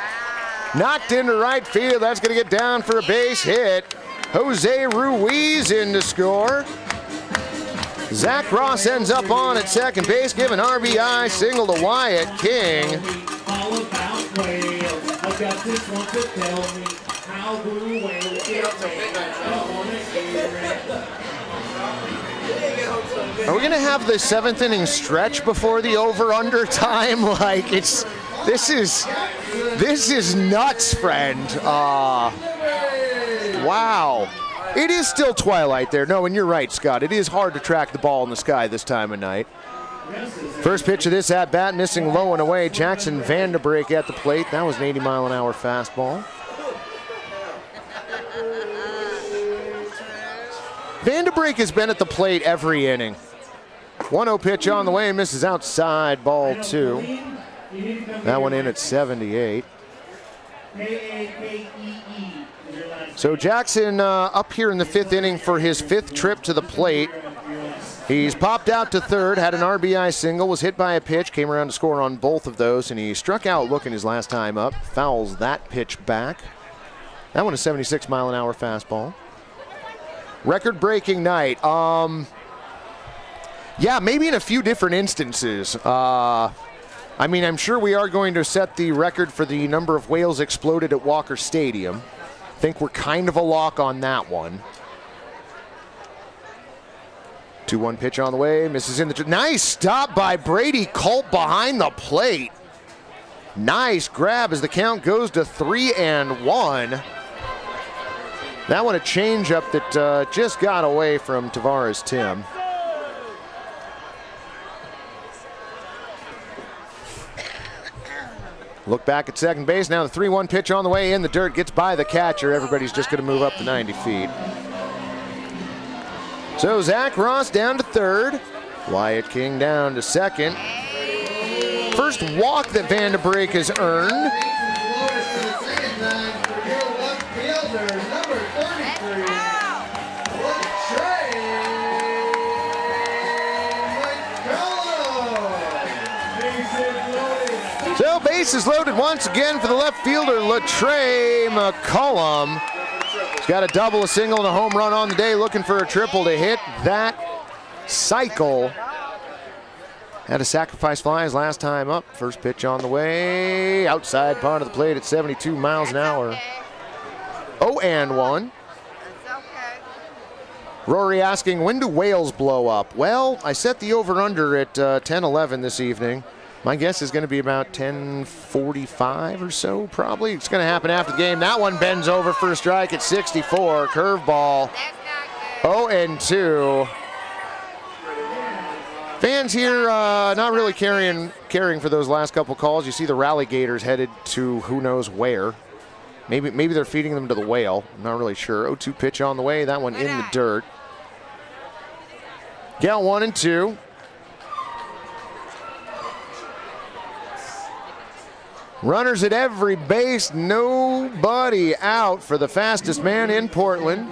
knocked into right field. That's going to get down for a base hit. Jose Ruiz in to score. Zach Ross ends up on at second base, giving RBI single to Wyatt King. Are we gonna have the seventh inning stretch before the over/under time? Like this is nuts, friend. Wow. It is still twilight there. No, and you're right, Scott. It is hard to track the ball in the sky this time of night. First pitch of this at-bat, missing low and away. Jackson Vanderbrake at the plate. That was an 80-mile-an-hour fastball. Vanderbrake has been at the plate every inning. 1-0 pitch on the way, misses outside, ball 2. That one in at 78. So Jackson up here in the fifth inning for his fifth trip to the plate. He's popped out to third, had an RBI single, was hit by a pitch, came around to score on both of those, and he struck out looking his last time up, fouls that pitch back. That one a 76-mile-an-hour fastball. Record-breaking night. Yeah, maybe in a few different instances. I mean, I'm sure we are going to set the record for the number of whales exploded at Walker Stadium. I think we're kind of a lock on that one. 2-1 pitch on the way, misses in the... Nice stop by Brady Culp behind the plate. Nice grab as the count goes to 3-1. That one a changeup that just got away from Tavares Tim. Look back at second base. Now the 3-1 pitch on the way in the dirt. Gets by the catcher. Everybody's just going to move up to 90 feet. So Zach Ross down to third. Wyatt King down to second. First walk that Vanderbrake has earned. So bases loaded once again for the left fielder, Latrey McCullum. He's got a double, a single, and a home run on the day, looking for a triple to hit that cycle. Had a sacrifice fly his last time up. First pitch on the way, outside part of the plate at 72 miles an hour. 0-1. Rory asking, when do whales blow up? Well, I set the over-under at 10-11 this evening. My guess is going to be about 10:45 or so, probably. It's going to happen after the game. That one bends over for a strike at 64. Curveball. 0-2. Fans here not really caring for those last couple calls. You see the Rally Gators headed to who knows where. Maybe they're feeding them to the whale. I'm not really sure. 0-2 pitch on the way. That one in the dirt. Count 1-2. Runners at every base, nobody out for the fastest man in Portland.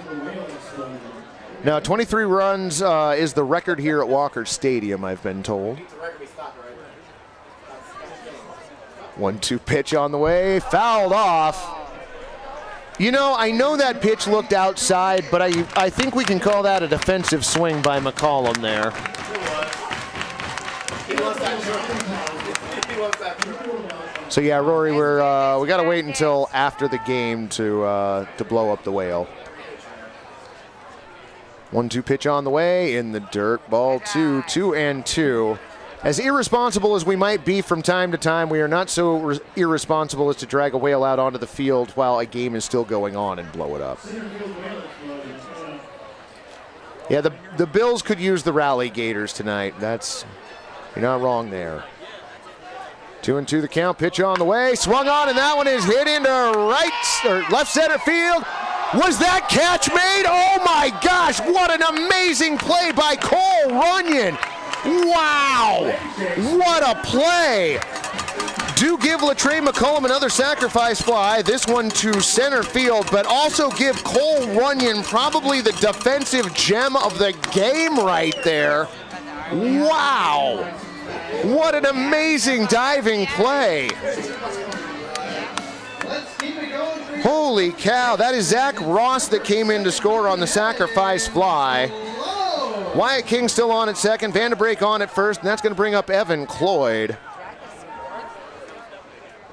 Now, 23 runs is the record here at Walker Stadium, I've been told. 1-2 pitch on the way, fouled off. You know, I know that pitch looked outside, but I think we can call that a defensive swing by McCollum there. So yeah, Rory, we got to wait until after the game to blow up the whale. 1-2 pitch on the way, in the dirt, ball 2, 2-2. As irresponsible as we might be from time to time, we are not so irresponsible as to drag a whale out onto the field while a game is still going on and blow it up. Yeah, the Bills could use the rally gators tonight. You're not wrong there. 2-2 the count, pitch on the way, swung on, and that one is hit into left center field. Was that catch made? Oh my gosh, what an amazing play by Cole Runyon. Wow, what a play. Do give LaTrey McCollum another sacrifice fly, this one to center field, but also give Cole Runyon probably the defensive gem of the game right there. Wow, what an amazing diving play. Holy cow, that is Zach Ross that came in to score on the sacrifice fly. Wyatt King still on at second, Vanderbrake on at first, and that's going to bring up Evan Cloyd.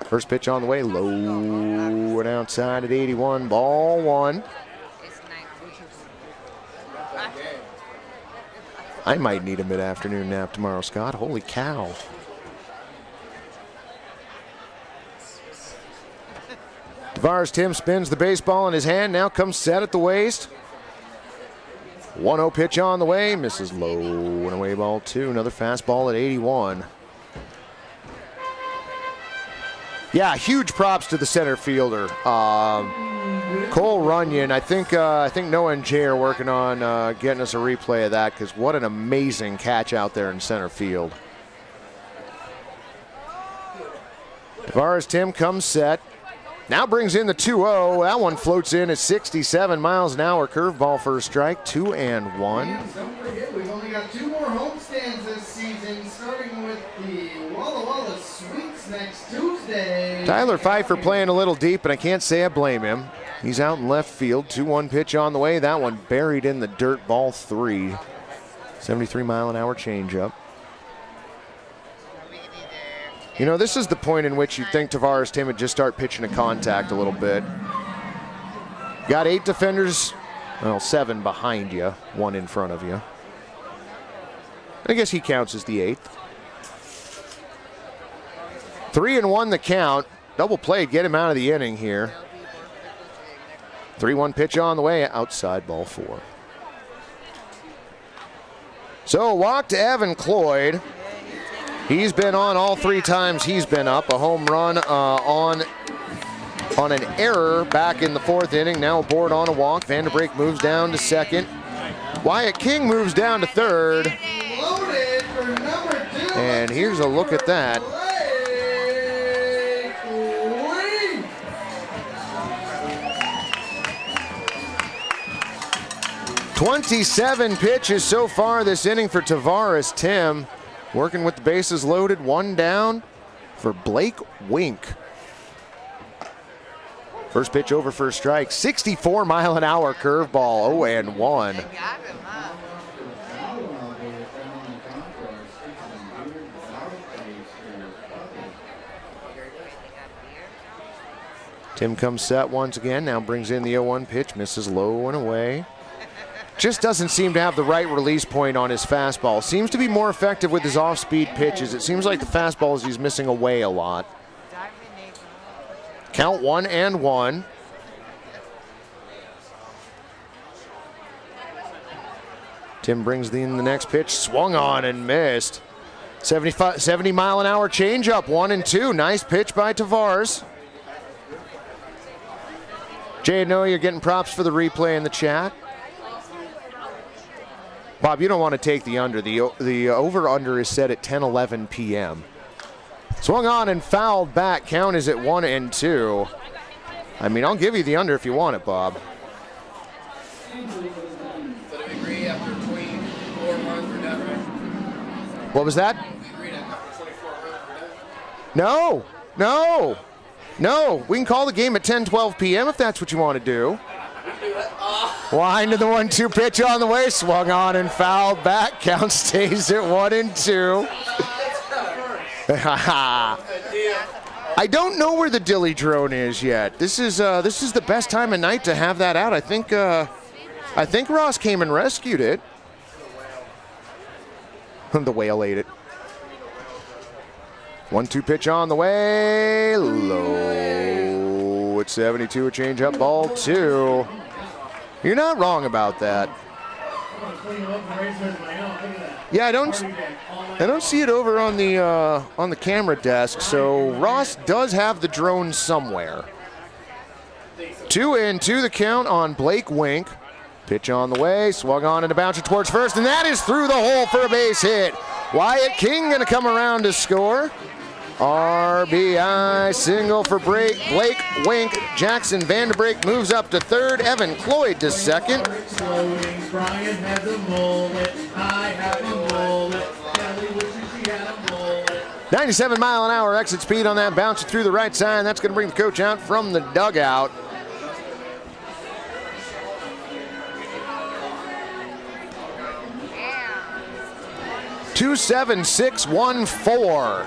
First pitch on the way, low and outside at 81, ball 1. I might need a mid-afternoon nap tomorrow, Scott. Holy cow. Tavares Tim spins the baseball in his hand, now comes set at the waist. 1-0 pitch on the way, misses low and away, ball 2. Another fastball at 81. Yeah, huge props to the center fielder. Cole Runyon, I think Noah and Jay are working on getting us a replay of that, because what an amazing catch out there in center field. Tavares Tim comes set. Now brings in the 2-0. That one floats in at 67 miles an hour. Curveball for a strike, 2-1. Don't forget, we've only got 2 more homestands this season, starting with the Walla Walla Sweets next Tuesday. Tyler Pfeiffer playing a little deep, and I can't say I blame him. He's out in left field. 2-1 pitch on the way. That one buried in the dirt, ball 3. 73 mile an hour changeup. You know, this is the point in which you'd think Tavares Tim would just start pitching to contact a little bit. Got 8 defenders, well, 7 behind you, 1 in front of you. I guess he counts as the 8th. 3-1 the count. Double play, get him out of the inning here. 3-1 pitch on the way, outside, ball 4. So walk to Evan Cloyd. He's been on all 3 times he's been up. A home run on an error back in the 4th inning. Now aboard on a walk. Vanderbrake moves down to second. Wyatt King moves down to third. And here's a look at that. 27 pitches so far this inning for Tavares Tim. Working with the bases loaded, 1 down for Blake Wink. First pitch over for a strike, 64 mile an hour curveball, 0-1. Tim comes set once again, now brings in the 0-1 pitch, misses low and away. Just doesn't seem to have the right release point on his fastball. Seems to be more effective with his off-speed pitches. It seems like the fastballs he's missing away a lot. Count 1-1. Tim brings in the next pitch, swung on and missed. 70 mile an hour changeup, 1-2. Nice pitch by Tavares. Jay, I know you're getting props for the replay in the chat. Bob, you don't want to take the under. The over-under is set at 10:11 p.m. Swung on and fouled back. Count is at 1-2. I mean, I'll give you the under if you want it, Bob. What was that? No, No. No. We can call the game at 10:12 p.m. if that's what you want to do. Wind to the 1-2 pitch on the way. Swung on and fouled back. Count stays at 1-2. I don't know where the dilly drone is yet. This is the best time of night to have that out. I think Ross came and rescued it. The whale ate it. 1-2 pitch on the way. Low at 72. A changeup, ball 2. You're not wrong about that. Yeah, I don't see it over on the camera desk. So Ross does have the drone somewhere. 2-2 the count on Blake Wink. Pitch on the way, swung on and a bouncer towards first, and that is through the hole for a base hit. Wyatt King going to come around to score. RBI single for Blake Wink. Jackson Vanderbeek moves up to third. Evan Cloyd to second. 97-mile-an-hour exit speed on that bouncer through the right side. That's going to bring the coach out from the dugout. Yeah. 2-7-6-1-4.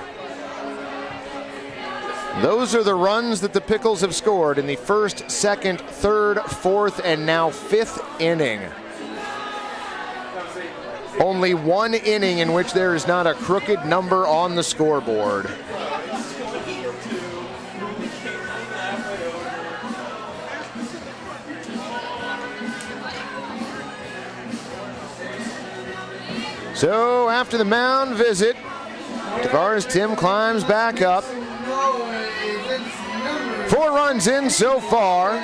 Those are the runs that the Pickles have scored in the first, second, third, fourth, and now fifth inning. Only one inning in which there is not a crooked number on the scoreboard. So after the mound visit, Tavares Tim climbs back up. 4 runs in so far.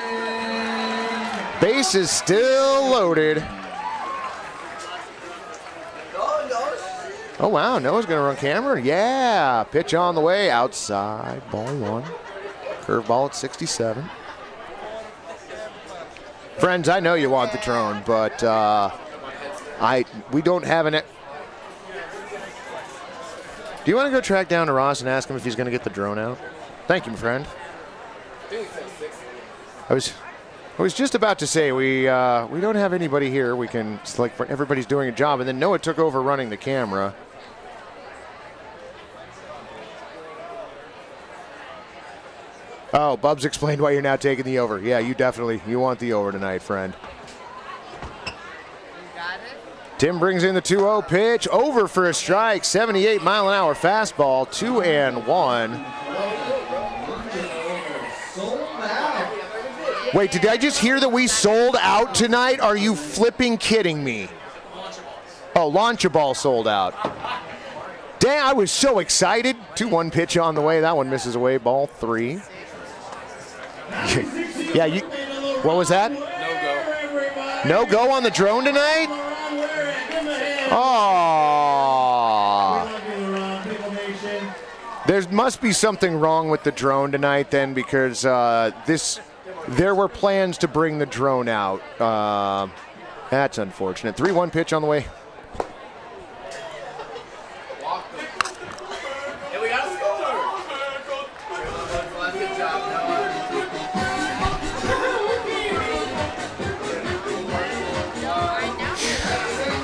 Base is still loaded. Oh, wow. Noah's going to run camera. Yeah. Pitch on the way. Outside. Ball 1. Curveball at 67. Friends, I know you want the drone, but we don't have an... Do you want to go track down to Ross and ask him if he's going to get the drone out? Thank you, my friend. I was just about to say we don't have anybody here. We can, it's like everybody's doing a job, and then Noah took over running the camera. Oh, Bubs explained why you're now taking the over. Yeah, you want the over tonight, friend. Tim brings in the 2-0 pitch, over for a strike, 78-mile-an-hour fastball, 2-1. Wait, did I just hear that we sold out tonight? Are you flipping kidding me? Oh, Launchaball sold out. Dang, I was so excited. 2-1 pitch on the way. That one misses away, ball 3. Yeah, what was that? No go on the drone tonight? Oh. There must be something wrong with the drone tonight then, because there were plans to bring the drone out. That's unfortunate. 3-1 pitch on the way.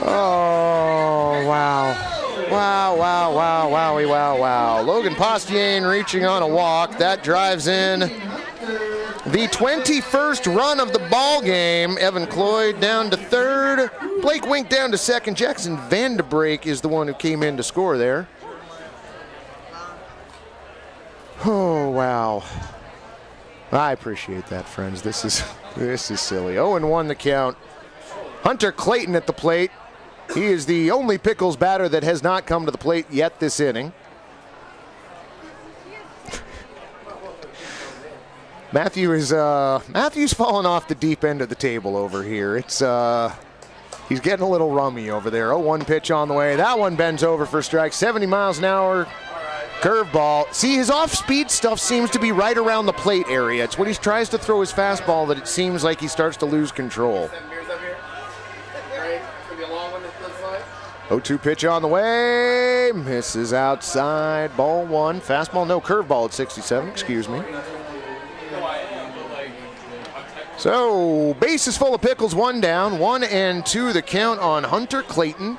Oh, wow. Wow. Logan Postiane reaching on a walk. That drives in the 21st run of the ball game. Evan Cloyd down to third. Blake Wink down to second. Jackson Vanderbeek is the one who came in to score there. Oh, wow. I appreciate that, friends. This is silly. 0-1 the count. Hunter Clayton at the plate. He is the only Pickles batter that has not come to the plate yet this inning. Matthew's fallen off the deep end of the table over here. He's getting a little rummy over there. 0-1 pitch on the way. That one bends over for a strike. 70 miles an hour. Curveball. See, his off-speed stuff seems to be right around the plate area. It's when he tries to throw his fastball that it seems like he starts to lose control. 0-2 pitch on the way. way, misses outside, ball one. Fastball, no curveball at 67, excuse me. So, bases full of Pickles, one down, 1-2 the count on Hunter Clayton.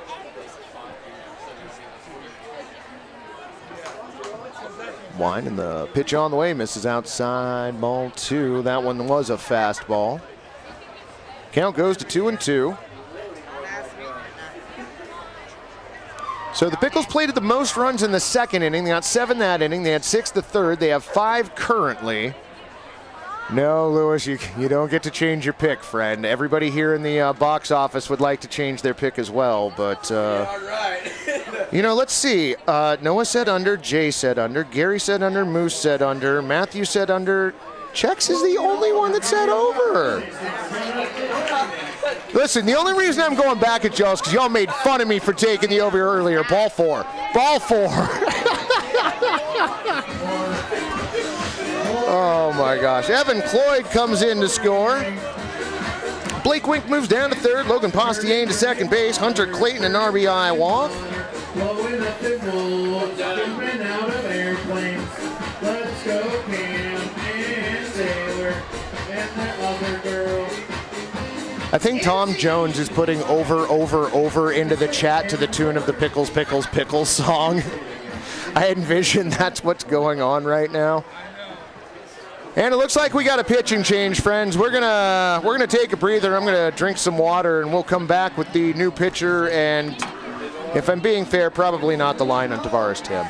Wine and the pitch on the way, misses outside, ball two. That one was a fastball. Count goes to 2-2. So the Pickles played the most runs in the second inning. They got 7 that inning. They had 6 the third. They have 5 currently. No, Lewis, you don't get to change your pick, friend. Everybody here in the box office would like to change their pick as well, but let's see. Noah said under, Jay said under, Gary said under, Moose said under, Matthew said under. Chex is the only one that said over. Listen, the only reason I'm going back at y'all is because y'all made fun of me for taking the over earlier. Ball four. Oh my gosh. Evan Cloyd comes in to score. Blake Wink moves down to third. Logan Postier to second base. Hunter Clayton an RBI walk. Blowing up the wolves, jumping out of airplanes. Let's go, Cam and Sailor and the other girl. I think Tom Jones is putting over into the chat to the tune of the Pickles, Pickles, Pickles song. I envision that's what's going on right now. And it looks like we got a pitching change, friends. We're gonna take a breather. I'm gonna drink some water, and we'll come back with the new pitcher. And if I'm being fair, probably not the line on Tavares Tim.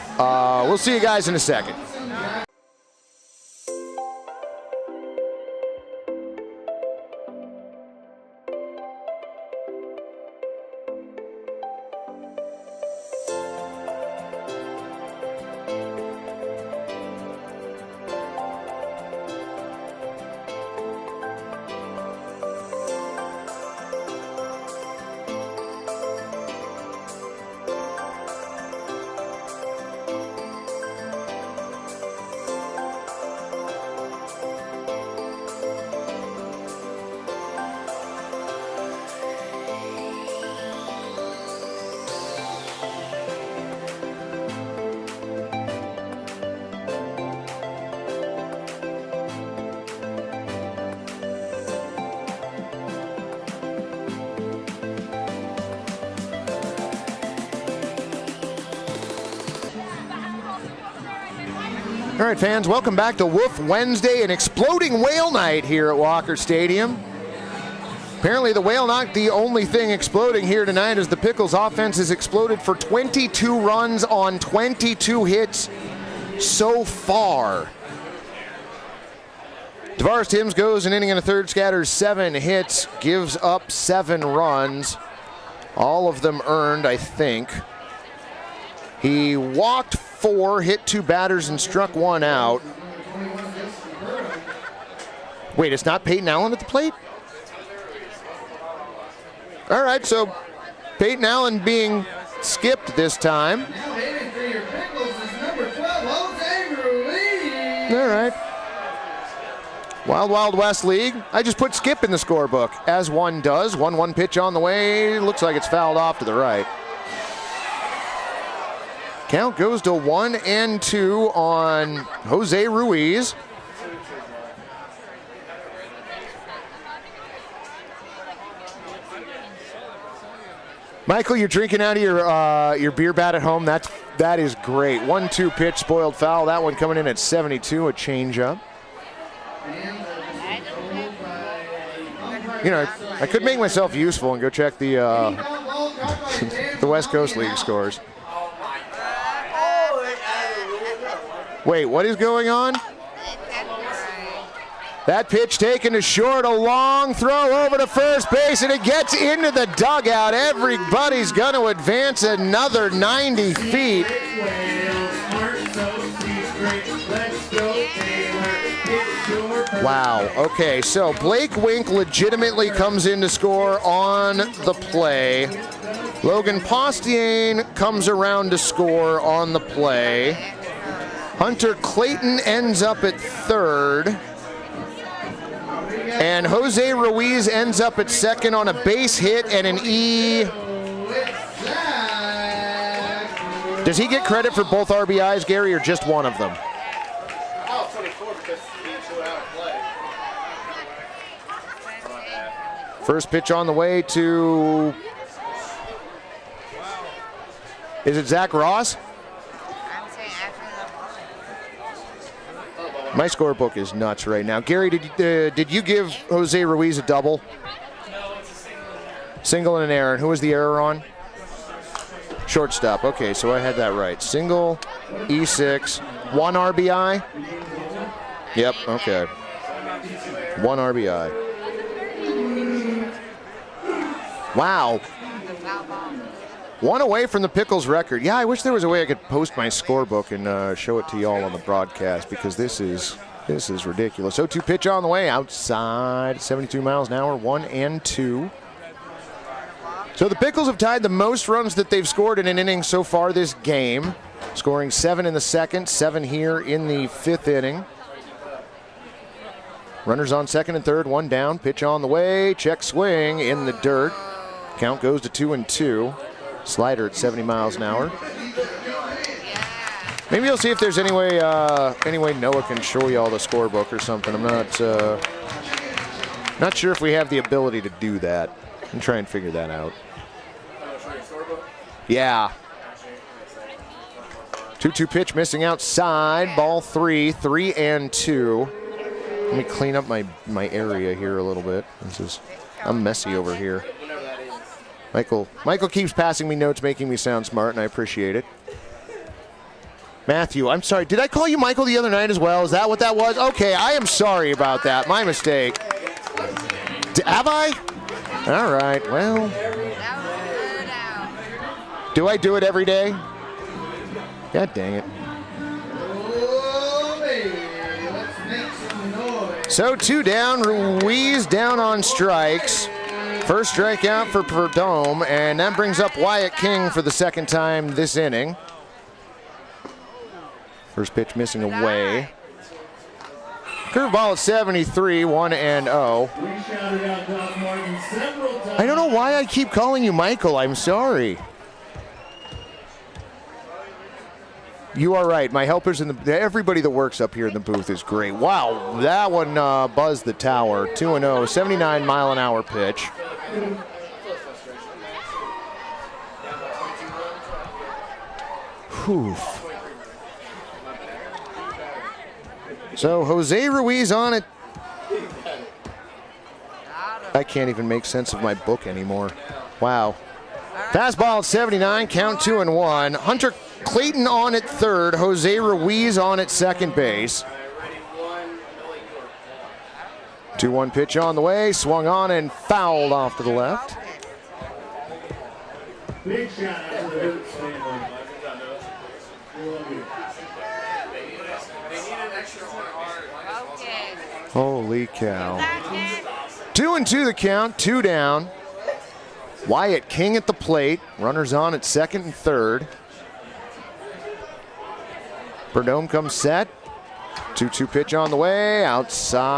We'll see you guys in a second. All right, fans, welcome back to Wolf Wednesday, an exploding whale night here at Walker Stadium. Apparently the whale not the only thing exploding here tonight, as the Pickles offense has exploded for 22 runs on 22 hits so far. Tavares Timms goes an inning and a third, scatters 7 hits, gives up 7 runs. All of them earned, I think. He walked 4, hit 2 batters, and struck 1 out. Wait, it's not Peyton Allen at the plate? All right, so Peyton Allen being skipped this time. Now hitting for your Pickles is number 12, Jose Ruiz. All right. Wild Wild West League. I just put skip in the scorebook, as one does. 1-1 pitch on the way. Looks like it's fouled off to the right. Count goes to 1-2 on Jose Ruiz. Michael, you're drinking out of your beer bat at home. That is great. 1-2 pitch, spoiled foul. That one coming in at 72, a changeup. You know, I could make myself useful and go check the the West Coast League scores. Wait, what is going on? That pitch taken to short, a long throw over to first base, and it gets into the dugout. Everybody's going to advance another 90 feet. Wow, okay, so Blake Wink legitimately comes in to score on the play. Logan Postier comes around to score on the play. Hunter Clayton ends up at third. And Jose Ruiz ends up at second on a base hit and an Does he get credit for both RBIs, Gary, or just one of them? Oh, 24 because he threw out of play. First pitch on the way to... Is it Zach Ross? My scorebook is nuts right now. Gary, did you give Jose Ruiz a double? No, it's a single and an error. Single and an error. And who was the error on? Shortstop. Okay, so I had that right. Single, E6, 1 RBI? Yep, okay. 1 RBI. Wow. 1 away from the Pickles record. Yeah, I wish there was a way I could post my scorebook and show it to y'all on the broadcast, because this is ridiculous. 0-2 pitch on the way, outside, 72 miles an hour, 1-2. So the Pickles have tied the most runs that they've scored in an inning so far this game, scoring 7 in the second, 7 here in the 5th inning. Runners on second and third, 1 down, pitch on the way, check swing in the dirt. Count goes to 2-2. Slider at 70 miles an hour. Maybe I'll see if there's any way Noah can show you all the scorebook or something. I'm not sure if we have the ability to do that. I'm trying to figure that out. Yeah. 2-2 pitch missing outside. Ball 3, 3-2. Let me clean up my area here a little bit. I'm messy over here. Michael keeps passing me notes, making me sound smart, and I appreciate it. Matthew, I'm sorry. Did I call you Michael the other night as well? Is that what that was? Okay, I am sorry about that. My mistake. Have I? All right, well. Do I do it every day? God dang it. So 2 down, Ruiz down on strikes. First strikeout for Perdome, and that brings up Wyatt King for the second time this inning. First pitch missing away. Curveball at 73, 1-0. I don't know why I keep calling you Michael. I'm sorry. You are right. My helpers everybody that works up here in the booth is great. Wow, that one buzzed the tower. 2-0, 79 mile an hour pitch. Whew. So Jose Ruiz on it. I can't even make sense of my book anymore. Wow. Fastball at 79, count 2-1. Hunter Clayton on at third, Jose Ruiz on at second base. 2-1 pitch on the way, swung on and fouled off to the left. Big shot out of the boots, Stanley. Holy cow. 2-2 the count, 2 down. Wyatt King at the plate, runners on at second and third. Perdome comes set. 2-2 pitch on the way, outside,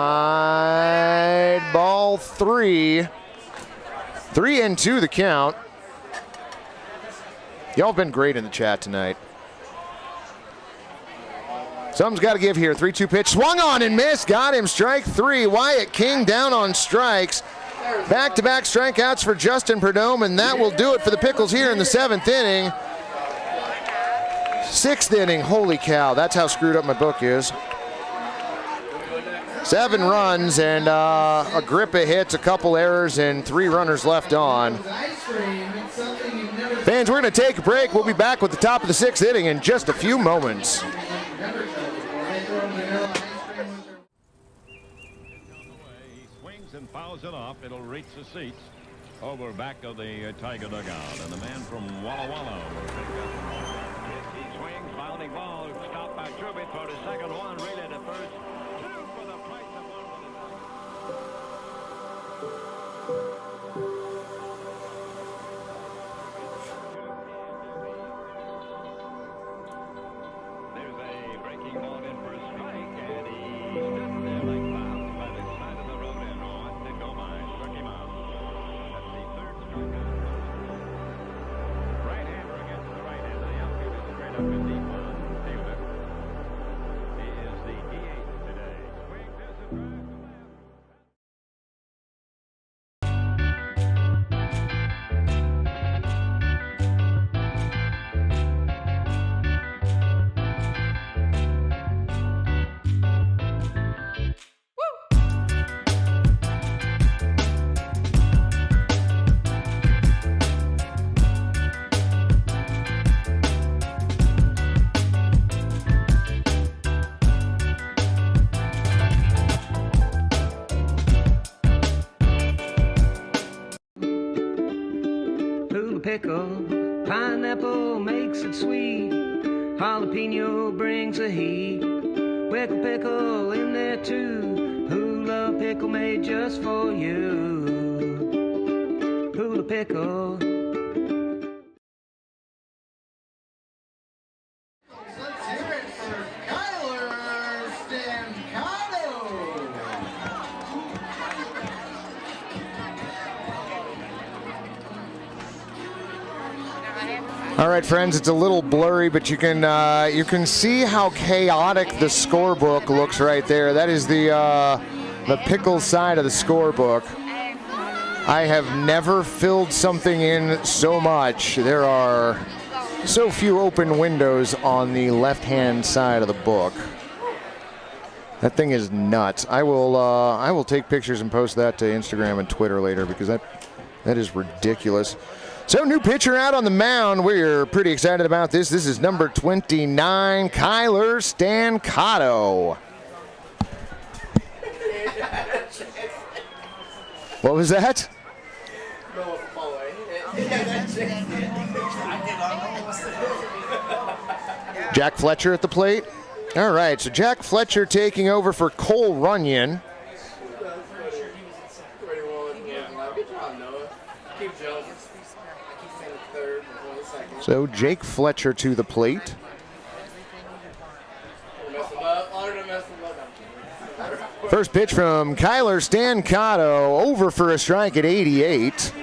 ball 3. 3-2 the count. Y'all have been great in the chat tonight. Something's got to give here. 3-2 pitch, swung on and missed, got him, strike 3. Wyatt King down on strikes. Back-to-back strikeouts for Justin Perdome, and that will do it for the Pickles here in the 7th inning. 6th inning, holy cow, that's how screwed up my book is. 7 runs and a grip of hits, a couple errors, and 3 runners left on. Fans, we're going to take a break. We'll be back with the top of the 6th inning in just a few moments. He swings and fouls it off. It'll reach the seats over back of the Tiger dugout. And the man from Walla Walla will pick up. He swings, fouling ball, stopped by Trubit for the second one, relay to first. 2 for the place of 1 with There's a breaking ball in for a strike, and he stood there like clouds by the side of the road and on to go by. Struck him out. That's the 3rd strikeout. Right-hander against the right-hander. The outfield is pickle. Pineapple makes it sweet. Jalapeno brings the heat. Wickle pickle in there too. Hula pickle made just for you. Hula pickle. Let's hear it for Kyler Stancato. All right, friends, it's a little blurry, but you can see how chaotic the scorebook looks right there. That is the Pickles side of the scorebook. I have never filled something in so much. There are so few open windows on the left-hand side of the book. That thing is nuts. I will take pictures and post that to Instagram and Twitter later because that is ridiculous. So, new pitcher out on the mound. We're pretty excited about this. This is number 29, Kyler Stancato. What was that? Jack Fletcher at the plate. All right, so Jack Fletcher taking over for Cole Runyon. So Jake Fletcher to the plate. First pitch from Kyler Stancato, over for a strike at 88.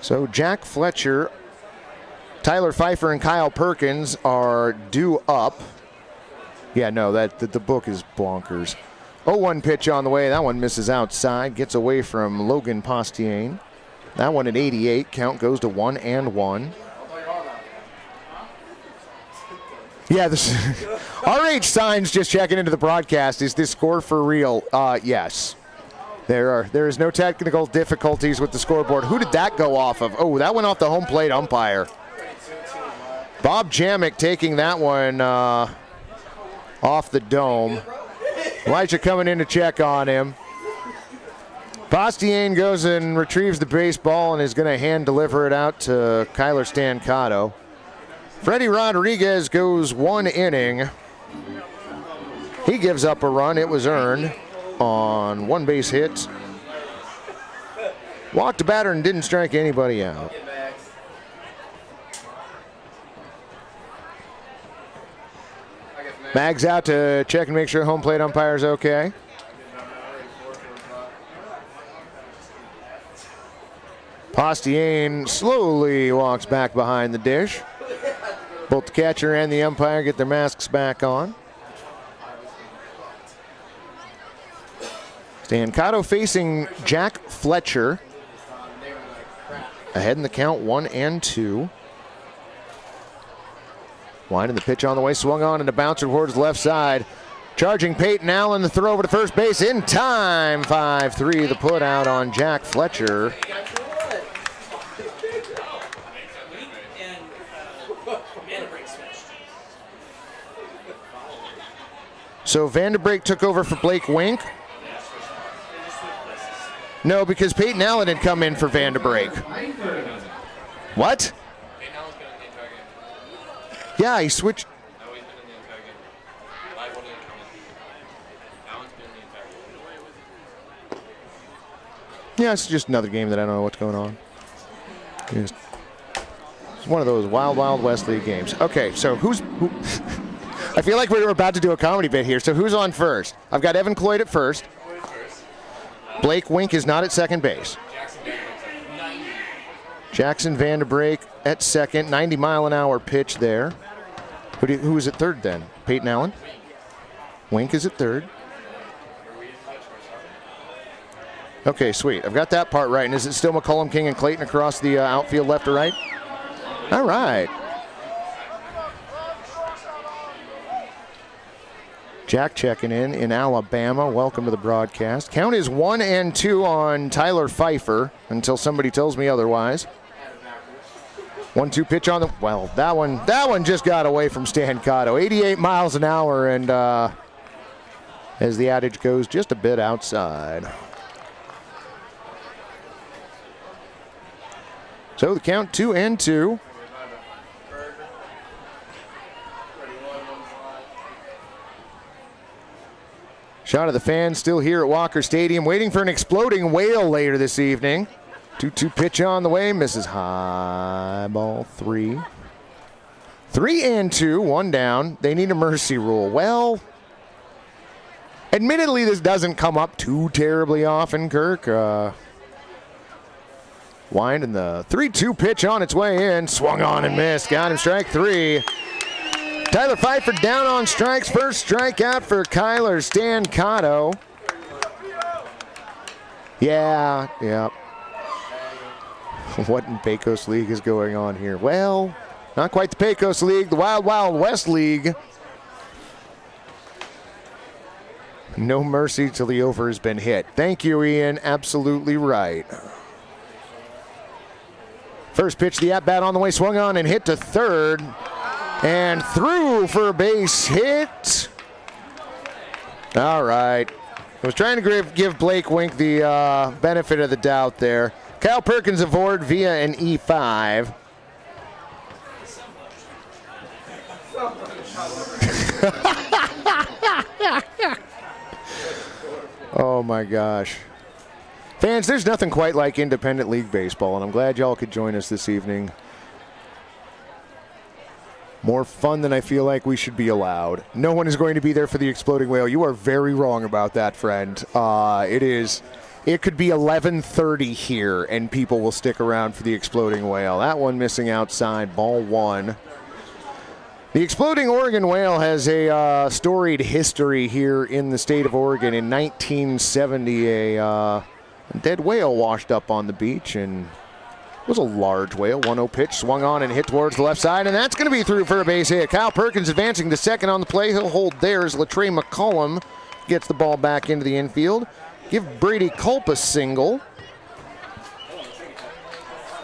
So Jack Fletcher, Tyler Pfeiffer, and Kyle Perkins are due up. Yeah, no, the book is bonkers. 0-1 pitch on the way. That one misses outside. Gets away from Logan Postiane. That one at 88. Count goes to 1-1. Yeah, this RH Signs just checking into the broadcast. Is this score for real? Yes. There is no technical difficulties with the scoreboard. Who did that go off of? Oh, that went off the home plate umpire. Bob Jamek taking that one off the dome. Elijah coming in to check on him. Postiane goes and retrieves the baseball and is going to hand deliver it out to Kyler Stancato. Freddie Rodriguez goes 1 inning. He gives up a run. It was earned on 1 base hit. Walked a batter and didn't strike anybody out. Mags out to check and make sure home plate umpire's okay. Postiane slowly walks back behind the dish. Both the catcher and the umpire get their masks back on. Stancato facing Jack Fletcher. Ahead in the count, 1-2. Winding the pitch on the way, swung on and a bouncer towards the left side. Charging Peyton Allen, the throw over to first base in time. 5-3, the put out on Jack Fletcher. So Vanderbrake took over for Blake Wink. No, because Peyton Allen had come in for Vanderbrake. What? Yeah, he switched. Yeah, it's just another game that I don't know what's going on. It's one of those Wild Wild West League games. Okay, so who? I feel like we were about to do a comedy bit here. So who's on first? I've got Evan Cloyd at first. Blake Wink is not at second base. Jackson Vanderbrake at second. 90-mile-an-hour pitch there. Who is at third then? Peyton Allen? Wink is at third. Okay, sweet. I've got that part right. And is it still McCollum, King, and Clayton across the outfield left to right? All right. Jack checking in Alabama. Welcome to the broadcast. Count is 1-2 on Tyler Pfeiffer until somebody tells me otherwise. 1-2 pitch on the, well, that one just got away from Stancato. 88 miles an hour, and as the adage goes, just a bit outside. So the count 2-2. Shot of the fans still here at Walker Stadium, waiting for an exploding whale later this evening. 2-2 pitch on the way, misses high, ball 3. 3-2, 1 down. They need a mercy rule. Well, admittedly, this doesn't come up too terribly often, Kirk. Wind and the 3-2 pitch on its way in. Swung on and missed. Got him, strike 3. Tyler Pfeiffer down on strikes. First strikeout for Kyler Stancato. Yeah. What in Pecos League is going on here? Well, not quite the Pecos League, the Wild Wild West League. No mercy till the over has been hit. Thank you, Ian. Absolutely right. First pitch, the at-bat on the way, swung on and hit to third. And through for a base hit. All right. I was trying to give Blake Wink the benefit of the doubt there. Kyle Perkins aboard via an E5. Oh my gosh. Fans, there's nothing quite like independent league baseball, and I'm glad y'all could join us this evening. More fun than I feel like we should be allowed. No one is going to be there for the exploding whale. You are very wrong about that, friend. It could be 11:30 here, and people will stick around for the exploding whale. That one missing outside, ball 1. The exploding Oregon whale has a storied history here in the state of Oregon. In 1970, a dead whale washed up on the beach, and it was a large whale. 1-0 pitch, swung on and hit towards the left side, and that's going to be through for a base hit. Kyle Perkins advancing to second on the play. He'll hold there as Latrey McCollum gets the ball back into the infield. Give Brady Culp a single.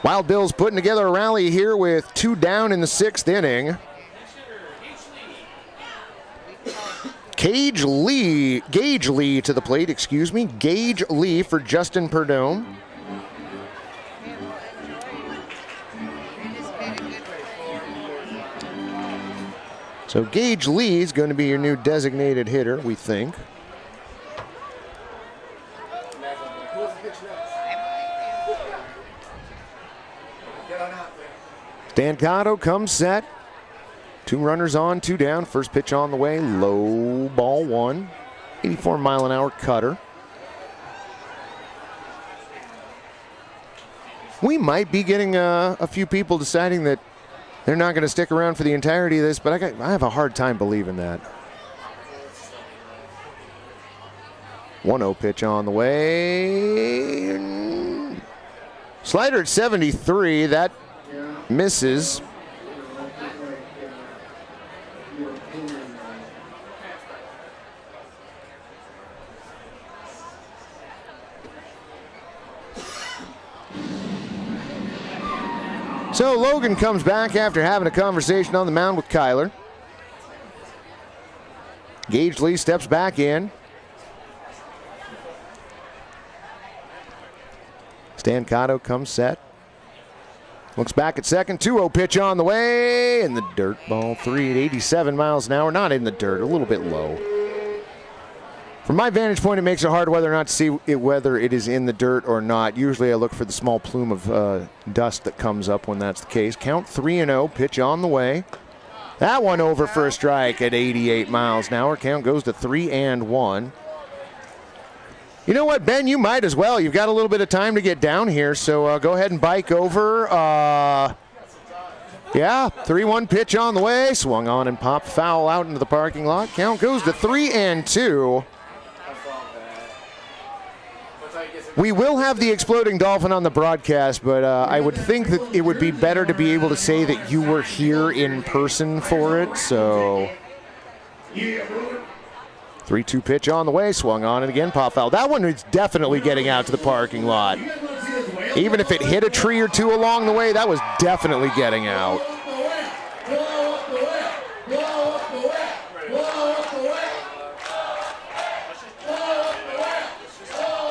Wild Bills putting together a rally here with 2 down in the 6th inning. Gage Lee to the plate, Gage Lee for Justin Perdome. So Gage Lee is going to be your new designated hitter, we think. Stancato comes set. 2 runners on, 2 down. First pitch on the way, low, ball 1. 84-mile-an-hour cutter. We might be getting a few people deciding that they're not going to stick around for the entirety of this, but I have a hard time believing that. 1-0 pitch on the way. Slider at 73, that misses. So Logan comes back after having a conversation on the mound with Kyler. Gage Lee steps back in. Stancato comes set. Looks back at second. 2-0 pitch on the way. In the dirt, ball 3 at 87 miles an hour. Not in the dirt, a little bit low. From my vantage point, it makes it hard whether or not to see whether it is in the dirt or not. Usually I look for the small plume of dust that comes up when that's the case. Count 3-0, pitch on the way. That one over for a strike at 88 miles an hour. Count goes to 3-1. You know what, Ben? You might as well. You've got a little bit of time to get down here, so go ahead and bike over. Yeah, 3-1 pitch on the way. Swung on and popped foul out into the parking lot. Count goes to 3-2. We will have the exploding dolphin on the broadcast, but I would think that it would be better to be able to say that you were here in person for it, so 3-2 pitch on the way, swung on and again, pop foul. That one is definitely getting out to the parking lot. Even if it hit a tree or two along the way, that was definitely getting out.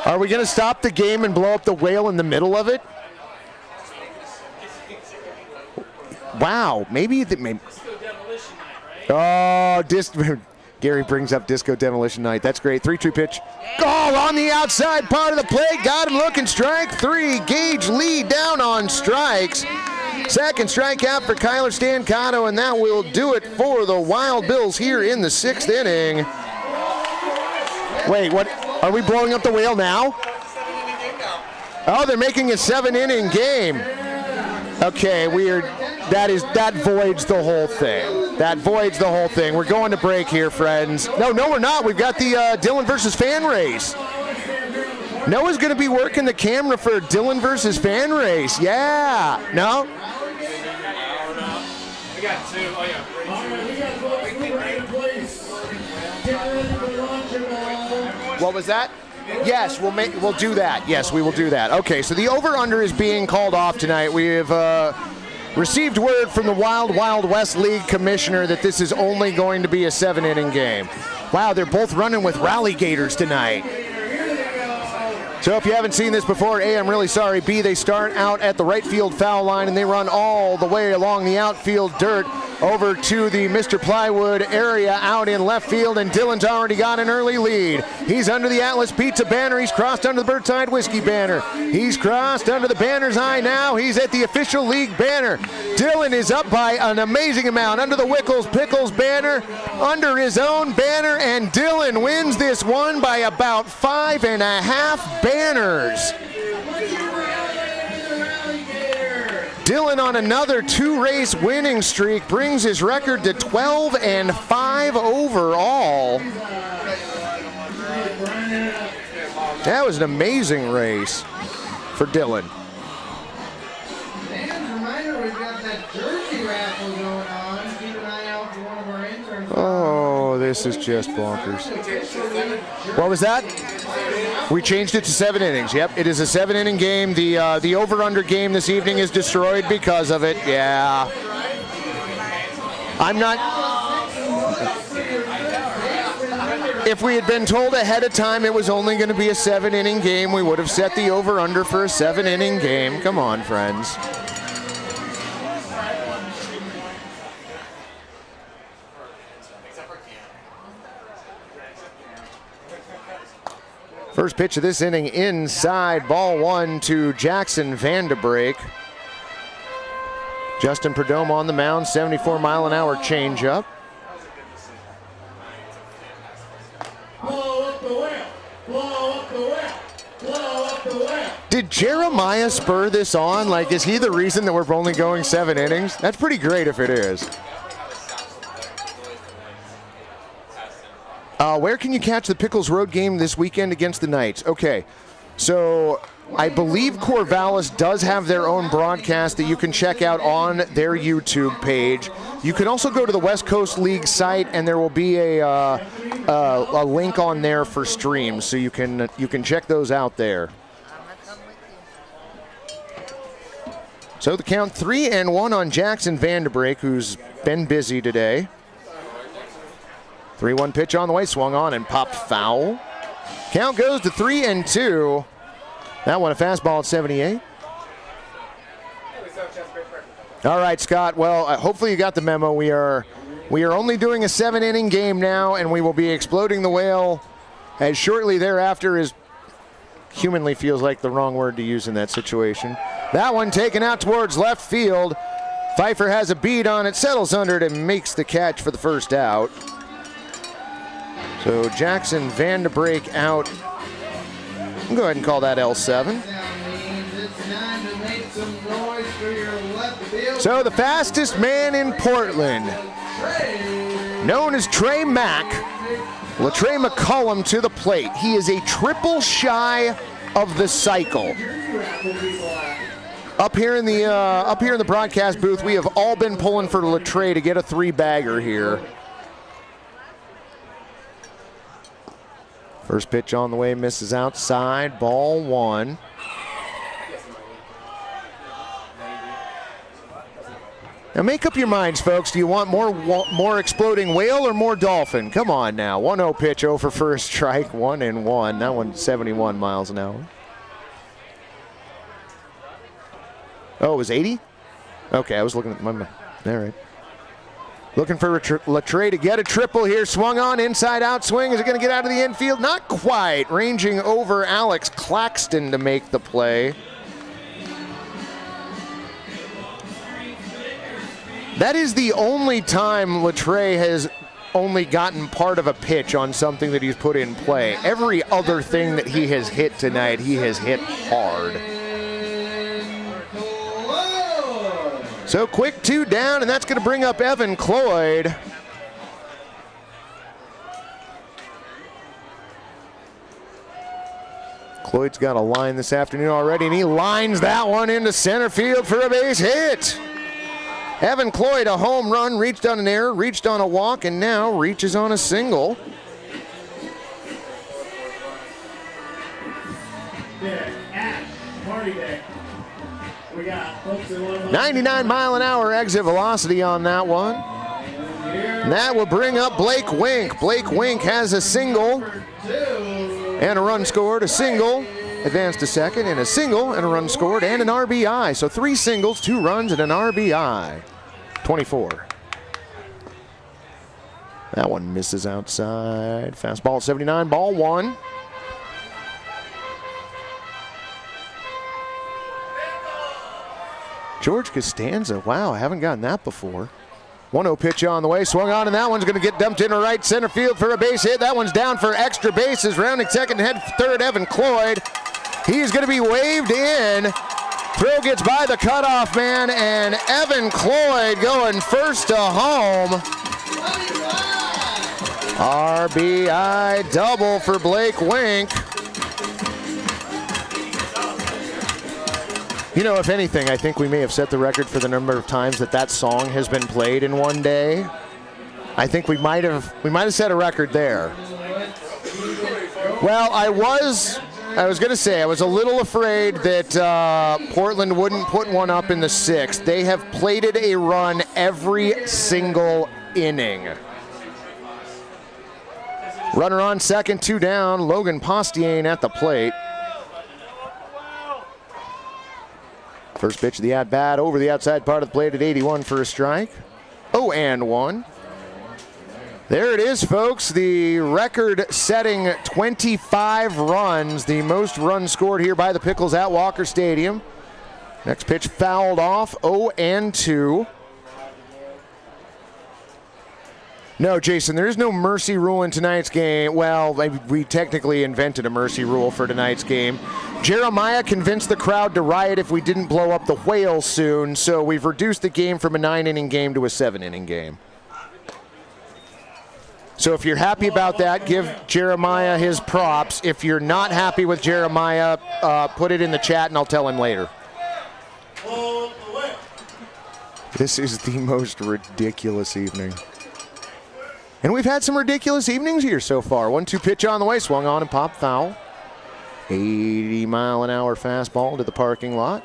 Are we going to stop the game and blow up the whale in the middle of it? wow, maybe. Oh, Gary brings up Disco Demolition Night. That's great. 3-2 pitch. Goal on the outside part of the plate. Got him looking. Strike three. Gage Lee down on strikes. Second strikeout for Kyler Stancato, and that will do it for the Wild Bills here in the 6th inning. Wait, what? Are we blowing up the whale now? Oh, they're making a 7-inning game. Okay, that voids the whole thing. That voids the whole thing. We're going to break here, friends. No, we're not. We've got the Dylan versus fan race. Noah's going to be working the camera for Dylan versus fan race. Yeah. No? We got two. Oh, yeah. What was that? Yes, we'll do that. Yes, we will do that. Okay, so the over-under is being called off tonight. We have received word from the Wild West League commissioner that this is only going to be a 7-inning game. Wow, they're both running with rally gators tonight. So if you haven't seen this before, A, I'm really sorry. B, they start out at the right field foul line and they run all the way along the outfield dirt over to the Mr. Plywood area out in left field, and Dylan's already got an early lead. He's under the Atlas Pizza banner. He's crossed under the Birdside Whiskey banner. He's crossed under the banner's eye now. He's at the official league banner. Dylan is up by an amazing amount under the Pickles banner, under his own banner, and Dylan wins this one by about 5.5 banners. Dylan on another 2-race winning streak brings his record to 12-5 overall. That was an amazing race for Dylan. Oh, this is just bonkers. What was that? We changed it to 7 innings. Yep, it is a 7-inning game. The over-under game this evening is destroyed because of it. Yeah. I'm not. If we had been told ahead of time it was only going to be a 7-inning game, we would have set the over-under for a 7-inning game. Come on, friends. First pitch of this inning inside, ball 1 to Jackson Vanderbrake. Justin Perdomo on the mound, 74-mile-an-hour changeup. Did Jeremiah spur this on? Like, is he the reason that we're only going 7 innings? That's pretty great if it is. Where can you catch the Pickles road game this weekend against the Knights? Okay, so I believe Corvallis does have their own broadcast that you can check out on their YouTube page. You can also go to the West Coast League site, and there will be a link on there for streams, so you can check those out there. So the count 3-1 on Jackson Vanderbrake, who's been busy today. 3-1 pitch on the way, swung on and popped foul. Count goes to 3-2. That one a fastball at 78. All right, Scott. Well, hopefully you got the memo. We are only doing a 7-inning game now, and we will be exploding the whale as shortly thereafter is humanly feels like the wrong word to use in that situation. That one taken out towards left field. Pfeiffer has a bead on it, settles under it, and makes the catch for the first out. So Jackson Vanderbrake out. I'll go ahead and call that L7. So the fastest man in Portland, known as Trey Mack, LaTrey McCullum to the plate. He is a triple shy of the cycle. Up here in the broadcast booth, we have all been pulling for LaTrey to get a 3-bagger here. First pitch on the way, misses outside, ball 1. Now make up your minds, folks. Do you want more exploding whale or more dolphin? Come on now. 1-0 pitch, 0 for first strike, 1-1. That one's 71 miles an hour. Oh, it was 80? Okay, I was looking at my All right. Looking for Latre to get a triple here. Swung on, inside out swing. Is it going to get out of the infield? Not quite. Ranging over Alex Claxton to make the play. That is the only time Latre has only gotten part of a pitch on something that he's put in play. Every other thing that he has hit tonight, he has hit hard. So quick 2 down, and that's going to bring up Evan Cloyd. Cloyd's got a line this afternoon already, and he lines that one into center field for a base hit. Evan Cloyd, a home run, reached on an error, reached on a walk, and now reaches on a single. Party day. We got folks that want to 99-mile-an-hour exit velocity on that one. And that will bring up Blake Wink. Blake Wink has a single and a run scored, a single, advanced to second, and a single and a run scored, and an RBI. So 3 singles, 2 runs, and an RBI. 24. That one misses outside. Fastball at 79, ball 1. George Costanza, wow, I haven't gotten that before. 1-0 pitch on the way, swung on, and that one's going to get dumped into right center field for a base hit. That one's down for extra bases. Rounding second, head third, Evan Cloyd. He's going to be waved in. Throw gets by the cutoff man, and Evan Cloyd going first to home. RBI double for Blake Wink. You know, if anything, I think we may have set the record for the number of times that song has been played in one day. I think we might have set a record there. Well, I was going to say, I was a little afraid that Portland wouldn't put one up in the 6th. They have plated a run every single inning. Runner on second, 2 down. Logan Postiane at the plate. First pitch of the at-bat over the outside part of the plate at 81 for a strike. 0-1. There it is, folks. The record-setting 25 runs, the most runs scored here by the Pickles at Walker Stadium. Next pitch fouled off, 0-2. No, Jason, there is no mercy rule in tonight's game. Well, we technically invented a mercy rule for tonight's game. Jeremiah convinced the crowd to riot if we didn't blow up the whale soon, so we've reduced the game from a 9-inning game to a 7-inning game. So if you're happy about that, give Jeremiah his props. If you're not happy with Jeremiah, put it in the chat and I'll tell him later. This is the most ridiculous evening. And we've had some ridiculous evenings here so far. 1-2 pitch on the way, swung on and popped foul. 80-mile-an-hour fastball to the parking lot.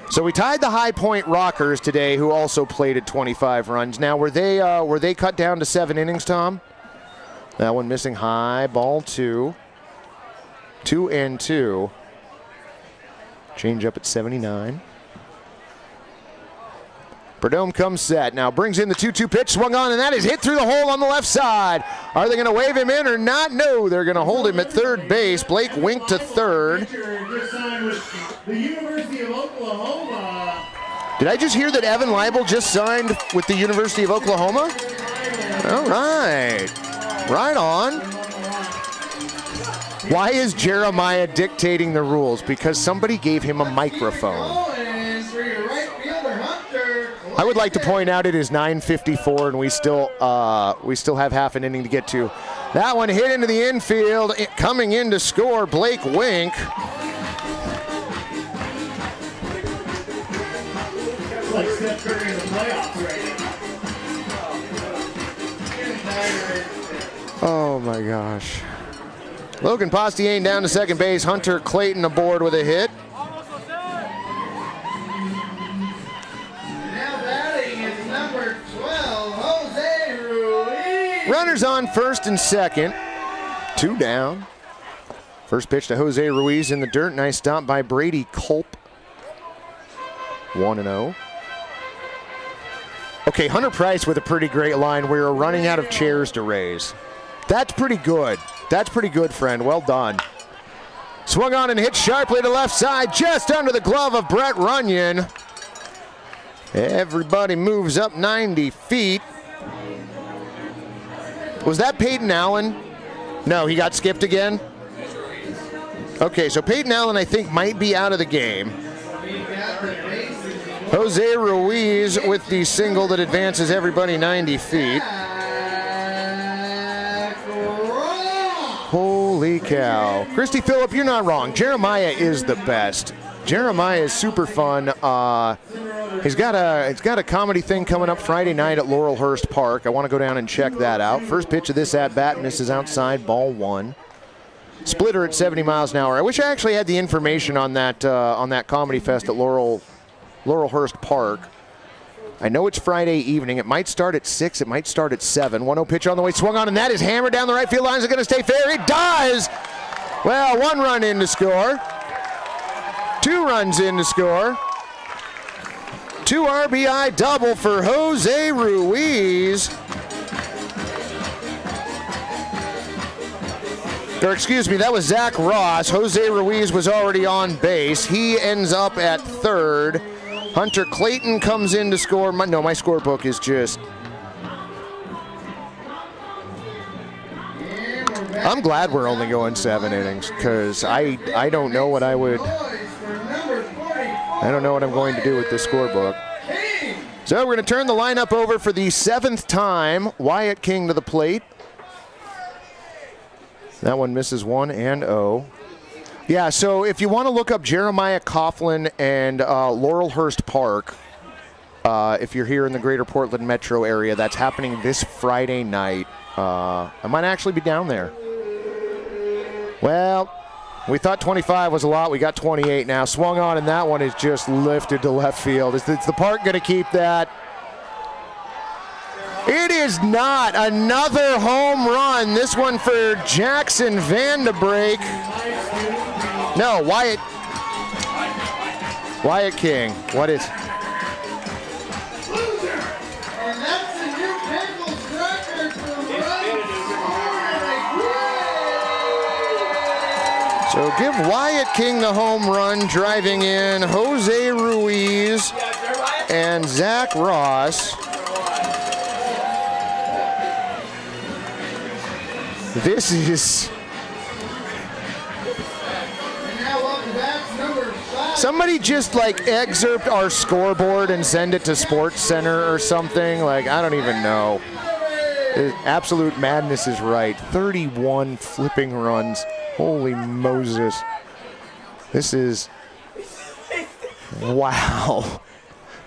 So we tied the High Point Rockers today, who also played at 25 runs. Now, were they cut down to 7 innings, Tom? That one missing high, ball 2. 2-2. Change up at 79. Perdome comes set. Now brings in the 2-2 pitch, swung on, and that is hit through the hole on the left side. Are they going to wave him in or not? No, they're going to hold him at third base. Blake Wink to third. The University of Oklahoma. Did I just hear that Evan Leibel just signed with the University of Oklahoma? All right. Right on. Why is Jeremiah dictating the rules? Because somebody gave him a microphone. I would like to point out it is 9:54 and we still have half an inning to get to. That one hit into the infield, coming in to score, Blake Wink. Like Steph Curry in the playoffs right now. Oh my gosh. Logan Postiane down to second base. Hunter Clayton aboard with a hit. Jose Ruiz. Runners on first and second. 2 down. First pitch to Jose Ruiz in the dirt. Nice stop by Brady Culp. 1-0. Okay, Hunter Price with a pretty great line. We're running out of chairs to raise. That's pretty good. That's pretty good, friend. Well done. Swung on and hit sharply to left side, just under the glove of Brett Runyon. Everybody moves up 90 feet. Was that Peyton Allen? No, he got skipped again? Okay, so Peyton Allen, I think, might be out of the game. Jose Ruiz with the single that advances everybody 90 feet. Holy cow. Christy Phillip, you're not wrong. Jeremiah is the best. Jeremiah is super fun. He's got a comedy thing coming up Friday night at Laurelhurst Park. I want to go down and check that out. First pitch of this at-bat misses outside, ball 1. Splitter at 70 miles an hour. I wish I actually had the information on that comedy fest at Laurelhurst Park. I know it's Friday evening. It might start at 6. It might start at 7. 1-0 pitch on the way, swung on, and that is hammered down the right field line. Is it going to stay fair? It does! Well, 1 run in to score. 2 runs in to score. 2 RBI double for Jose Ruiz. Or excuse me, that was Zach Ross. Jose Ruiz was already on base. He ends up at third. Hunter Clayton comes in to score. My scorebook is just... I'm glad we're only going 7 innings, because I don't know what I don't know what I'm going to do with this scorebook. So we're going to turn the lineup over for the 7th time. Wyatt King to the plate. That one misses 1-0. Yeah, so if you want to look up Jeremiah Coughlin and Laurelhurst Park, if you're here in the greater Portland metro area, that's happening this Friday night. I might actually be down there. Well, we thought 25 was a lot. We got 28 now. Swung on, and that one is just lifted to left field. Is the park going to keep that? It is not. Another home run. This one for Jackson Vandebreak. No, Wyatt King. What is? And that's the new Pickles record for So give Wyatt King the home run, driving in Jose Ruiz and Zach Ross. This is... Somebody just like excerpt our scoreboard and send it to Sports Center or something. Like, I don't even know. Absolute madness is right. 31 flipping runs. Holy Moses. This is... Wow.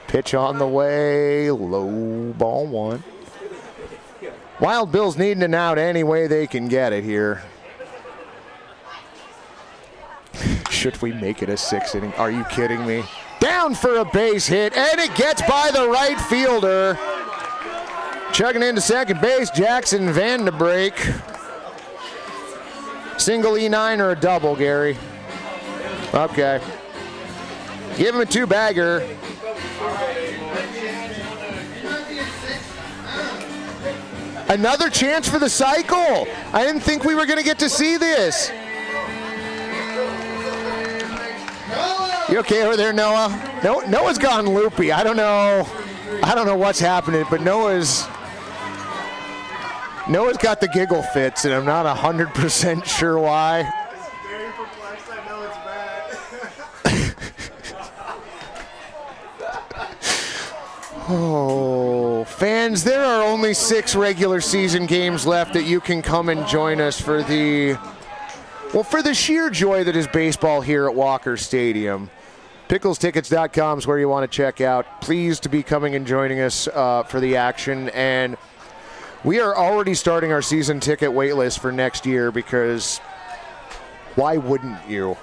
Pitch on the way. Low, ball 1. Wild Bills needing an out any way they can get it here. Should we make it a 6th inning? Are you kidding me? Down for a base hit, and it gets by the right fielder. Chugging into second base, Jackson Vandebreak. Single E9 or a double, Gary? Okay. Give him a 2-bagger. Another chance for the cycle. I didn't think we were going to get to see this. You okay over there, Noah? Noah's gone loopy. I don't know what's happening, but Noah's got the giggle fits, and I'm not 100% sure why. Oh, fans, there are only 6 regular season games left that you can come and join us for the sheer joy that is baseball here at Walker Stadium. PicklesTickets.com is where you want to check out. Pleased to be coming and joining us for the action. And we are already starting our season ticket wait list for next year, because why wouldn't you?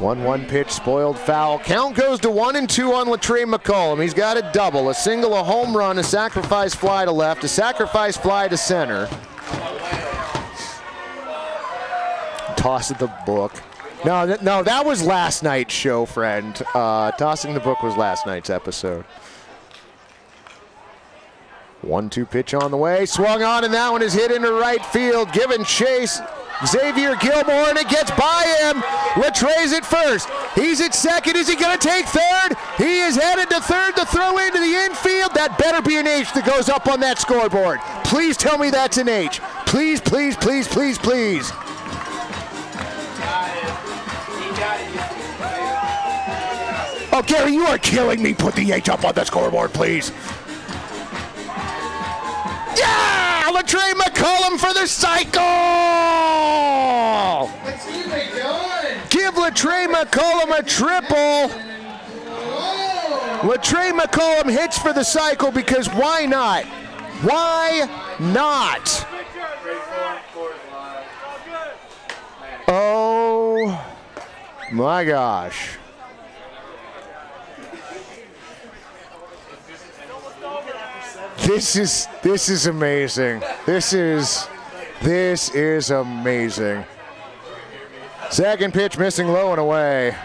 1-1 pitch, spoiled foul. Count goes to 1-2 on Latrey McCollum. He's got a double, a single, a home run, a sacrifice fly to left, a sacrifice fly to center. Tossing the book. No, that was last night's show, friend. Tossing the book was last night's episode. 1-2 pitch on the way, swung on, and that one is hit into right field. Giving chase, Xavier Gilmore, and it gets by him. Latrey's at first. He's at second. Is he going to take third? He is headed to third to throw into the infield. That better be an H that goes up on that scoreboard. Please tell me that's an H. Please, please, please, please, please. Oh, Gary, you are killing me. Put the H up on the scoreboard, please. Yeah! Latrey McCollum for the cycle! Give Latrey McCollum a triple. Latrey McCollum hits for the cycle because why not? Why not? Oh my gosh. This is amazing. This is amazing. Second pitch missing low and away.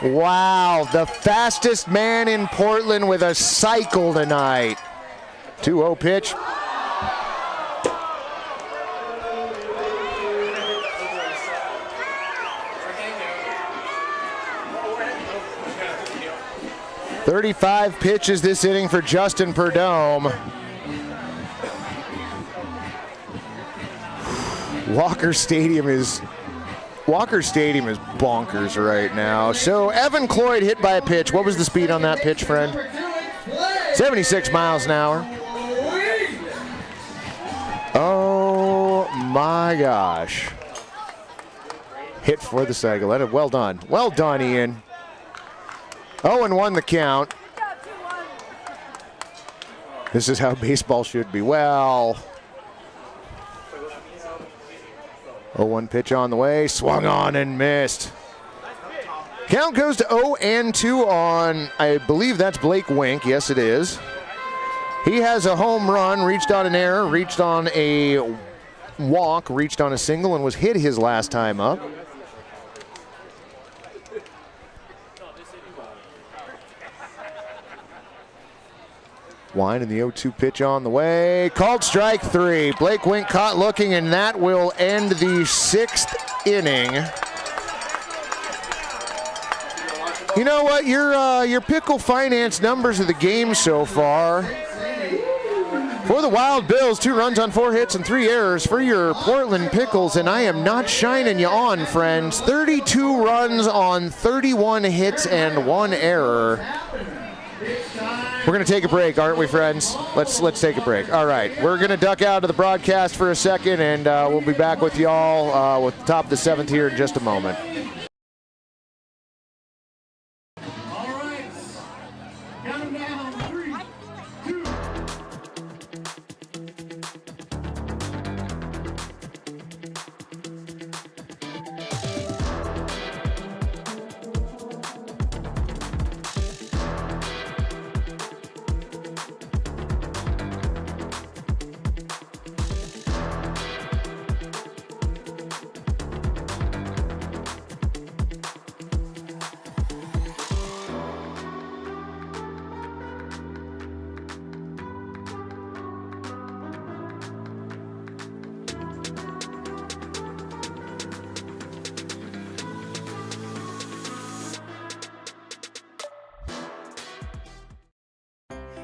Wow, the fastest man in Portland with a cycle tonight. 2-0 pitch. .35 pitches this inning for Justin Perdome. Walker Stadium is bonkers right now. So Evan Cloyd hit by a pitch. What was the speed on that pitch, friend? 76 miles an hour. Oh my gosh. Hit for the cycle. Well done. Well done, Ian. 0-1 the count. This is how baseball should be. Well, 0-1 pitch on the way, swung on and missed. Count goes to 0-2 on, I believe that's Blake Wink. Yes, it is. He has a home run, reached on an error, reached on a walk, reached on a single, and was hit his last time up. Wine and the 0-2 pitch on the way. Called strike 3. Blake Wink caught looking, and that will end the 6th inning. You know what? Your Pickle Finance numbers of the game so far. For the Wild Bills, 2 runs on 4 hits and 3 errors for your Portland Pickles, and I am not shining you on, friends. 32 runs on 31 hits and 1 error. We're going to take a break, aren't we, friends? Let's take a break. All right, we're going to duck out of the broadcast for a second, and we'll be back with y'all with the top of the 7th here in just a moment. All right. Count them down. 3, 2.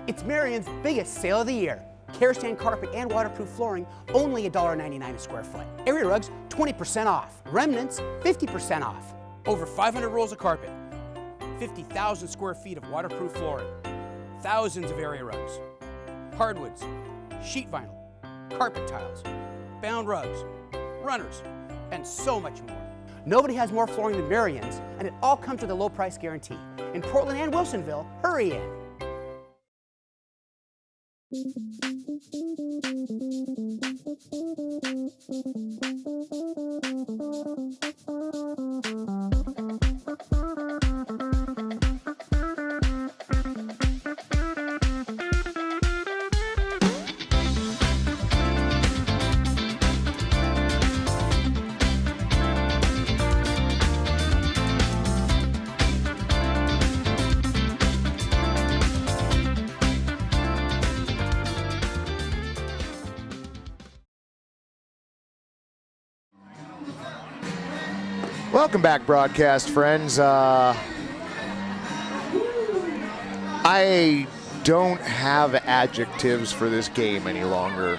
It's Marion's biggest sale of the year. Kerosene carpet and waterproof flooring, only $1.99 a square foot. Area rugs, 20% off. Remnants, 50% off. Over 500 rolls of carpet. 50,000 square feet of waterproof flooring. Thousands of area rugs. Hardwoods, sheet vinyl, carpet tiles, bound rugs, runners, and so much more. Nobody has more flooring than Marion's, and it all comes with a low price guarantee. In Portland and Wilsonville, hurry in. Welcome back, broadcast friends. I don't have adjectives for this game any longer.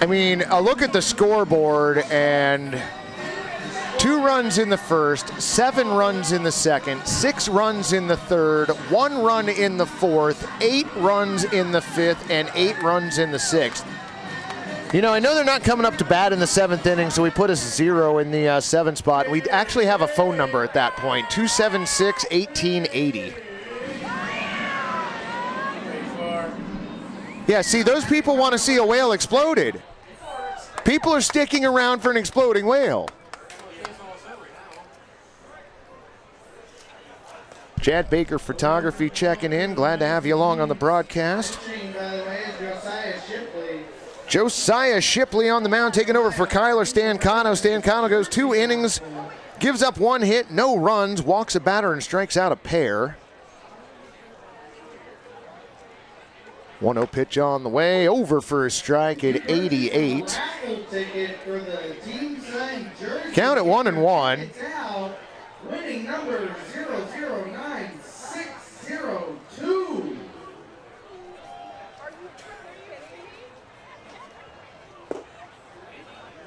I mean, a look at the scoreboard, and 2 runs in the first, 7 runs in the second, 6 runs in the third, 1 run in the fourth, 8 runs in the fifth, and 8 runs in the sixth. You know, I know they're not coming up to bat in the 7th inning, so we put a 0 in the 7 spot. We actually have a phone number at that point, 276-1880. Yeah, see, those people want to see a whale exploded. People are sticking around for an exploding whale. Chad Baker Photography checking in. Glad to have you along on the broadcast. Josiah Shipley on the mound, taking over for Kyler Stancano. Stancano goes 2 innings, gives up 1 hit, no runs, walks a batter and strikes out a pair. 1-0 pitch on the way, over for a strike at 88. Count at 1-1. Winning number 009602.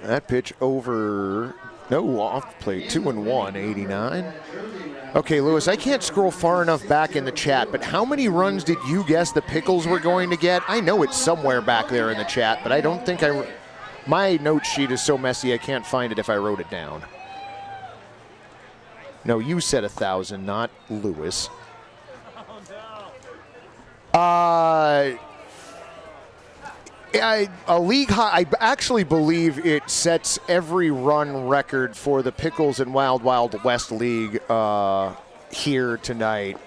That pitch over, no off plate, 2-1, 89. Okay, Lewis, I can't scroll far enough back in the chat, but how many runs did you guess the Pickles were going to get? I know it's somewhere back there in the chat, but I don't think my note sheet is so messy I can't find it if I wrote it down. No, you said 1,000, not Lewis. A league high, I actually believe it sets every run record for the Pickles and Wild Wild West League here tonight.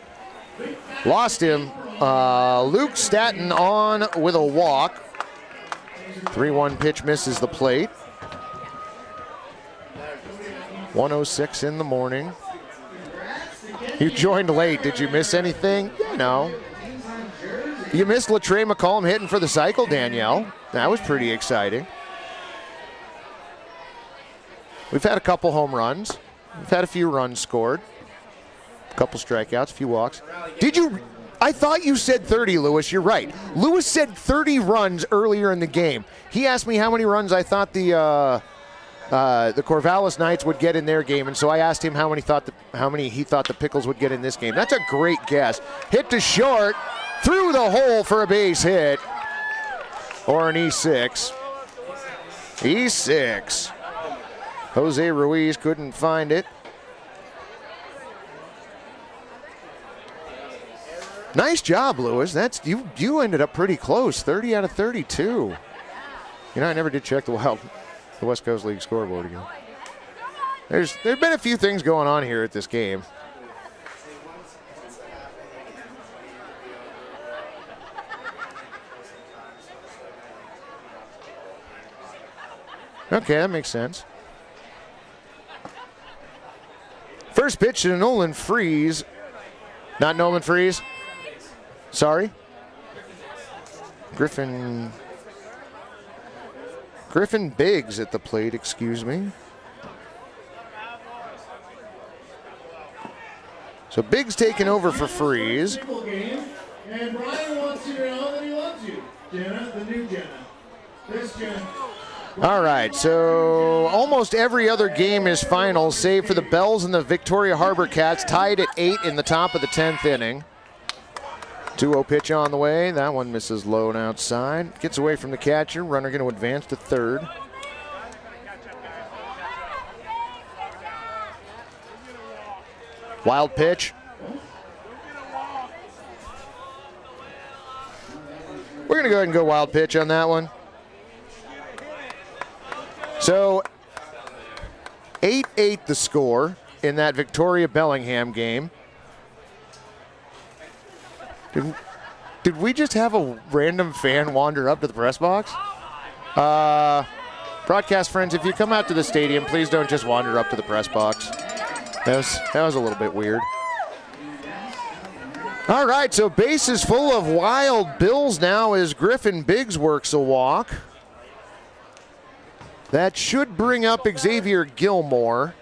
Lost him. Luke Staton on with a walk. 3-1 pitch misses the plate. 1:06 in the morning. You joined late. Did you miss anything? No. You missed Latrey McCollum hitting for the cycle, Danielle. That was pretty exciting. We've had a couple home runs. We've had a few runs scored. A couple strikeouts, a few walks. Did you? I thought you said 30, Lewis. You're right. Lewis said 30 runs earlier in the game. He asked me how many runs I thought the Corvallis Knights would get in their game, and so I asked him how many he thought the Pickles would get in this game. That's a great guess. Hit to short. Through the hole for a base hit, or an E6. E6. Jose Ruiz couldn't find it. Nice job, Lewis. That's you ended up pretty close. 30 out of 32. You know, I never did check the West Coast League scoreboard again. There's been a few things going on here at this game. Okay, that makes sense. First pitch to Nolan Freeze. Not Nolan Freeze. Sorry. Griffin Biggs at the plate, excuse me. So Biggs taking over for Freeze. And Brian wants you to know that he loves you. Jenna, the new Jenna. This Jenna. All right, so almost every other game is final, save for the Bells and the Victoria Harbor Cats, tied at 8 in the top of the 10th inning. 2-0 pitch on the way. That one misses low and outside. Gets away from the catcher. Runner going to advance to third. Wild pitch. We're going to go ahead and go wild pitch on that one. So 8-8 the score in that Victoria-Bellingham game. Did we just have a random fan wander up to the press box? Broadcast friends, if you come out to the stadium, please don't just wander up to the press box. That was a little bit weird. All right, so bases full of Wild Bills now as Griffin Biggs works a walk. That should bring up Xavier Gilmore.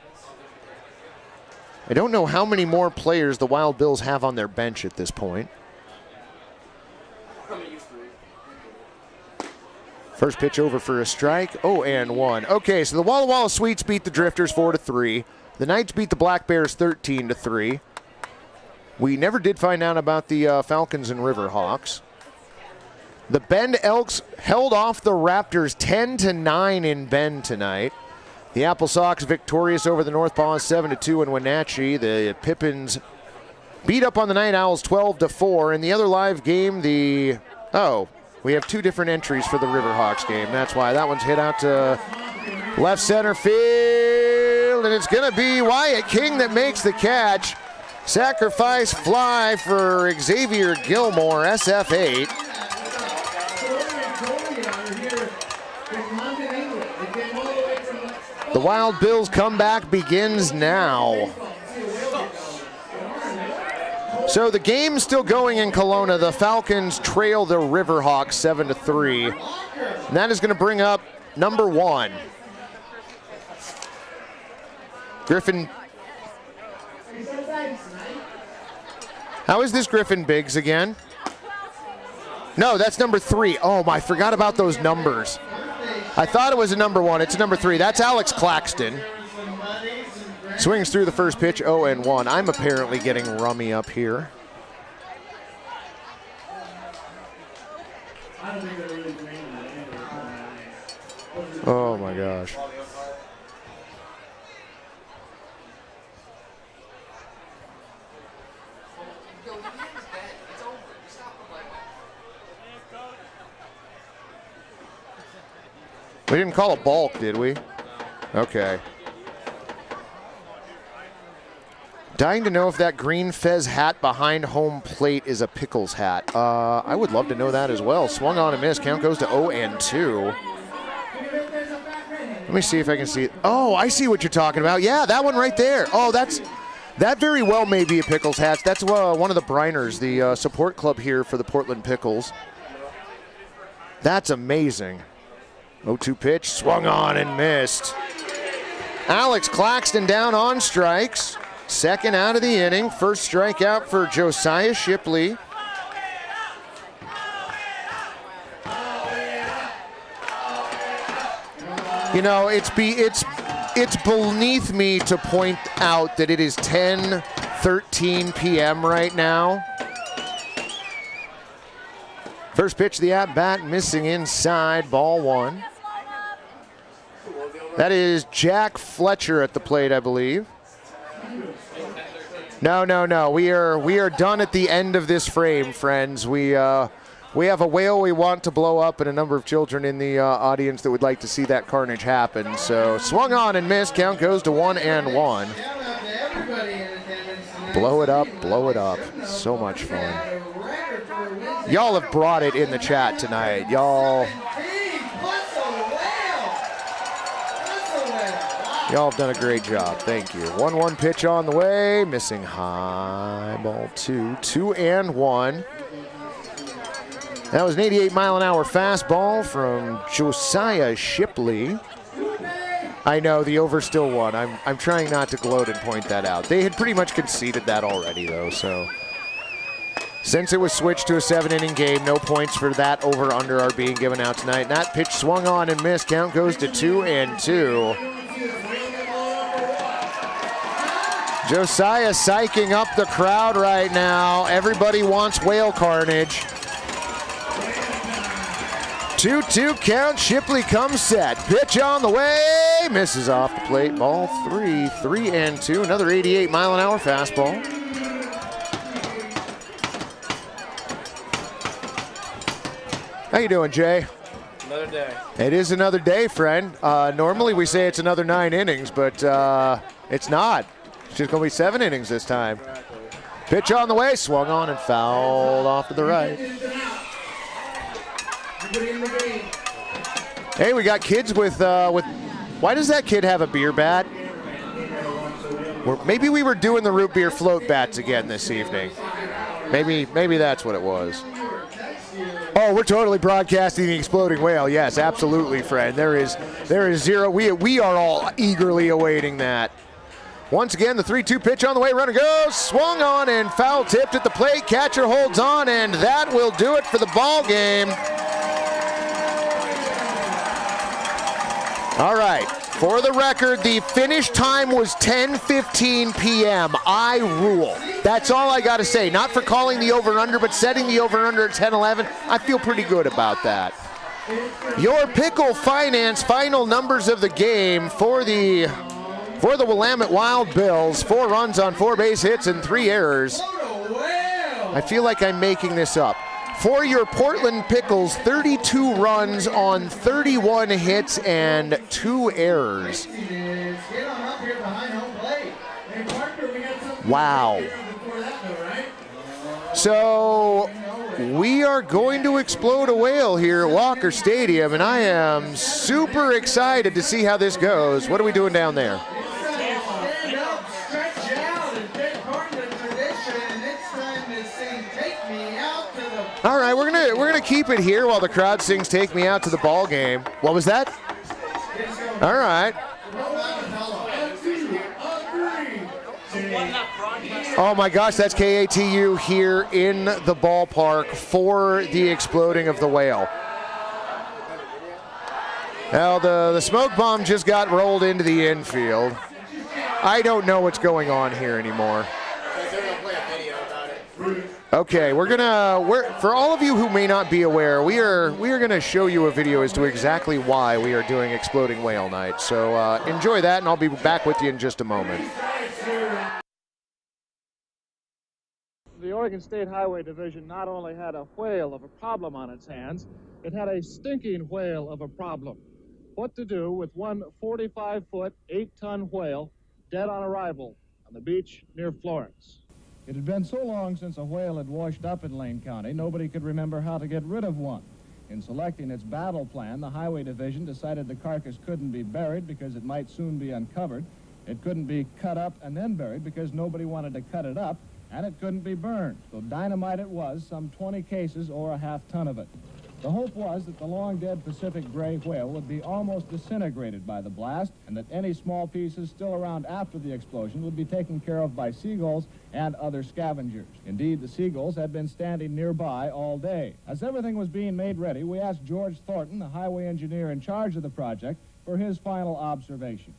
I don't know how many more players the Wild Bills have on their bench at this point. First pitch over for a strike. 0-1. Okay, so the Walla Walla Sweets beat the Drifters 4-3. The Knights beat the Black Bears 13-3. We never did find out about the Falcons and Riverhawks. The Bend Elks held off the Raptors 10-9 in Bend tonight. The Apple Sox victorious over the North Paws 7-2 in Wenatchee. The Pippins beat up on the Night Owls 12-4. In the other live game, we have two different entries for the Riverhawks game. That's why that one's hit out to left center field, and it's going to be Wyatt King that makes the catch. Sacrifice fly for Xavier Gilmore, SF8. The Wild Bills comeback begins now. So the game's still going in Kelowna. The Falcons trail the Riverhawks 7-3. And that is going to bring up number 1. Griffin. How is this Griffin Biggs again? No, that's number 3. Oh, I forgot about those numbers. I thought it was a number 1. It's a number 3. That's Alex Claxton. Swings through the first pitch, 0-1. I'm apparently getting rummy up here. Oh my gosh. We didn't call a balk, did we? Okay. Dying to know if that green fez hat behind home plate is a Pickles hat. I would love to know that as well. Swung on and missed. Count goes to 0-2. Let me see if I can see it. Oh, I see what you're talking about. Yeah, that one right there. Oh, that very well may be a Pickles hat. That's one of the Briners, the support club here for the Portland Pickles. That's amazing. 0-2 pitch, swung on and missed. Alex Claxton down on strikes. Second out of the inning. First strikeout for Josiah Shipley. You know, it's beneath me to point out that it is 10:13 p.m. right now. First pitch of the at-bat, missing inside, ball 1. That is Jack Fletcher at the plate, I believe. No. We are done at the end of this frame, friends. We have a whale we want to blow up and a number of children in the audience that would like to see that carnage happen. So swung on and missed. Count goes to 1-1. Blow it up, blow it up. So much fun. Y'all have brought it in the chat tonight. Y'all have done a great job. Thank you. 1-1 pitch on the way. Missing high. Ball 2. 2-1. That was an 88-mile-an-hour fastball from Josiah Shipley. I know the over still won. I'm trying not to gloat and point that out. They had pretty much conceded that already, though. So since it was switched to a 7-inning game, no points for that over/under are being given out tonight. And that pitch swung on and missed. Count goes to 2-2. Josiah psyching up the crowd right now. Everybody wants whale carnage. 2-2 count. Shipley comes set. Pitch on the way. Misses off the plate. Ball 3. 3-2. Another 88-mile-an-hour fastball. How you doing, Jay? Another day. It is another day, friend. Normally we say it's another 9 innings, but it's not. It's just going to be 7 innings this time. Pitch on the way. Swung on and fouled off to the right. Hey, we got kids with. Why does that kid have a beer bat? Maybe we were doing the root beer float bats again this evening. Maybe that's what it was. Oh, we're totally broadcasting the exploding whale. Yes, absolutely, Fred. There is zero. We are all eagerly awaiting that. Once again, the 3-2 pitch on the way. Runner goes, swung on and foul tipped at the plate. Catcher holds on, and that will do it for the ball game. All right. For the record, the finish time was 10:15 p.m. I rule. That's all I got to say. Not for calling the over-under, but setting the over-under at 10-11. I feel pretty good about that. Your Pickle Finance final numbers of the game for the Willamette Wild Bills: 4 runs on 4 base hits and 3 errors. I feel like I'm making this up. For your Portland Pickles, 32 runs on 31 hits and 2 errors. Wow. So we are going to explode a whale here at Walker Stadium, and I am super excited to see how this goes. What are we doing down there? All right, we're gonna keep it here while the crowd sings "Take Me Out to the Ball Game." What was that? All right. Oh my gosh, that's KATU here in the ballpark for the exploding of the whale. Now the smoke bomb just got rolled into the infield. I don't know what's going on here anymore. Okay, for all of you who may not be aware, we are gonna show you a video as to exactly why we are doing Exploding Whale Night. So enjoy that, and I'll be back with you in just a moment. The Oregon State Highway Division not only had a whale of a problem on its hands, it had a stinking whale of a problem. What to do with one 45-foot, 8-ton whale dead on arrival on the beach near Florence. It had been so long since a whale had washed up in Lane County, nobody could remember how to get rid of one. In selecting its battle plan, the Highway Division decided the carcass couldn't be buried because it might soon be uncovered. It couldn't be cut up and then buried because nobody wanted to cut it up, and it couldn't be burned. So dynamite it was, some 20 cases or a half-ton of it. The hope was that the long-dead Pacific gray whale would be almost disintegrated by the blast, and that any small pieces still around after the explosion would be taken care of by seagulls and other scavengers. Indeed, the seagulls had been standing nearby all day. As everything was being made ready, we asked George Thornton, the highway engineer in charge of the project, for his final observation.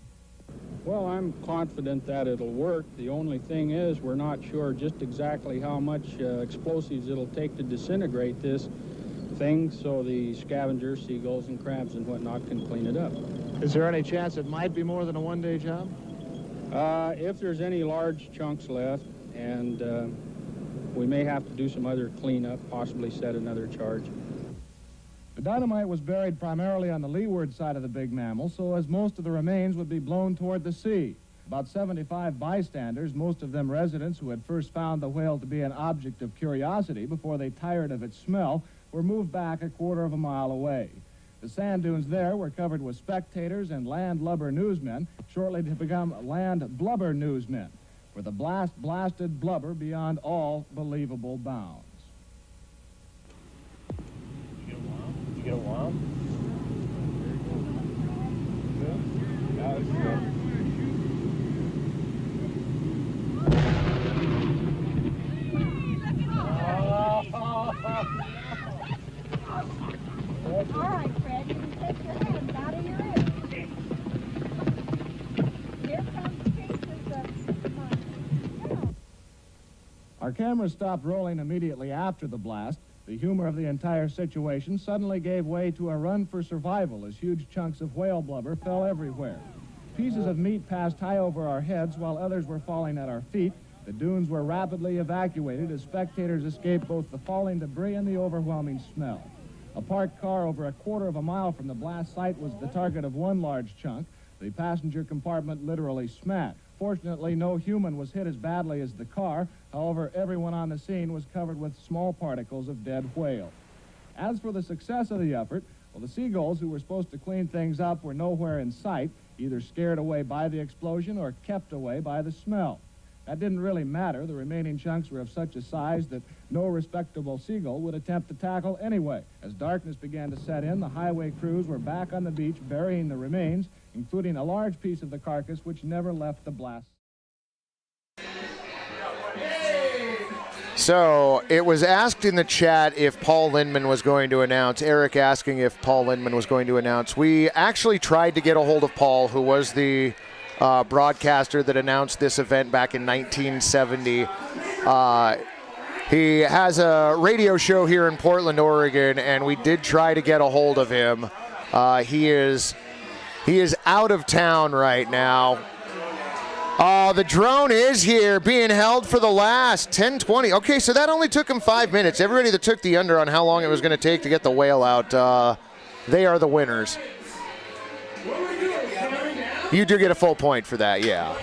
Well, I'm confident that it'll work. The only thing is we're not sure just exactly how much explosives it'll take to disintegrate this thing, so the scavengers, seagulls and crabs and whatnot can clean it up. Is there any chance it might be more than a one-day job? If there's any large chunks left, and we may have to do some other cleanup, possibly set another charge. The dynamite was buried primarily on the leeward side of the big mammal, so as most of the remains would be blown toward the sea. About 75 bystanders, most of them residents who had first found the whale to be an object of curiosity before they tired of its smell, were moved back a quarter of a mile away. The sand dunes there were covered with spectators and land lubber newsmen, shortly to become land blubber newsmen, where the blast blasted blubber beyond all believable bounds. Did you get a wow? That was good. All right, Fred, you can take your hands out of your ears. Here comes pieces of mine. Our cameras stopped rolling immediately after the blast. The humor of the entire situation suddenly gave way to a run for survival as huge chunks of whale blubber fell everywhere. Pieces of meat passed high over our heads while others were falling at our feet. The dunes were rapidly evacuated as spectators escaped both the falling debris and the overwhelming smell. A parked car over a quarter of a mile from the blast site was the target of one large chunk. The passenger compartment literally smashed. Fortunately, no human was hit as badly as the car. However, everyone on the scene was covered with small particles of dead whale. As for the success of the effort, well, the seagulls who were supposed to clean things up were nowhere in sight, either scared away by the explosion or kept away by the smell. That didn't really matter. The remaining chunks were of such a size that no respectable seagull would attempt to tackle anyway. As darkness began to set in, the highway crews were back on the beach burying the remains, including a large piece of the carcass which never left the blast. So it was asked in the chat if Paul Lindman was going to announce. Eric asking if Paul Lindman was going to announce. We actually tried to get a hold of Paul, who was the broadcaster that announced this event back in 1970. He has a radio show here in Portland, Oregon, and we did try to get a hold of him. He is out of town right now. The drone is here, being held for the last 10:20. Okay, so that only took him 5 minutes. Everybody that took the under on how long it was going to take to get the whale out, they are the winners. You do get a full point for that, yeah.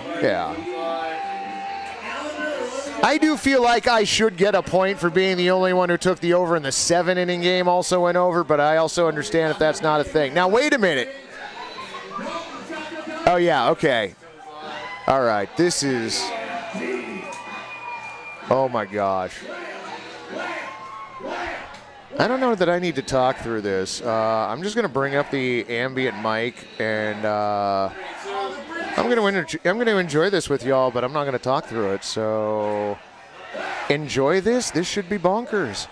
I do feel like I should get a point for being the only one who took the over in the 7-inning game also went over, but I also understand if that's not a thing. Now, wait a minute. Oh, yeah, okay. All right, this is, oh my gosh. I don't know that I need to talk through this. I'm just going to bring up the ambient mic, and I'm going to enjoy this with y'all, but I'm not going to talk through it. So enjoy this. This should be bonkers.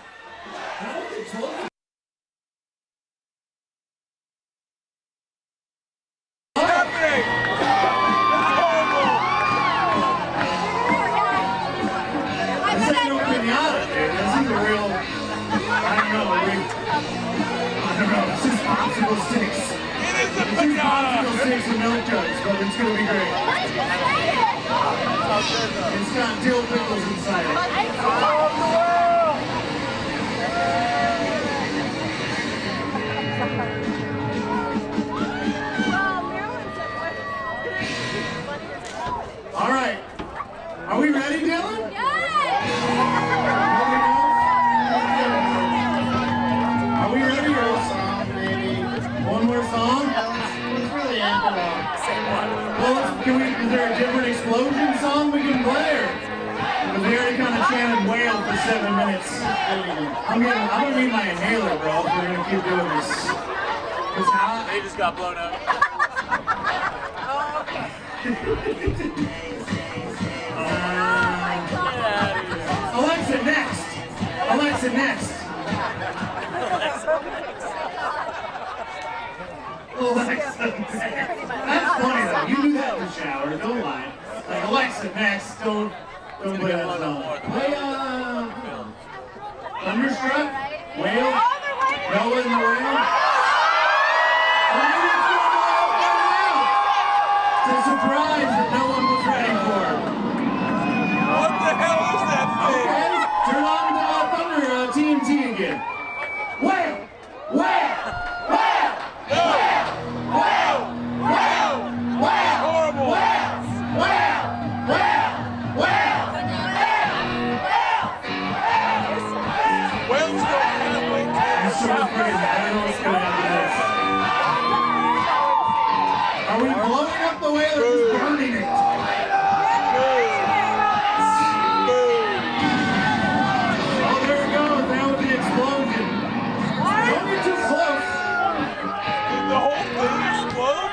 It's going to be great. It's got dill pickles inside it. All right. Are we ready, Dylan? Are we ready? One more song? It's really is there a different explosion song we can play? Because we already kind of chanted whale for 7 minutes. I'm gonna need my inhaler, bro, if we're gonna keep doing this. It's hot. They just got blown up. Alexa, next. Alexa, next. That's funny though. You do that in the shower. Don't lie. Like Alexa, next. Don't play that song. Play Thunderstruck. Whale. Noah and the Whale. It's a surprise that no one was ready for. What the hell is that thing? Okay, turn on Thunder TNT again. Whale. Whale. Whale. Whale. Whale! Whale! Whale! Horrible! Whale! Whale! Whale! Whale! Whale's going halfway down. This is crazy. I don't know what's going on with this. Are we blowing up the whale or just burning it? Oh, there it goes. Now with the explosion. Don't get too close. The whole thing explode?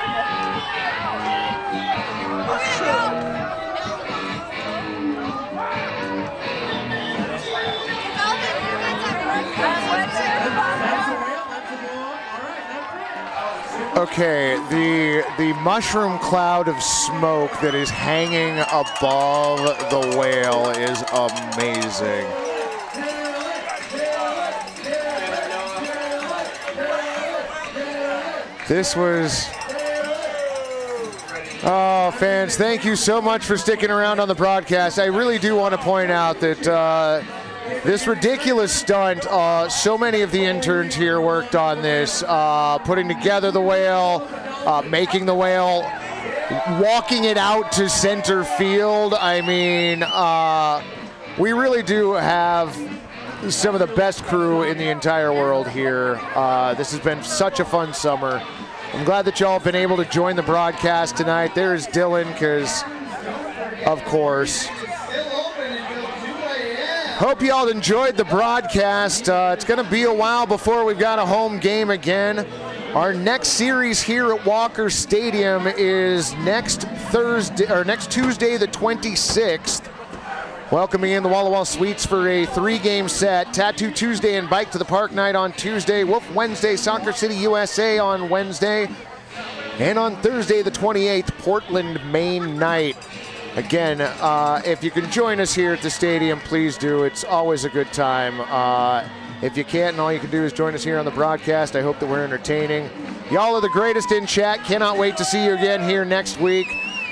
Okay, the mushroom cloud of smoke that is hanging above the whale is amazing. This was... Oh, fans, thank you so much for sticking around on the broadcast. I really do want to point out that this ridiculous stunt, so many of the interns here worked on this, putting together the whale, making the whale, walking it out to center field. I mean, we really do have some of the best crew in the entire world here. This has been such a fun summer. I'm glad that y'all have been able to join the broadcast tonight. There's Dylan, because of course. Hope you all enjoyed the broadcast. It's going to be a while before we've got a home game again. Our next series here at Walker Stadium is next Tuesday, the 26th. Welcoming in the Walla Walla Sweets for a 3-game set. Tattoo Tuesday and Bike to the Park night on Tuesday. Wolf Wednesday, Soccer City USA on Wednesday. And on Thursday, the 28th, Portland, Maine night. Again, if you can join us here at the stadium, please do. It's always a good time. If you can't and all you can do is join us here on the broadcast, I hope that we're entertaining. Y'all are the greatest in chat. Cannot wait to see you again here next week.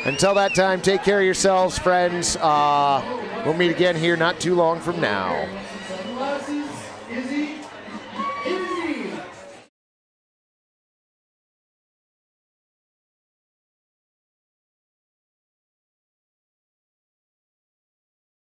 Until that time, take care of yourselves, friends. We'll meet again here not too long from now. Sunglasses, Izzy.